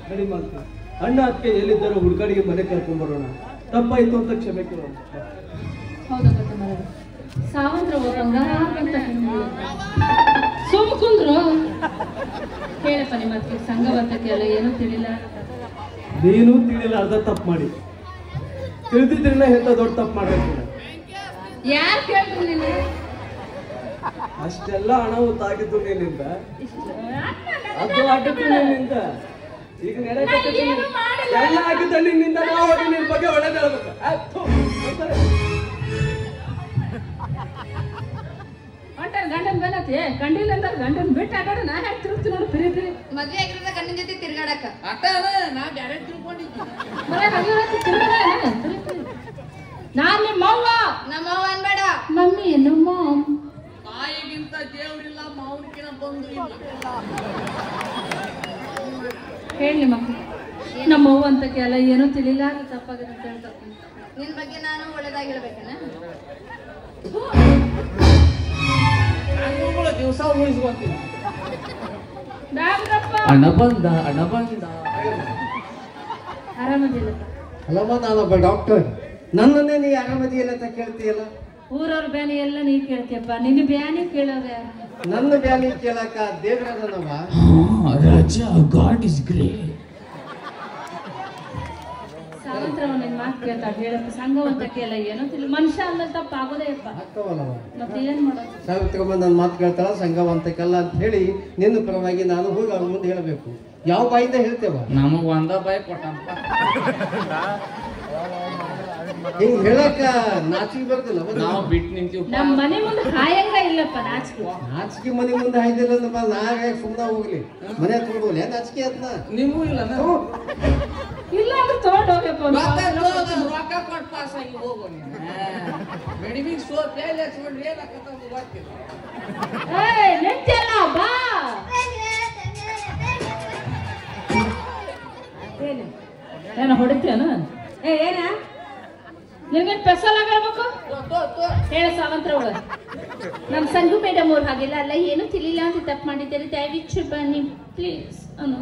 ನಡಿ ಮಾತು. ಅಣ್ಣ ಅದಕ್ಕೆ ಎಲ್ಲಿದ್ದಾರೋ ಹುಡುಕಾಡಿಗೆ ಮನೆ ಕರ್ಕೊಂಡ್ಬರೋಣ. ತಪ್ಪಾಯ್ತು ಅಂತ ಕ್ಷಮೆ ಕೇಳೋಣ. ಹೌದಪ್ಪ ಮರ ಸಾವಂತ್ರ ಬಂಗಾರಂತ ಸುಮ್ ಕುಂದ್ರು. ಹೇಳಪ್ಪ ನಿಮ್ಮ ಅದಕ್ಕೆ ಸಂಘವಂತಕ್ಕೆ ಅಲ್ಲ ಏನೂ ತಿಳಿಲ್ಲ. ನೀನು ತಿಳಿಲ್ಲ, ಅರ್ಧ ತಪ್ಪು ಮಾಡಿ. ತಿಳಿದಿದ್ರಿಲ್ಲ ಎಂತ ದೊಡ್ಡ ತಪ್ಪು ಮಾಡಬೇಕು. ಯಾರು ಕೇಳಿದ್ರು ನೀನು? ಅಷ್ಟೆಲ್ಲ ಹಣವು ತಾಗಿದ್ದು ನೀನಿಂದ, ಅದು ಆಗಿದ್ದು ನೀನಿಂದ. ಈಗ ಎಲ್ಲ ಆಗಿದ್ದ ನಿನ್ನಿಂದ. ನಾವು ಹೋಗಿ ನಿನ್ ಬಗ್ಗೆ ಒಳ್ಳೇದು ಹೇಳ್ಬೇಕು. ಗಂಡನ್ ಬೆನ್ನತಿ ಕಂಡಿಲ್ಲ ಅಂದ್ರೆ ಗಂಡನ್ ಬಿಟ್ಟು ಆಗಾಡ ನಾ ಯಾಕೆ ತಿರುಗ್ತೀನಿ ನೋಡಿ ಪಿರಿ ಪಿರಿ. ಮದ್ವೆ ಆಗಿರೋದ ಗಂಡನ ಜೊತೆ ತಿರ್ಗಾಡಕ ನಾ ಬ್ಯಾರೆ ತಿಳ್ಕೊಂಡಿದ್ದೆ. ನಾನ್ ನಿಮ್ಮ ಅವ್ವ. ನಮ್ಮವ್ವ ಅನ್ಬೇಡ. ಮಮ್ಮಿ ನಮ್ಮ ತಾಯಿಗಿಂತ ದೇವ್ರಿಲ್ಲ, ಮಾವನಿಗಿನ ಬಂದು ಇಲ್ಲ. ಹೇಳಿ ಮಕ್ಕಳು, ನಮ್ಮ ಅವ್ವ ಅಂತಕ್ಕೆ ಅಲ್ಲ ಏನೂ ತಿಳಿಲ್ಲ, ತಪ್ಪಾಗಿದೆ ಅಂತ ಹೇಳ್ತಾರೆ. ನಿನ್ ಬಗ್ಗೆ ನಾನು ಒಳ್ಳೇದಾಗಿ ಹೇಳ್ಬೇಕನ? ದಿವಸ ಉಳಿಸ್ಕೊತೀನಿ. ಡಾಕ್ಟ್ರಪ್ಪ ಅಣ್ಣ ಬಂದ, ಅಣ್ಣ ಬಂದ. ಆರಾಮದಿಲ್ಲಪ್ಪ. ಅಲ್ಲಮ್ಮ, ನಾನೊಬ್ಬ ಡಾಕ್ಟರ್. ನನ್ನನ್ನೇ ನೀ ಆರಾಮದಿಯಲ್ಲ ಅಂತ ಕೇಳ್ತೀಯಲ್ಲ. ಊರವ್ರ ಬ್ಯಾನಿ ಎಲ್ಲ ನೀ ಕೇಳ್ತೀಯಪ್ಪ, ನಿನ್ನ ಬ್ಯಾನಿ ಕೇಳೋರು ಯಾರು? ನನ್ನ ಬ್ಯಾನಿ ಕೇಳಕ ದೇವ್ರದನವ. ರಾಜ, ಗಾಡ್ ಇಸ್ ಗ್ರೇಟ್. ಸಾವಂತ್ರವ ನಿನ್ ಮಾತು ಕೇಳ್ತಾಳ. ಹೇಳಪ್ಪ, ಸಂಘವಂತಕ್ಕೆ ಎಲ್ಲ ಏನೋ ತಿಳಿ. ಮನುಷ್ಯ ಅಂದಲ್ಲಿ ತಪ್ಪ ಆಗೋದೇಯಪ್ಪ. ಆಗ್ತಾವಲ್ಲವ. ಮತ್ತೆ ಏನ್ ಮಾಡೋದು? ಸಾವಿತ್ರಮ್ಮ ನನ್ನ ಮಾತು ಕೇಳ್ತಾಳ, ಸಂಘವಂತಕ್ಕಲ್ಲ ಅಂತ ಹೇಳಿ ನಿನ್ನ ಪರವಾಗಿ ನಾನು ಹೋಗಿ ಅವ್ರ ಮುಂದೆ ಹೇಳಬೇಕು. ಯಾವ ಬಾಯಿಂದ ಹೇಳ್ತೇವ? ನಮಗ್ ಒಂದ ಬಾಯಿ ಕೊಟ್ಟಂತ. ಹಿಂಗ್ ಹೇಳಕ ನಾಚಿಕೆ ಬರ್ತಿಲ್ಲ. ನಾವು ಬಿಟ್ಟು ನಿಂತೀವಿ. ನಮ್ ಮನೆ ಮುಂದೆ ಕಾಯಂಗ ಇಲ್ಲಪ್ಪ ನಾಚಿಕೆ. ನಾಚಿಕೆ ಮನೆ ಮುಂದೆ ಹಾಯ್ದಿಲ್ಲ ನಮ್ಮ ನಾಗ ಸುಮ್ಮನೆ ಹೋಗ್ಲಿ. ಮನೆ ತೊಗೊಂಡೋಗ್ಲಿ ನಾಚಿಕೆ ಅದ್ನ. ನಿಮಗೂ ಇಲ್ಲ ಇಲ್ಲ ಅಂದ್ರೆ ತಗೊಂಡು ಹೋಗಪ್ಪ. ರೊಕ್ಕ ಕೊಟ್ಟು ಪಾಸ್ ಆಗಿ ಹೋಗೋ. ಮೆಡಿಮಿಕ್ ಸೋಪ್ ಎಲ್ಲ ಹಚ್ಕೊಂಡ್ರಿ ಏನಾಗತ್ತ ಗೊತ್ತಿಲ್ಲ. ಏಯ್ ನಿಂತಿಯಲ್ಲ ಬಾ. ಏನ ಹೊಡಿತೀಯನ? ಏನ ನಿಮ್ಗೆ ಸ್ಪೆಷಲ್ ಆಗಿ ಹೇಳ್ಬೇಕು? ಹೇಳ ಸಾವಂತ್ರ ಒಳಗ. ನಮ್ ಸಂಘು ಮೇಡಮ್ ಅವ್ರು ಹಾಗೆಲ್ಲ ಅಲ್ಲ, ಏನು ತಿಳಿಲ್ಲ ಅಂತ ತಪ್ಪು ಮಾಡಿದ್ದೀರಿ, ದಯವಿಟ್ಟು ಬನ್ನಿ ಪ್ಲೀಸ್ ಅನ್ನೋ.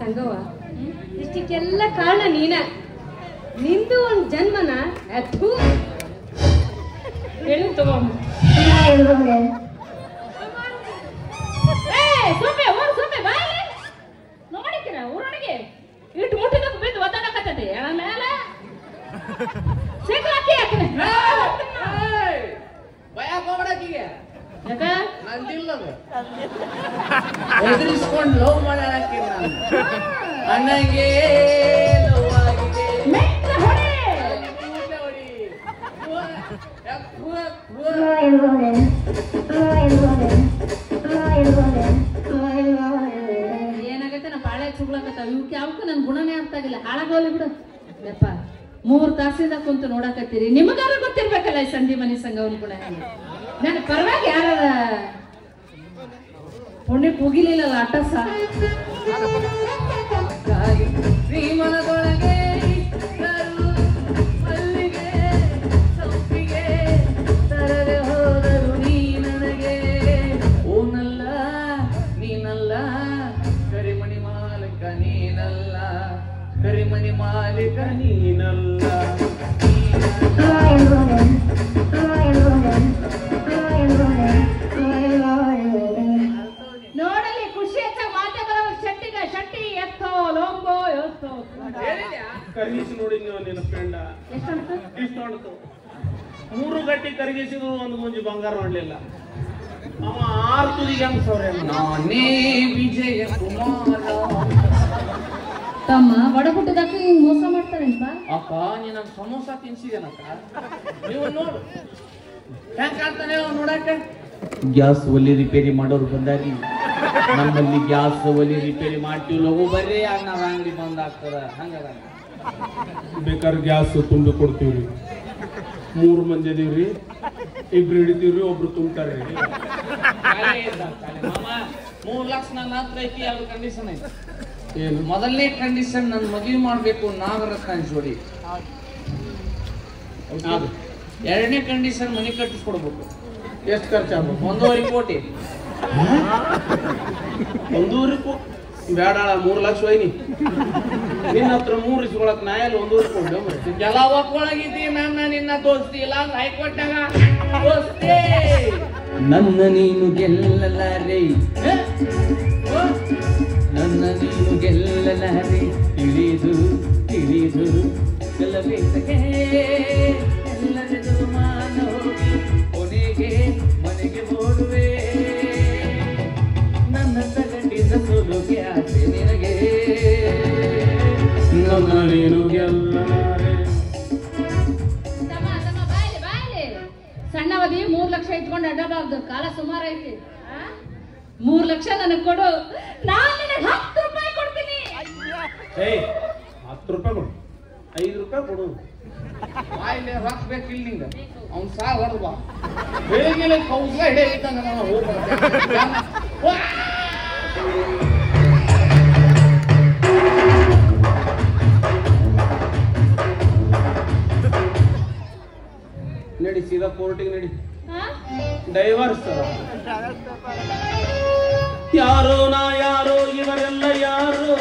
ಸಂಘವ ಇಷ್ಟಕ್ಕೆಲ್ಲ ಕಾರಣ ನೀನ. ನಿಂದು ಒಂದು ಜನ್ಮನ ಅದು ಹೇಳಿ ತಗೊಂಡು ಸುಮ್ಮನೆ ಊರು ಸುಮ್ಮನೆ ಬಾಯಿ ನೋಡಿಕಿನ ಊರೊಳಗೆ ಇಟ್ಟು ಮುಟ್ಟಿದಕ್ಕೆ ಬಿದ್ದು ಒದ್ದಾಡಕತ್ತೈತಿ ಮೇಲೆ ಸಿಗ್ಲಾಕಿ ಹಾಕಿನ ಭಯ ಹೋಗ್ಬಿಡಕ್ಕೀಗೆ. ಯಾಕ ನಂದಿಲ್ಲದು ಎದುರಿಸ್ಕೊಂಡು ಲವ್ ಮಾಡಾಕಿ ನಾನು. ಅಣ್ಣಗೆ ಲವ್ ಆಗಿದೆ. ಮೆಟ್ಟ ಹೊಡೆ ಏನಾಗೈತೆ ನಾ ಬಾಳೆ ಚುಗ್ಲಾಕತ್ತಾವ. ಇವಕ್ಕೆ ಯಾವಕ್ಕೂ ನನ್ನ ಗುಣನೇ ಅರ್ಥ ಆಗಿಲ್ಲ. ಹಾಳಾಗೋಲಿ ಬಿಡು ಯಪ್ಪ. 3 ತಾಸಿಂದ ಕುಂತು ನೋಡಕತ್ತೀರಿ. ನಿಮಗಾರ ಗೊತ್ತಿರ್ಬೇಕಲ್ಲ ಈ ಸಂಧಿ ಮನೆ ಸಂಘವನ್ ಕೂಡ. ನನ್ನ ಪರವಾಗಿ ಯಾರ ಪುಣ್ಯಕ್ಕೆ ಹೋಗಿಲಿಲ್ಲಲ್ಲ ಅಟ್ಟಸ. ಶ್ರೀಮನದೊಳಗೆ ಮಲ್ಲಿಗೆ ಸೊಪ್ಪಿಗೆ ತರದೆ ಹೋದರು ನೀ ನನಗೆ. ಓನಲ್ಲ ನೀನಲ್ಲ ಕರಿಮಣಿ ಮಾಲೀಕ ನೀನಲ್ಲ, ಕರಿಮಣಿ ಮಾಲೀಕ ನೀನಲ್ಲ. ನೋಡಲಿ ಖುಷಿ ಹೆಚ್ಚಾಗ ಮಾತೆ ಬರೋ ಶೆಟ್ಟಿಗ ಶೆಟ್ಟಿ ಎತ್ತೋ ಲೋಂಗೋ ಎತ್ತೋ ಕರಗಿಸಿ ನೋಡಿ ನೀವು ನಿನ್ನ ಫ್ರೆಂಡ ಎಷ್ಟು ಇಷ್ಟು ಹೊಡ್ತು. 3 ಗಟ್ಟಿ ಕರಗಿಸಿದ್ರು ಒಂದು ಗುಂಜಿ ಬಂಗಾರ ಮಾಡಲಿಲ್ಲ. ಅವ 6 ತುದಿಗೆ ಹೆಂಗ್ ಸೌರ್ಯ ನಾನೇ ವಿಜಯ ಕುಮಾರ. ತಮ್ಮ ಒಡಗುಟ್ಟದಕ್ಕ ಹಿಂಗ್ ಮೋಸ ಮಾಡ್ತಾರೇನ್ಪ? ಅಕ್ಕ ನೀನು ಸಮೋಸ ತಿನ್ಸಿದೇನಕ್ಕ. ನೀವು ನೋಡು ಹೆಂಗ್ ಕಾಣ್ತಾನೆ ನೋಡಕ್ಕ. ಗ್ಯಾಸ್ ಒಲಿ ರಿಪೇರಿ ಮಾಡೋರು ಬಂದಾರಿ. ನಮ್ಮಲ್ಲಿ ಗ್ಯಾಸ್ ಒಲಿ ರಿಪೇರಿ ಮಾಡ್ತೀವಿ ಲಗು ಬರ್ರಿ. ನಾವ್ ಅಂಗಡಿ ಬಂದ್ ಆಗ್ತದ ಹಂಗ ಬೇಕಾದ್ರೆ ಗ್ಯಾಸ್ ತುಂಬಿ ಕೊಡ್ತೀವ್ರಿ 3 ಮಂದಿ ಅದೀವ್ರಿ 2 ಹಿಡಿತೀವ್ರಿ 1 ತುಂಬ್ತಾರ್ರಿ ಮಾಮ 3 ಲಕ್ಷ ನನ್ನ ಹತ್ರ ಐತಿ. 2 ಕಂಡೀಷನ್ ಐತಿ. ಏನು? ಮೊದಲನೇ ಕಂಡೀಷನ್ ನನ್ನ ಮದುವೆ ಮಾಡ್ಬೇಕು ನಾಗರತ್ನ ಜೋಡಿ. ಎರಡನೇ ಕಂಡೀಷನ್ ಮನೆ ಕಟ್ಟಿಸ್ಕೊಡ್ಬೇಕು. ಎಷ್ಟು ಖರ್ಚಾಗ್ಬೇಕು? 1.5 ಕೋಟಿ. 1.5 ಕೋಟಿ ಬೇಡ 3 ಲಕ್ಷ ಒಯ್ನಿ. ನಿನ್ನ ಹತ್ರ 3 ಇಸ್ಕೊಳಕ್ ನಾ ಎಲ್ಲ 1.5 ಕೋಟಿ ಎಲ್ಲ ಒಪ್ಕೊಳಗಿದ್ದಿ ನನ್ನ ನಿನ್ನ ದೋಸ್ತಿ ಇಲ್ಲ ಹೈಕೋರ್ಟ್ನಾಗ ದೋಸ್ತಿ. ನನ್ನ ನೀನು ಗೆಲ್ಲಲಾರೆ, ನನ್ನ ನೀನು ಗೆಲ್ಲಲಾರೆ, ತಿಳಿದು ತಿಳಿದು ಗೆಲ್ಲಬೇಕೇ ಎಲ್ಲರೆದು ಮಾನೋಗಿ ಕೊನೆಗೆ ಮನೆಗೆ ಓಡುವೆ. ನನ್ನ ತಗಟ್ಟಿದ ಸೋಲುಗೆ ಆಸೆ ನಿನಗೆ, ನನ್ನ ನೀನು ಗೆಲ್ಲಲಾರೆ. ಸಣ್ಣವದಿ 3 ಲಕ್ಷ ಇಟ್ಕೊಂಡು ಅಡ್ಡಬಾರ್ದು, ಕಾಲ ಸುಮಾರು ಐತಿ. 3 ಲಕ್ಷ ನನಗೆ ಕೊಡು, ನಾನು ನಿನಗೆ 10 ರೂಪಾಯಿ ಕೊಡ್ತೀನಿ. 10 ರೂಪಾಯಿ ಕೊಡು, 5 ರೂಪಾಯಿ ಕೊಡು. ಬಾಯಿಲೆ ಹಾಕ್ಬೇಕಿಲ್ಲ ನಿಂಗ. ಅವ್ನು ಸಾ ಹೊಡೆದು ಬಾ ಬೆಳಿಗ್ಗೆ ಕೌಸ್ಲ ಹಿಡಿಯಿದ್ದಂಗ ನಾನು ನಡಿ ಸೀದಾ ಕೋರ್ಟಿಗೆ ನಡಿ. ಡೈವರ್ಸ್. ಯಾರೋ ನಾ ಯಾರೋ ಇವರೆಲ್ಲ ಯಾರೋ,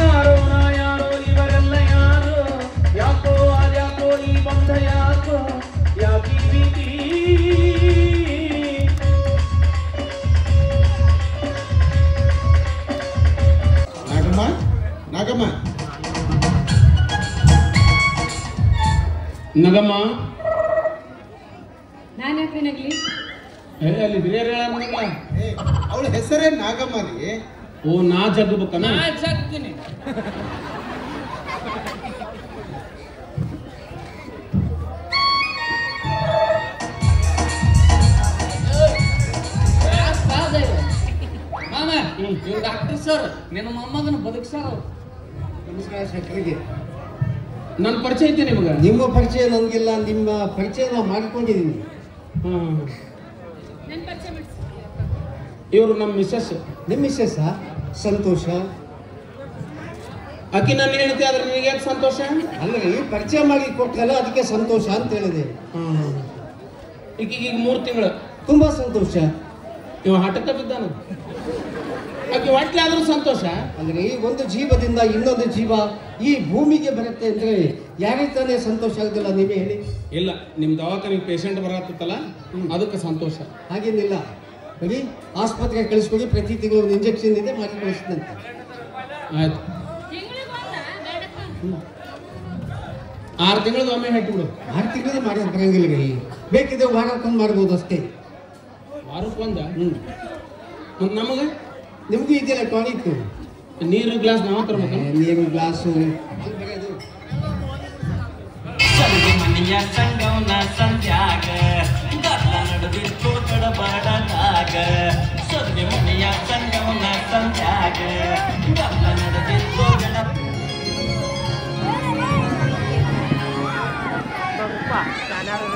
ಯಾರೋ ನಾ ಯಾರೋ ಇವರೆಲ್ಲ ಯಾರೋ, ಯಾಕೋ ಅದ್ಯಾಕೋ ಈ ಬಂಧ ಯಾಕೋ ಯಾಕೀ ಭೀತಿ. ನಾಗಮ್ಮ ನಾಗಮ್ಮ ನಗಮ್ಮ. ನಾನು ಯಾಕೆ ನಗ್ಲಿ? ಅಲ್ಲಿ ಹಿರಿಯರು ಹೇಳ ಅವಳ ಹೆಸರೇ ನಾಗಮ್ಮ ರೀ. ಓ ನಾ ಜಗ್ಬೇಕನ? ನಾ ಜಗ್ತೀನಿ. ಮಾಮ ಇವ್ ಡಾಕ್ಟರ್ ಸರ್ ನಿನ್ನ ಮೊಮ್ಮಗನ ಬದುಕ್ಸಾರ. ನಮಸ್ಕಾರ ಶಂಕರಿಗೆ. ನನ್ನ ಪರಿಚಯ ಐತೆ ನಿಮ್ಗೆ? ನಿಮ್ಮ ಪರಿಚಯ ನನಗಿಲ್ಲ, ನಿಮ್ಮ ಪರಿಚಯ ನಾವು ಮಾಡಿಕೊಂಡಿದ್ದೀನಿ. ಇವರು ನಮ್ಮ ಮಿಸ್ಸಸ್. ನಿಮ್ಮ ಮಿಸ್ಸಸ್? ಸಂತೋಷ. ಆಕಿ ನನ್ನ ಹೇಳ್ತಿ ಆದ್ರೆ ನಿನಗೆ ಯಾಕೆ ಸಂತೋಷ? ಅಲ್ಲರಿ ಪರಿಚಯ ಮಾಡಿ ಕೊಟ್ಟಲ್ಲ ಅದಕ್ಕೆ ಸಂತೋಷ ಅಂತ ಹೇಳಿದೆ. ಈಗೀಗ 3 ತಿಂಗಳು. ತುಂಬಾ ಸಂತೋಷ. ಇವ ಹಠಕ್ಕ ಬಿದ್ದಾನ. ಆಕೆ ಹೊಟ್ಟೆ ಆದ್ರೂ ಸಂತೋಷ. ಅಂದ್ರೆ ಈ ಒಂದು ಜೀವದಿಂದ ಇನ್ನೊಂದು ಜೀವ ಈ ಭೂಮಿಗೆ ಬರುತ್ತೆ ಅಂದ್ರೆ ಯಾರೇ ತಾನೇ ಸಂತೋಷ ಆಗುದಿಲ್ಲ, ನೀವೇ ಹೇಳಿ. ಇಲ್ಲ ನಿಮ್ ದವಾಖಾನೆಗೆ ಪೇಷಂಟ್ ಬರತ್ತಲ್ಲ ಅದಕ್ಕೆ ಸಂತೋಷ. ಹಾಗೇನಿಲ್ಲ, ಬರೀ ಆಸ್ಪತ್ರೆಗೆ ಕಳಿಸ್ಕೊಡಿ, ಪ್ರತಿ ತಿಂಗಳು ಒಂದು ಇಂಜೆಕ್ಷನ್ ಇದೆ ಮಾಡಿ ಕಳಿಸಿದಂತೆ. ಆಯ್ತು 6 ತಿಂಗಳದ ಒಮ್ಮೆ ಬಿಡು. 6 ತಿಂಗಳು ಮಾಡೋದು ಬರಂಗಿಲ್ಲ ಗೈ, ಬೇಕಿದ್ರೆ ವಾರಕ್ಕೊಂದು ಮಾಡ್ಬೋದು ಅಷ್ಟೇ. ವಾರಕ್ಕೊಂದ? ನಮಗೆ ನಿಮಗೂ ಇದೆಯಲ್ಲ ಟಾನಿಕ್. ನೀರು ಗ್ಲಾಸ್ ನಾವ ತರ್ಬೇಕು. ನೀರು ಗ್ಲಾಸು ಮನೆಯ ಸಂಗವನ ಸಂಧ್ಯಾಗ